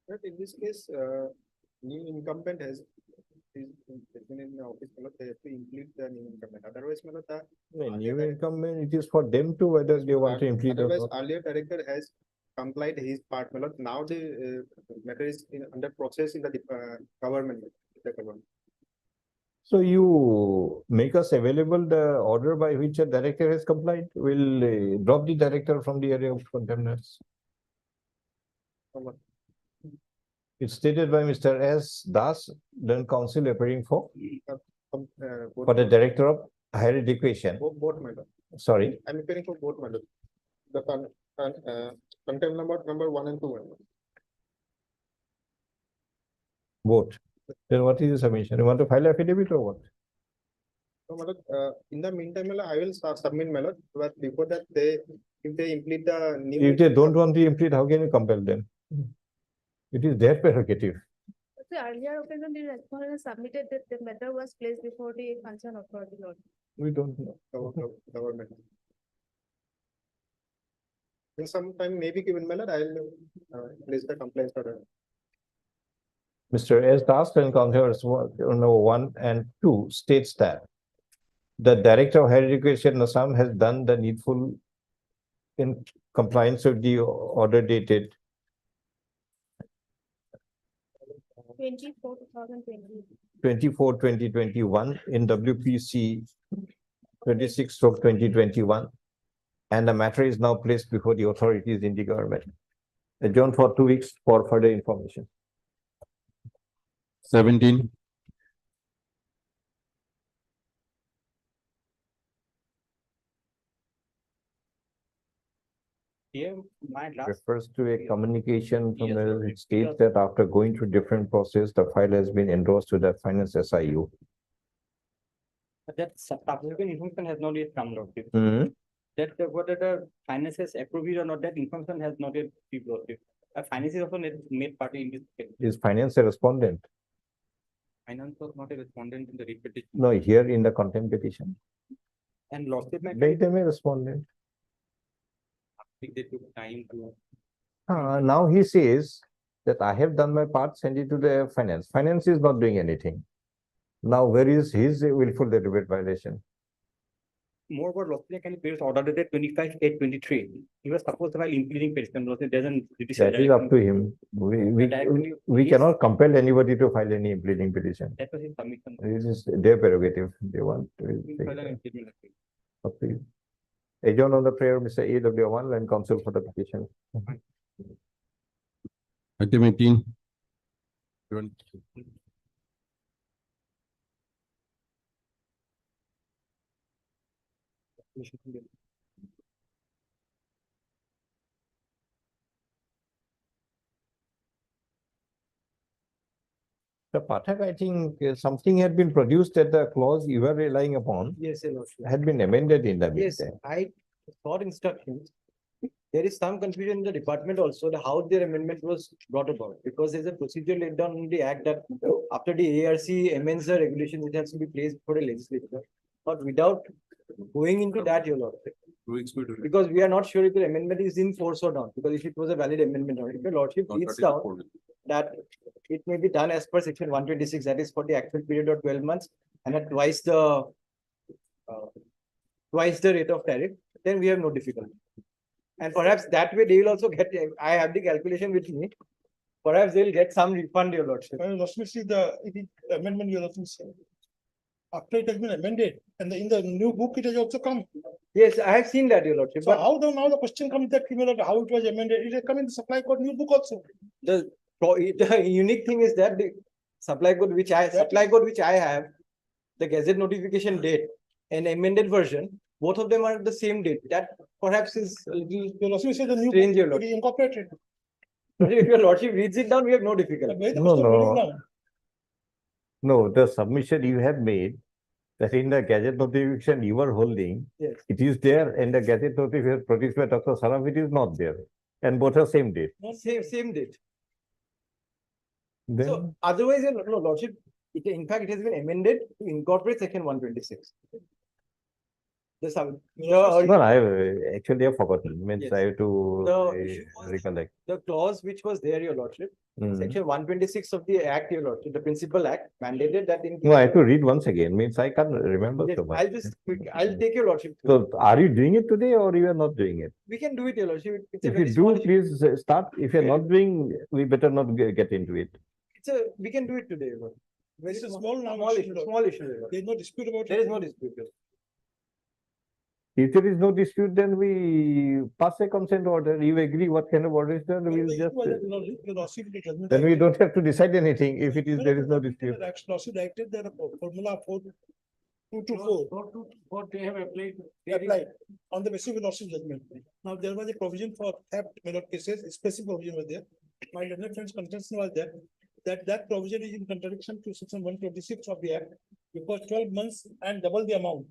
But in this case, new incumbent has is been in the office, they have to implement the new incumbent. Otherwise, The new incumbent, it is for them to whether they want to implement or otherwise, not. earlier director has complied his part. Now the matter is under process in the government. The government. So you make us available the order by which a director has complied. We'll drop the director from the area of contemners. It's stated by Mr. S. Das, then council appearing for the director of higher education. Both, my lord. Sorry, I'm appearing for both, my lord. The contempt number 1 and 2. My lord. vote. Then what is the submission? You want to file affidavit or what? So, my lord, in the meantime, my lord, I will submit, my lord, but before that, if they implement the new. If they don't want to implement, how can you compel them? It is their prerogative. The earlier occasion, the respondent submitted that the matter was placed before the concerned authority, Lord. We don't know. Government. In some time, maybe given, my lord, I will place the complaints order. Mr. S. Das and councillors number 1 and 2 states that the director of higher education, Assam, has done the needful in compliance with the order dated 24/2021 in WPC 26/2021, and the matter is now placed before the authorities in the government. Adjourned for 2 weeks for further information. 17. Here, my last. Refers to a communication from the it states that after going through different process, the file has been endorsed to the finance SIU. That subsequent information has not yet come, Lord. Mhm. That whether the finances approve it or not, that information has not yet been brought. Finance is also made party in this case. Is finance a respondent? Finance was not a respondent in the repetition. No, here in the contempt petition. And lawsuit may. Make them a respondent. They took time to. Now he says that I have done my part, send it to the finance. Finance is not doing anything. Now, where is his willful deliberate violation? More about lawsuit can be ordered dated 25/8/23. He was supposed to file impleading petition. Lawsuit doesn't. That is up to him. We cannot compel anybody to file any impleading petition. That was his submission. This is their prerogative. They want to take File an it impleading appeal. up to you. Adjourn on the prayer, Mr. AW1, and counsel for the petition. Item 18. The Pathak, I think something had been produced that the clause you were relying upon Yes, Your Lordship. had been amended in the Yes, meantime. I saw instructions. There is some confusion in the department also, the how their amendment was brought about, because there's a procedure laid down in the act that after the ARC amends the regulations, it has to be placed before a legislature. But without going into that, Your Lordship, because we are not sure if the amendment is in force or not, because if it was a valid amendment or if Your Lordship reads down that it may be done as per section 126, that is for the actual period of 12 months and at twice the rate of tariff, then we have no difficulty. And perhaps that way they will also get, I have the calculation with me, perhaps they will get some refund, Your Lordship. Lordship, see the amendment you have to say. After it has been amended and in the new book, it has also come. Yes, I have seen that, Your Lordship. So But how now the question comes that how it was amended, it has come in the supply code new book also. the unique thing is that the supply code which I have, the gazette notification date and amended version, both of them are the same date. That perhaps is a little Your Lordship says the new strange, Your book Lordship. is incorporated. If Your Lordship reads it down, we have no difficulty. Where the No, question reading no. now? No, the submission you have made, that in the gazette notification you are holding, Yes. it is there, and the gazette notification produced by Dr. Saraf, it is not there. And both are same date. Same date. Then, So otherwise, no, Lordship, in fact, it has been amended to incorporate section 126. The some, No, I actually have forgotten, means Yes. I have to The issue was- recollect. the clause which was there, your lordship, Mhm. section 126 of the act, your lordship, the principal act mandated that in. No, I have to read once again, means I can't remember Yes, so much. I'll just, I'll take your lordship. through. So are you doing it today or you are not doing it? We can do it, your lordship. It's a If very you small do, issue. please start. If you're not doing, we better not get into it. We can do it today, your lordship. Very It's a small, small small issue, issue, Lord. small issue, your lordship. There's no dispute about it. There is no dispute. Your lordship. If there is no dispute, then we pass a consent order. You agree what kind of order is there, we'll just, then we don't have to decide anything if it is, there is no dispute. Lawsuit acted that a formula 4224 What they have applied. applied on the basis of lawsuit judgment. Now, there was a provision for theft, cases, a specific provision was there. My learned friend's contention was that provision is in contradiction to section 126 of the act. Because 12 months and double the amount.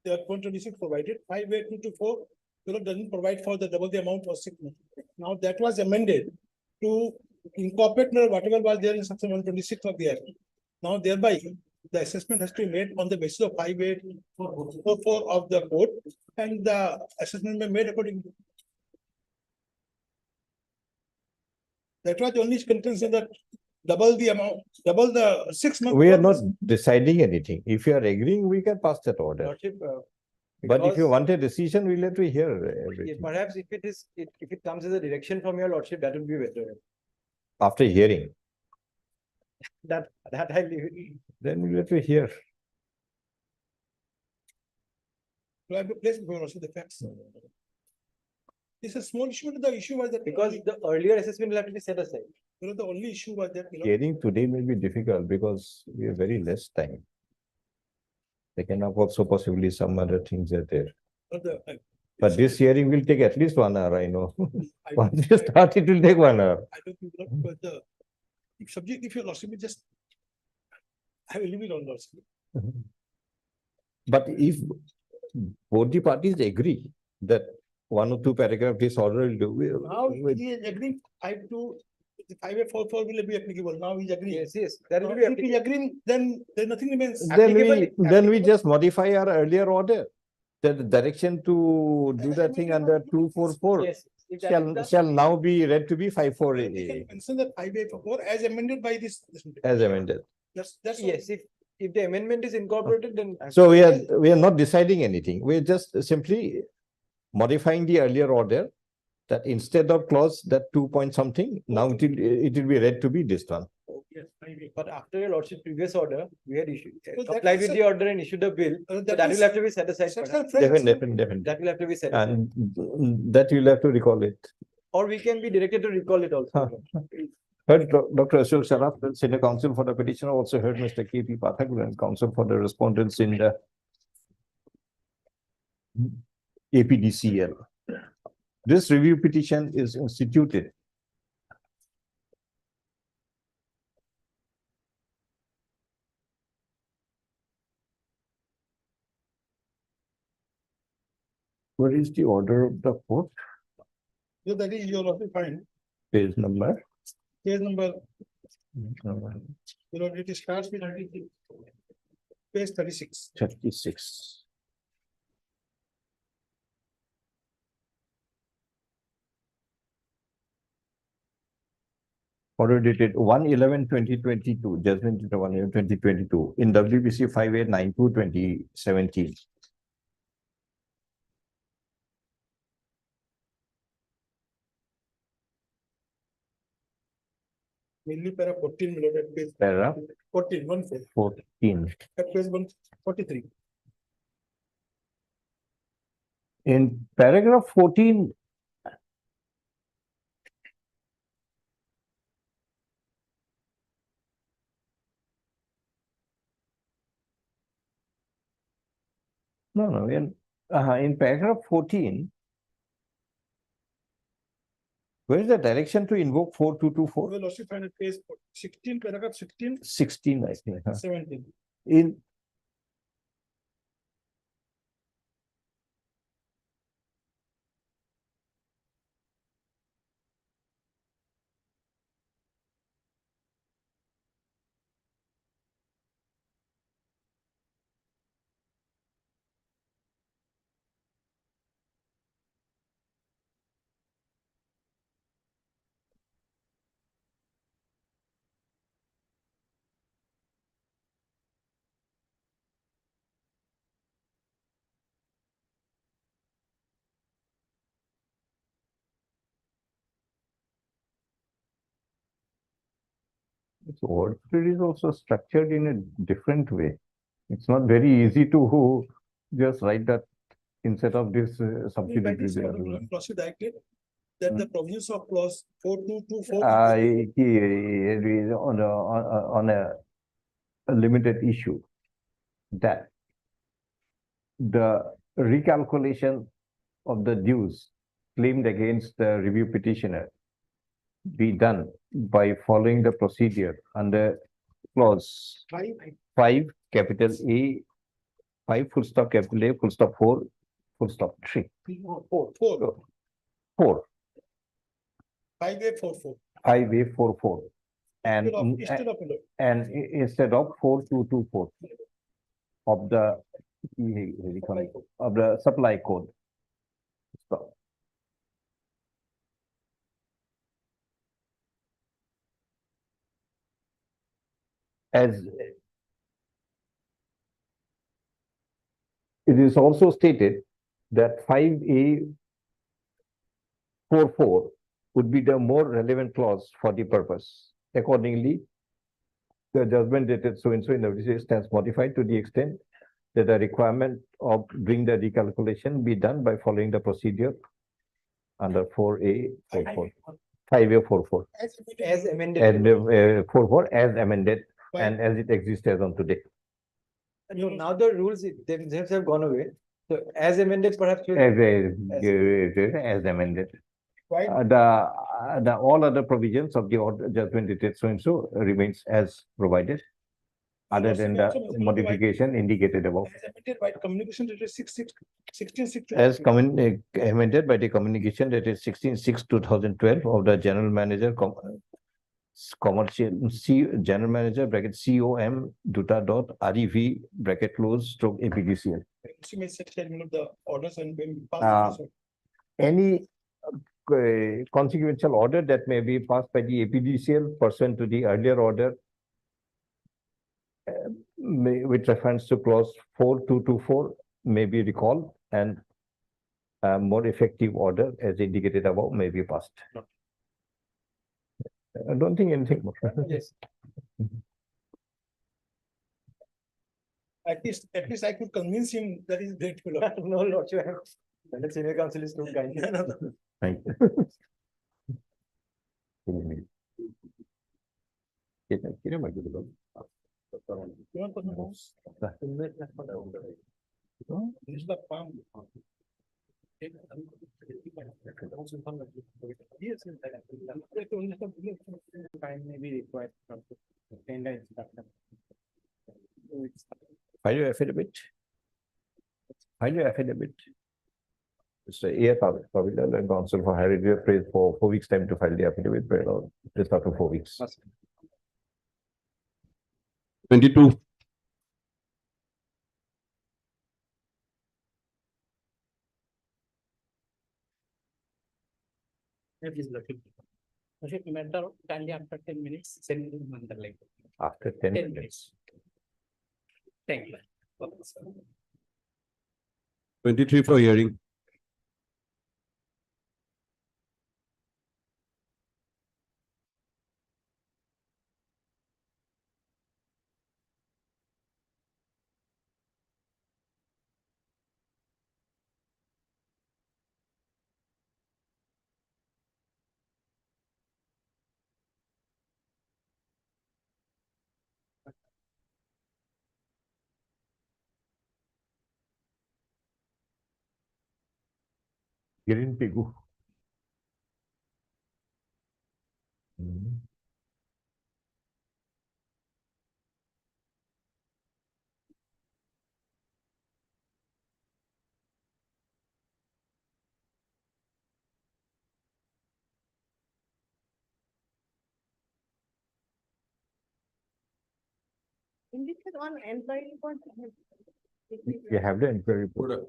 The 126 provided, 58224, doesn't provide for the double the amount for 6 months. Now, that was amended to incorporate whatever was there in section 126 of the act. Now, thereby, the assessment has to be made on the basis of 5844 of the code, and the assessment may be made according. That was the only contention that double the amount, double the 6 months. We are not deciding anything. If you are agreeing, we can pass that order. Lordship, But if you because- want a decision, we'll have to hear Yeah, everything perhaps if it is, if it comes as a direction from your lordship, that would be better. after hearing. That I leave it. Then we'll have to hear. To have a place before also the facts. It's a small issue, the issue was that. Because the earlier assessment will have to be set aside. The only issue was that. Hearing today may be difficult because we have very less time. Second half also possibly some other things are there. But this hearing will take at least 1 hour, I know. Once you start, it will take 1 hour. I don't think, but the, if subject, if you're lost, we just. I will leave it on lost. But if both the parties agree that 1 or 2 paragraph this order will do. Now he is agreeing, the 5844 will be applicable. Now he's agreeing. Yes, that will Now, be if he's agreeing, then nothing remains. Then we just modify our earlier order. The direction to do the thing under 244 Yes. If that is done- shall now be read to be 54A Mention that 5844 as amended by this. as amended. That's. Yes, if the amendment is incorporated, then. So we are not deciding anything. We are just simply modifying the earlier order that instead of clause that 2 point something, now it will be read to be this one. Yes, I agree. But after your lordship previous order, we had issued, So that applied is with a- the order and issued a bill. So that is- will have to be set aside. Set perhaps. aside, friends. Definitely. That will have to be set aside. And that you'll have to recall it. Or we can be directed to recall it also. Heard Dr. Ashok Saraf, the senior counsel for the petitioner, also heard Mr. K.P. Pathakulan, counsel for the respondents in the APDCL. This review petition is instituted. What is the order of the court? So that is your also fine. Page number. Page number, it starts with page 36. 36. Order dated 1/11/2022, judgment dated 1/11/2022 in WBC 5892/2017. Mainly para 14 minute at page. Para 14, 1 4, 14. at page 143. In paragraph 14, no, in paragraph 14, where is the direction to invoke 4224? We will also find at page 16, paragraph 16, 16, I think. 17. In So order is also structured in a different way. It's not very easy to just write that instead of this By subsidiary. this order, will you proceed directly that the provisions of clause 4224. It is on a limited issue that the recalculation of the dues claimed against the review petitioner be done by following the procedure under clause 5 capital A, 5 full stop capital A, full stop 4, full stop 3. 4. 5844. 5844. And Instead of below. and instead of 4224 of the supply code. So, as it is also stated that 5A44 would be the more relevant clause for the purpose. Accordingly, the judgment dated so and so in the notice stands modified to the extent that the requirement of doing the recalculation be done by following the procedure under 4A44. 5A44. As amended. And 44 as amended and as it exists as on today. No, now the rules themselves have gone away. So as amended, perhaps. As amended. Why? The all other provisions of the order judgment dated so and so remains as provided, other than the modification indicated above. As amended by communication dated 16/6. As amended by the communication dated 16/6/2012 of the general manager, commercial general manager bracket com duta dot rev bracket close stroke APDCL. She may set the orders and when Uh, pass. Any consequential order that may be passed by the APDCL pursuant to the earlier order with reference to clause 4224 may be recalled and a more effective order as indicated above may be passed. I don't think anything more. Yes. At least I could convince him that is grateful. No, Lord, you have. The senior council is too kind. Thank you. You want to know? This is the farm. Yes. Time may be required from the tender instruction. File your affidavit. File your affidavit. Mr. A. Pavilal and counsel for higher review prays for 4 weeks time to file the affidavit, just after 4 weeks. 22. Matter kindly after 10 minutes, send him on the link. After 10 10 minutes. minutes. Thank you. 23 for hearing. Girin Pigu. Hmm. In this is on employee report. You have the inquiry report.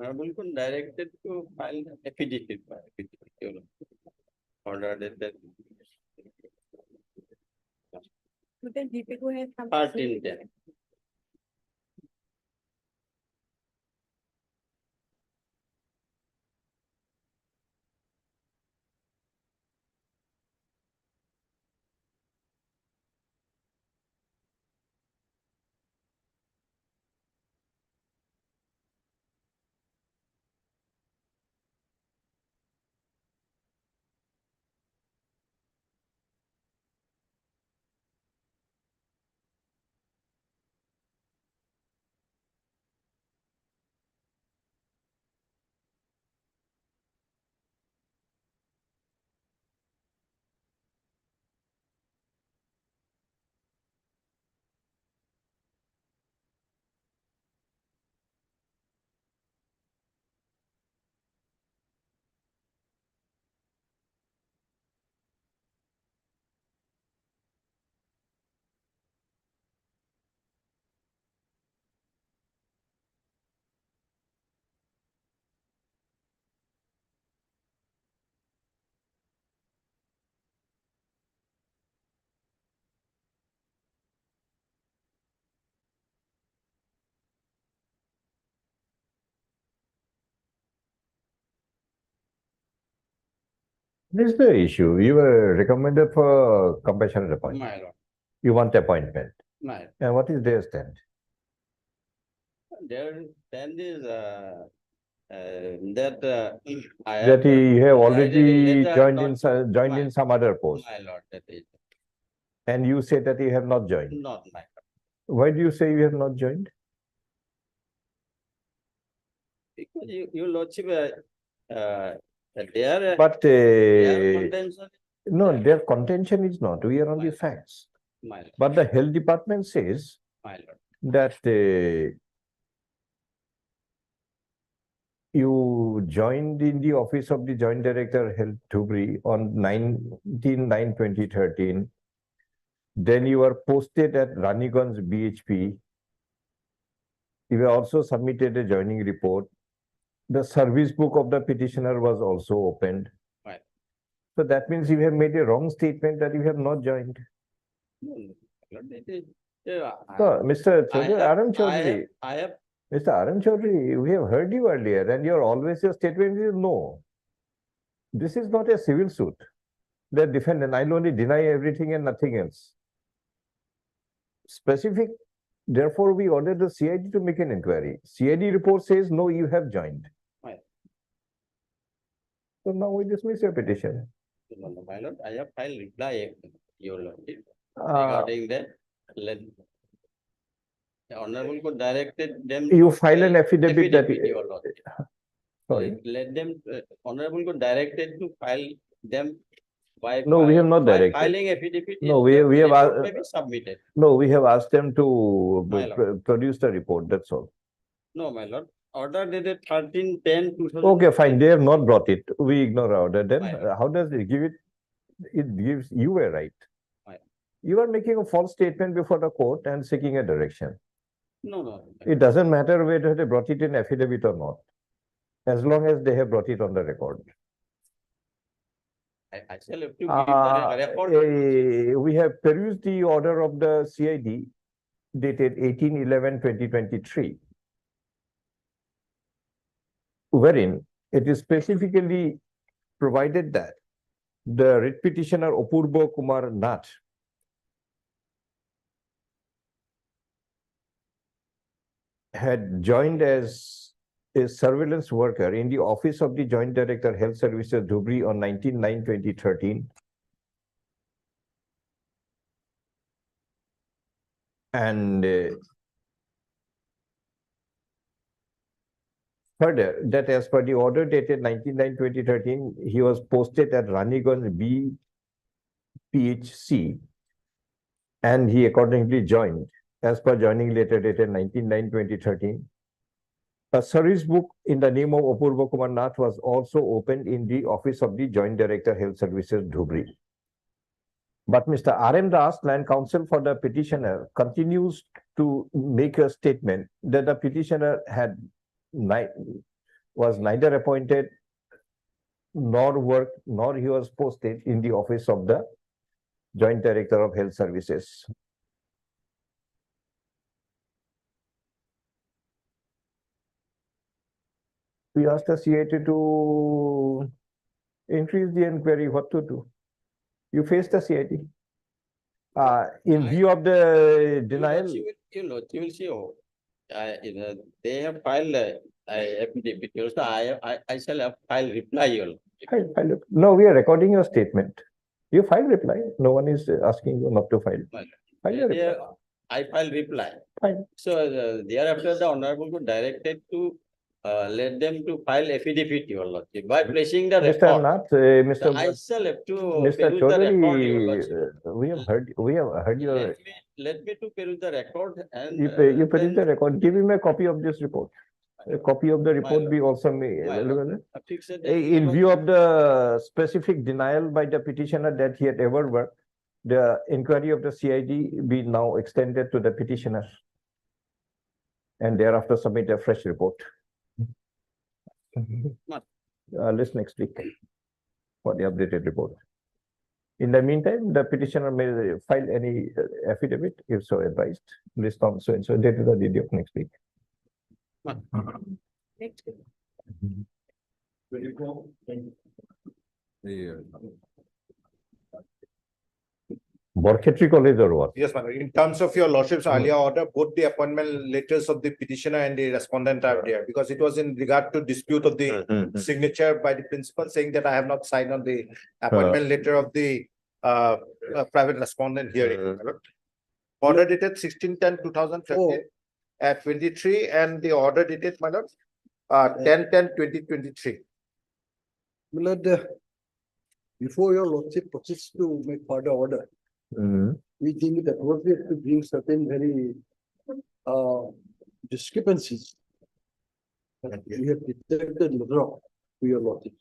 Honorable directed to file an affidavit by order that Then DPQ has some. part in there. This is the issue. You were recommended for compassionate appointment. My lord, You want appointment. my, And what is their stand? their stand is, that, I have. That he have already later joined not in, to- joined in some other post. My lord, that is And you say that you have not joined. not my. Why do you say you have not joined? Because you lordship, their, But their contention, no, their contention is not. We are on the facts. my, lord, But the health department says my lord. that you joined in the office of the Joint Director Health Dhubri on 19/9/2013. Then you were posted at Raniganj BHP. You were also submitted a joining report. The service book of the petitioner was also opened. Right. So that means you have made a wrong statement that you have not joined. No, no, my lord, it is, yeah, So, Mr. I Chaudhary, have- Aram I Chaudhary, have, I have, Mr. Aram Chaudhary, we have heard you earlier and your statement is no. This is not a civil suit. The defendant, I'll only deny everything and nothing else. Specific, therefore we ordered the CID to make an inquiry. CID report says, no, you have joined. Right. So now we dismiss your petition. no, no, my lord, I have filed reply, your lordship, Uh, regarding that. Let the honorable court directed them. You to file an affidavit that, your lordship. sorry, Let them, honorable court directed to file them by. No, we have not by directed. Filing affidavit. No, in we the have report asked- may be submitted. no, we have asked them to My lord. produce the report, that's all. No, my lord, order dated 13/10/2000. Okay, fine, they have not brought it. We ignore order. Then My lord. how does it give it? It gives you a right. My- You are making a false statement before the court and seeking a direction. No, no. It doesn't matter whether they brought it in affidavit or not. As long as they have brought it on the record. I shall have to give the record. We have perused the order of the CID dated 18/11/2023, wherein it is specifically provided that the writ petitioner Apurva Kumar Nath had joined as a surveillance worker in the office of the Joint Director Health Services Dhubri on 19/9/2013. And further, that as per the order dated 19/9/2013, he was posted at Raniganj BPHC and he accordingly joined as per joining letter dated 19/9/2013. A service book in the name of Apurva Kumar Nath was also opened in the office of the Joint Director Health Services Dhubri. But Mr. R.M. Das, Land Counsel for the petitioner, continues to make a statement that the petitioner was neither appointed nor worked, nor he was posted in the office of the Joint Director of Health Services. We asked the CIT to increase the inquiry, what to do? You face the CIT. In view of the denial. You will see, oh, they have filed affidavit, also I shall have filed reply, your lordship. No, we are recording your statement. You file reply. No one is asking you not to file. File your reply. There, I filed reply. Fine. So thereafter, the honorable court directed to let them to file affidavit, your lordship, by placing the Mr. record. Nath, So I Mr. shall have to. Mr. peruse the record, your Chaudhary, lordship. we have heard your, Let me to peruse the record and. you peruse the record. Give him a copy of this report. A copy of the report lord. be also made My lord. available. Affixed that In view of the specific denial by the petitioner that he had ever worked, the inquiry of the CID be now extended to the petitioner. And thereafter submit a fresh report. List next week for the updated report. In the meantime, the petitioner may file any affidavit if so advised, list on so and so date to the DD of next week. Next. Borkhetri College or what? Yes, madam. In terms of your lordship's earlier order, both the appointment letters of the petitioner and the respondent are there because it was in regard to dispute of the signature by the principal saying that I have not signed on the appointment letter of the private respondent hearing. Order dated 16/10/2015 at 23 and the order dated, my lord, 10/10/2023. My lord, before your lordship proceeds to make further order, we think it appropriate to bring certain very discrepancies that we have detected in the draw to your lordship,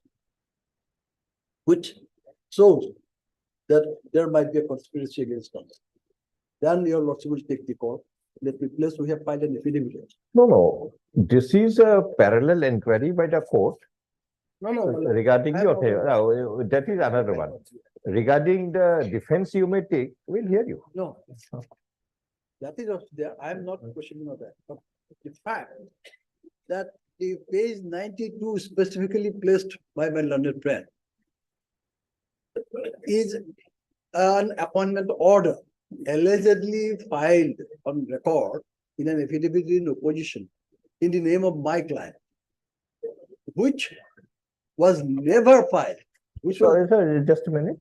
which shows that there might be a conspiracy against us. Then your lordship will take the call. Let me place, we have filed an affidavit. No. This is a parallel inquiry by the court No, regarding your, that is another one. Regarding the defense you may take, we'll hear you. No. That is also there. I am not questioning of that. But the fact that the page 92 specifically placed by my learned friend is an appointment order allegedly filed on record in an affidavit in opposition in the name of my client, which was never filed, which was Sorry, just a minute.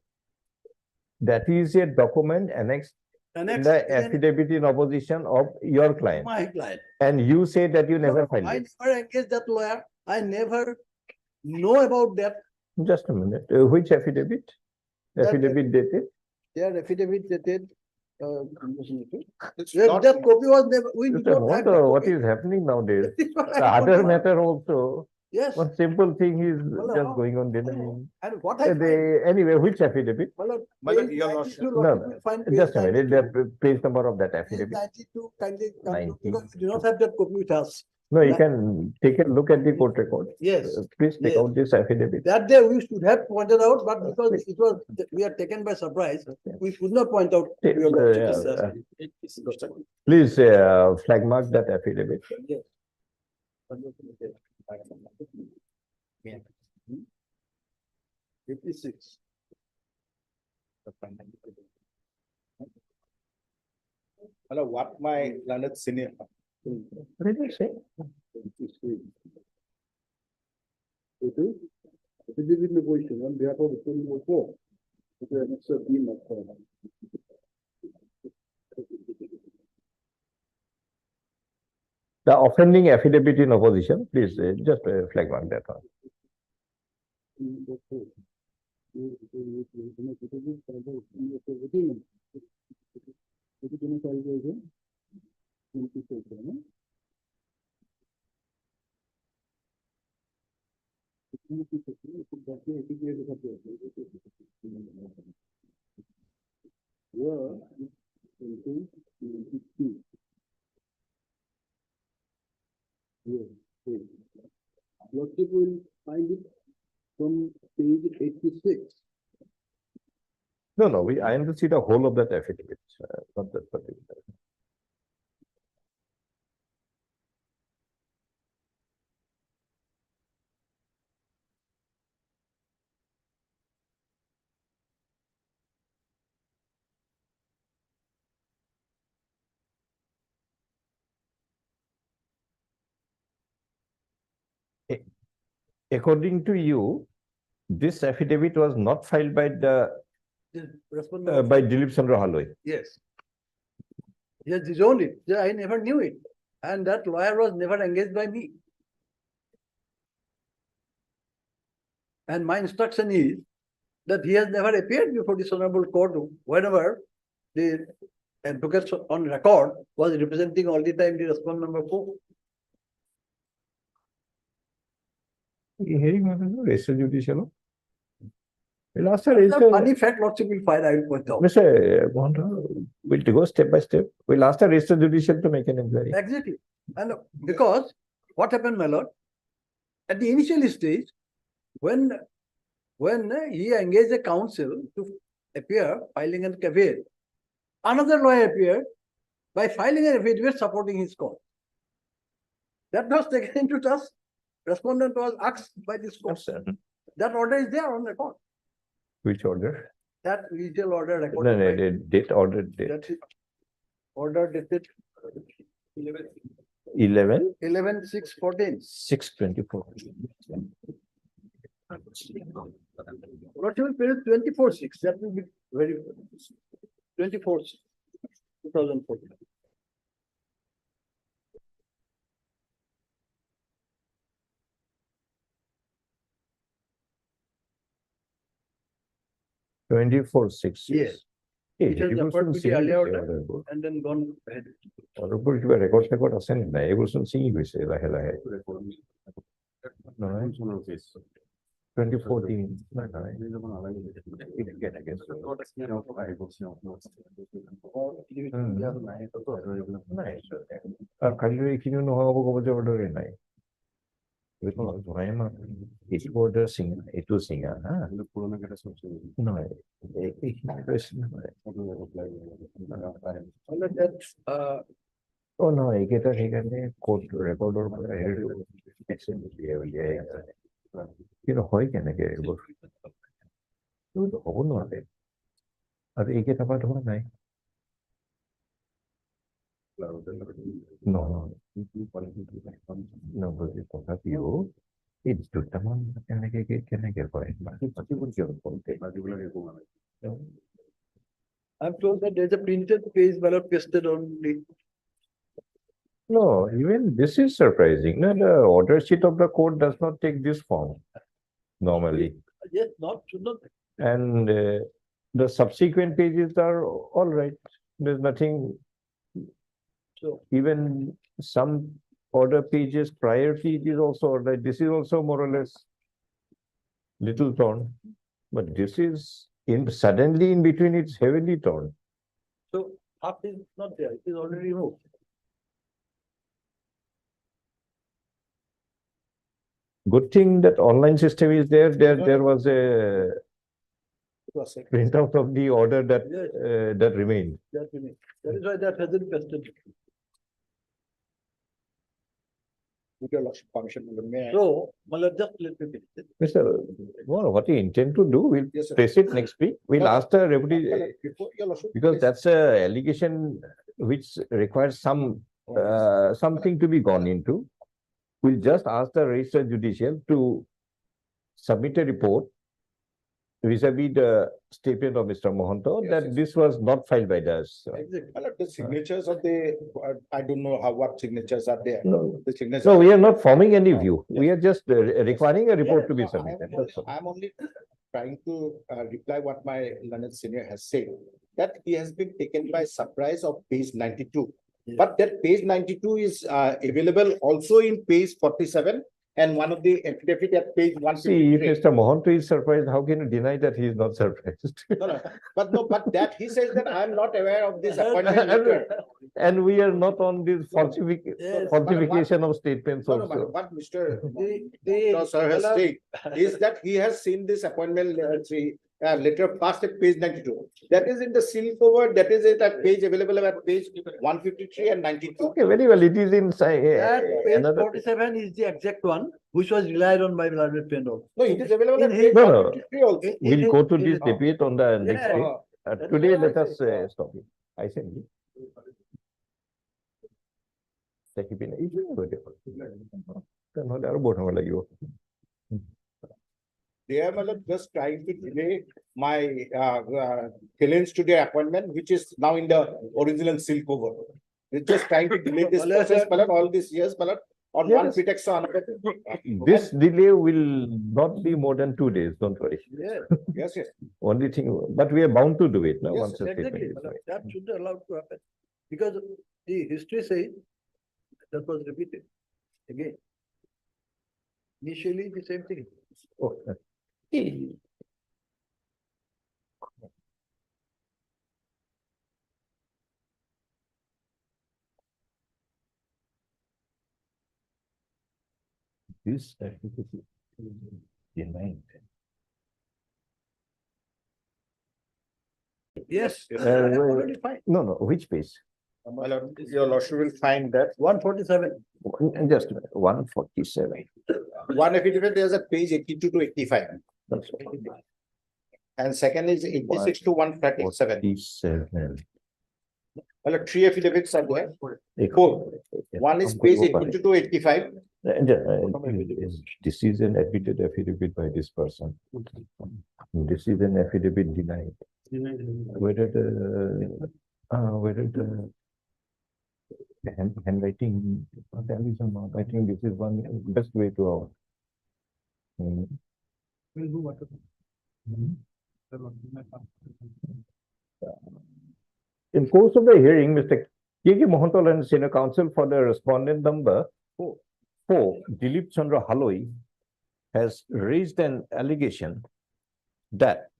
That is a document annexed in annexed the in affidavit in opposition of your client. my client. And you say that you never filed I it. never engaged that lawyer. I never know about that. Just a minute. Which affidavit? That- Affidavit dated? Their affidavit dated. It's That not- that copy was never, we did Mr. not have. Mohta, that what copy. is happening nowadays? That is what I The want other to know. matter also, Yes, one simple thing is Well, just how- going on denying. and what I find. Anyway, which affidavit? Well, My lord, page your 92, lordship. No, lordship will find page just a minute, 92. the page number of that Page affidavit. 92, kindly come to, 90. because we do not have that copy with us. No, you can take a look at the court record. Yes, Please take Yes. out this affidavit. that day we should have pointed out, but because it was, we are taken by surprise, we could not point out. to your lordship. Please flag mark that affidavit. Yes. 56. Hello, what my learned senior. What did you say? It is, affidavit in opposition on behalf of the 24. The offending affidavit in opposition, please just flag mark that one. Lordship will find it from page 86. No, I want to see the whole of that affidavit, not that particular. According to you, this affidavit was not filed by by Dilip Chandra Haloi. Yes. He has disowned it. Yeah, I never knew it. And that lawyer was never engaged by me. And my instruction is that he has never appeared before this honorable court whenever the advocates on record was representing all the time the respondent number 4. Hearing register judicial. We'll ask the The register. funny fact lordship will find, I will point out. Mr. Mohta, we'll go step by step. We'll ask the register judicial to make an inquiry. Exactly. And because what happened, my lord, at the initial stage, when he engaged a counsel to appear filing an affidavit, another lawyer appeared by filing an affidavit supporting his cause. That was taken into trust. Respondent was asked by this court. That order is there on record. Which order? That visual order No, recorded no, by, the date, order date, that is order dated 11, 11/6/14. 6/24. Whatever period 24/6, that will be very 24/2014. Twenty-four, six. Yes. Hey, Which has এইবোৰ referred চোন to the ছিঙি earlier গৈছে order. orderবোৰ। And then gone ahead. orderবোৰ কিবা record চেকৰ্ড আছে নে নাই? এইবোৰ চোন ছিঙি গৈছে লাহে লাহে। নহয়, 2014 নাই, নাই। কেনেকে থাকে? নাই। আৰু কালি এইখিনিও নহ'ব ক'ব যে অৰ্ডাৰে নাই। এইটো জনাই না, এইটো অৰ্ডাৰ ছিঙা, এইটো ছিঙা, হা? নহয়, এইখিনি কৈছে নহয়। অ নহয়, এইকেইটা সেইকাৰণে ক'ত ৰেকৰ্ডৰ পৰা কিন্তু হয় কেনেকে এইবোৰ? এইবোৰতো হ'ব নোৱাৰে। আৰু এইকেইটা পৰা ধৰা নাই। নহয়, নবুজি তথাপিও এই দুটামান কেনেকে হয়? বাকীবোৰ কিয় কওঁতে? I'm told that there's a printed page ballot pasted on the. No, even this is surprising. No, the order sheet of the court does not take this form normally. Yes, should not. And the subsequent pages are all right. There's nothing. So, Even some order pages, prior pages also all right. This is also more or less little torn. But this is suddenly in between it's heavily torn. so half is not there, it is already removed. Good thing that online system is there. There was a printout of the order that Yes. that remained. That remains. That is why that hasn't pasted. With your lordship permission, may I? So, Malad, just let me finish it. Mr. Well, what you intend to do, we'll Yes, sir. place it next week. We'll No, ask the deputy, Before your lordship. because please. that's a allegation which requires something to be gone into. We'll just ask the registered judicial to submit a report vis-a-vis the statement of Mr. Mohanto Yes, that yes. this was not filed by us. Exactly. My lord, the signatures of the, I don't know what signatures are there. No. The signatures. So we are not forming any view. We are just requiring a report to be No, submitted. That's all. I'm only trying to reply what my learned senior has said, that he has been taken by surprise of page 92. Yeah. But that page 92 is available also in page 47 and one of the affidavit at page See, if 153. Mr. Mohanto is surprised, how can you deny that he is not surprised? No, but that he says that I am not aware of this appointment letter. And we are not on this Yes, falsification of statements No, also. what Mr. The, Sir has said is that he has seen this appointment letter passed at page 92. That is in the seal cover, that is at page available at page 153 and 92. Okay, very well. It is in that page another. 47 is the exact one, which was relied on by Vladimir Pendle. No, it is available at In page No, no. 153 also. We'll go to this it- debate on the next Yeah, day. that is Today, what I let us said. stop it. I said. তেনেহলে আৰু বৰ সময় লাগিব। They are my lord, just trying to delay my challenge to their appointment, which is now in the original seal cover. They're just trying to delay this process, my lord, all these years, my lord, on one Yes. pretext or another. This delay will not be more than 2 days, don't worry. Yes, Yes, yes. Only thing, but we are bound to do it now, Yes, once the statement exactly. is made. That should be allowed to happen. Because the history says that was repeated again. Initially, the same thing. Oh, This certificate is denied. Yes. Already No, no, which page? My lord, your lordship will find that 147. Just a minute, 147. one affidavit, there's a page 82 to 85. That's all. And second is 86 to 137. 47. Well, three affidavits are there. एक- Four. One is page हमको वो 82 to 85. This is an admitted affidavit by this person. This is an affidavit denied. Whether the handwriting, values or not, I think this is one best way to out. In course of the hearing, Mr. K. Mohantal and Senior Counsel for the respondent number 4, Dilip Chandra Haloi, has raised an allegation that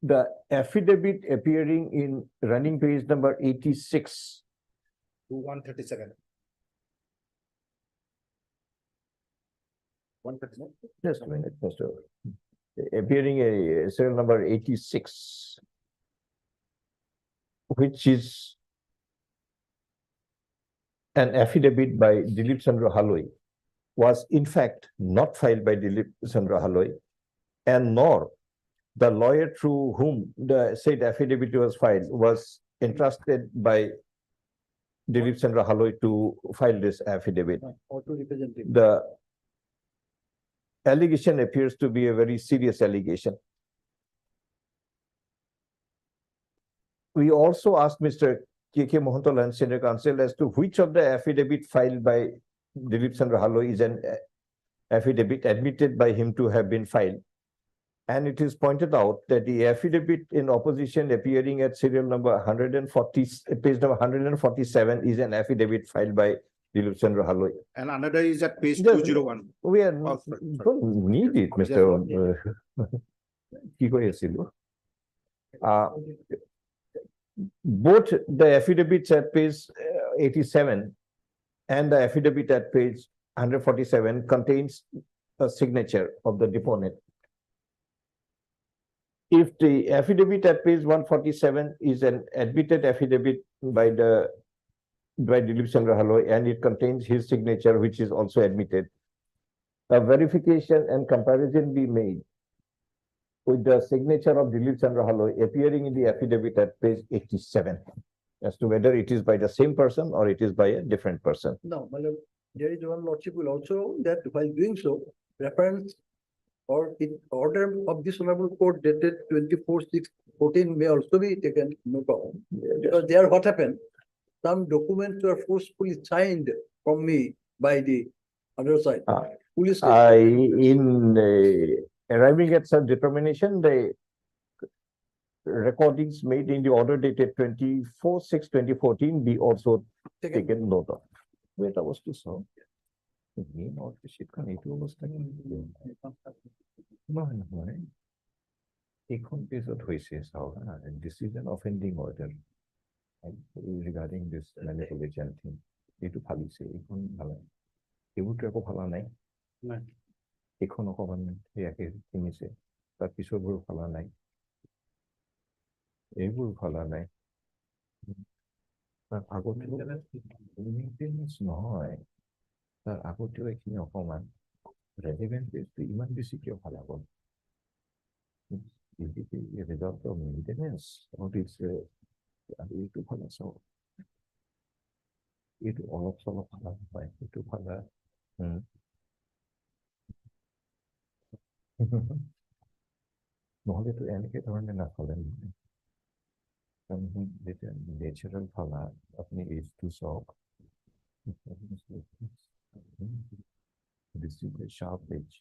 the affidavit appearing in running page number 86 To 137. 137. Just a minute, Mr. Appearing a serial number 86, which is an affidavit by Dilip Chandra Haloi, was in fact not filed by Dilip Chandra Haloi, and nor the lawyer through whom the said affidavit was filed was entrusted by Dilip Chandra Haloi to file this affidavit. Or to represent him. The allegation appears to be a very serious allegation. We also asked Mr. K.K. Mohantal and Senior Counsel as to which of the affidavit filed by Dilip Chandra Haloi is an affidavit admitted by him to have been filed. And it is pointed out that the affidavit in opposition appearing at serial number 140, page number 147 is an affidavit filed by Dilip Chandra Haloi. And another is at page Just- 201. We are Oh, don't need it, Mr. কি কৈ আছিলো? Both the affidavits at page 87 and the affidavit at page 147 contains a signature of the deponent. If the affidavit at page 147 is an admitted affidavit by Dilip Chandra Haloi and it contains his signature, which is also admitted, a verification and comparison be made with the signature of Dilip Chandra Haloi appearing in the affidavit at page 87 as to whether it is by the same person or it is by a different person. No, my lord, there is one lordship will also that while doing so, reference or in order of this honorable court dated 24/6/14 may also be taken no problem. Because there what happened, some documents were forcefully signed from me by the other side. Police. In arriving at such determination, the recordings made in the order dated 24/6/2014 be also taken note of. Wait, I was to saw. Name of the ship can it was Ekon piece of choices, decision offending order regarding this manipulation thing. Itu phali se ekon bhala. Ebu to eko phala nai. Ekon okoban yake kimise. Tar pisor bur phala nai. Ebur phala nai. Tar agotio maintenance nohoy. Tar agotio ekhini okoman relevant is to iman besi kio phala gol. Is it a result of maintenance or is itu phala so? Itu olop solop phala hoy. Itu phala নহলে তো এনেকে ধৰণে নাফালে natural ফালা আপুনি এইটো চাওক this is the sharp edge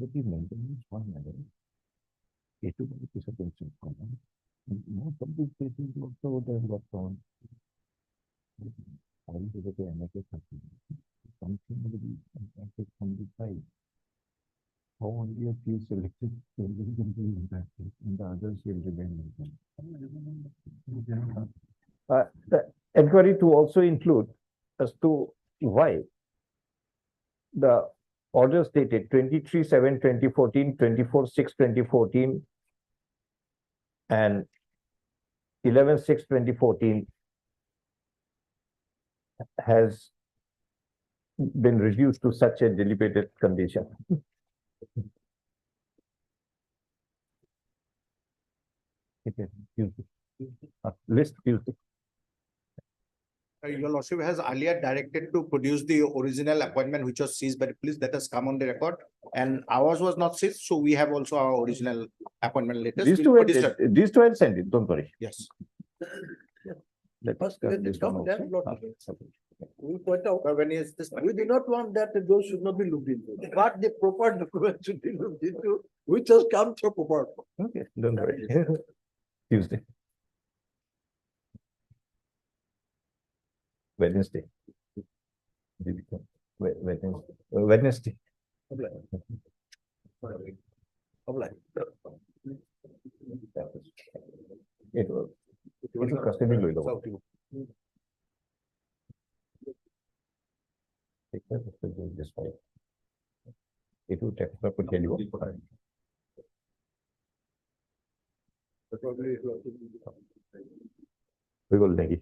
যদি maintenance হয় না itu bisa diucapkan. Most of these cases also developed on. I will say that something will be impacted from the side. How only a few selected changes will be impacted and the others will remain. The inquiry to also include as to why the orders dated 23/7/2014, 24/6/2014, and 11/6/2014 has been reduced to such a dilapidated condition. Okay, Tuesday. List Tuesday. Your lordship has earlier directed to produce the original appointment which was seized by the police, that has come on the record, and ours was not seized, so we have also our original appointment letters. These We'll two, produce it. these two had sent it, don't worry. Yes. Let's First, discuss let this it come one that also. lot. We point out, But when is this? we do not want that those should not be looked into, but the proper document should be looked into, which has come through proper. Okay, don't worry. Tuesday. Wednesday. Wednesday. It was. Custody লই লব। এইটো text পঠিয়াই দিব। হৈ গ'ল নেকি?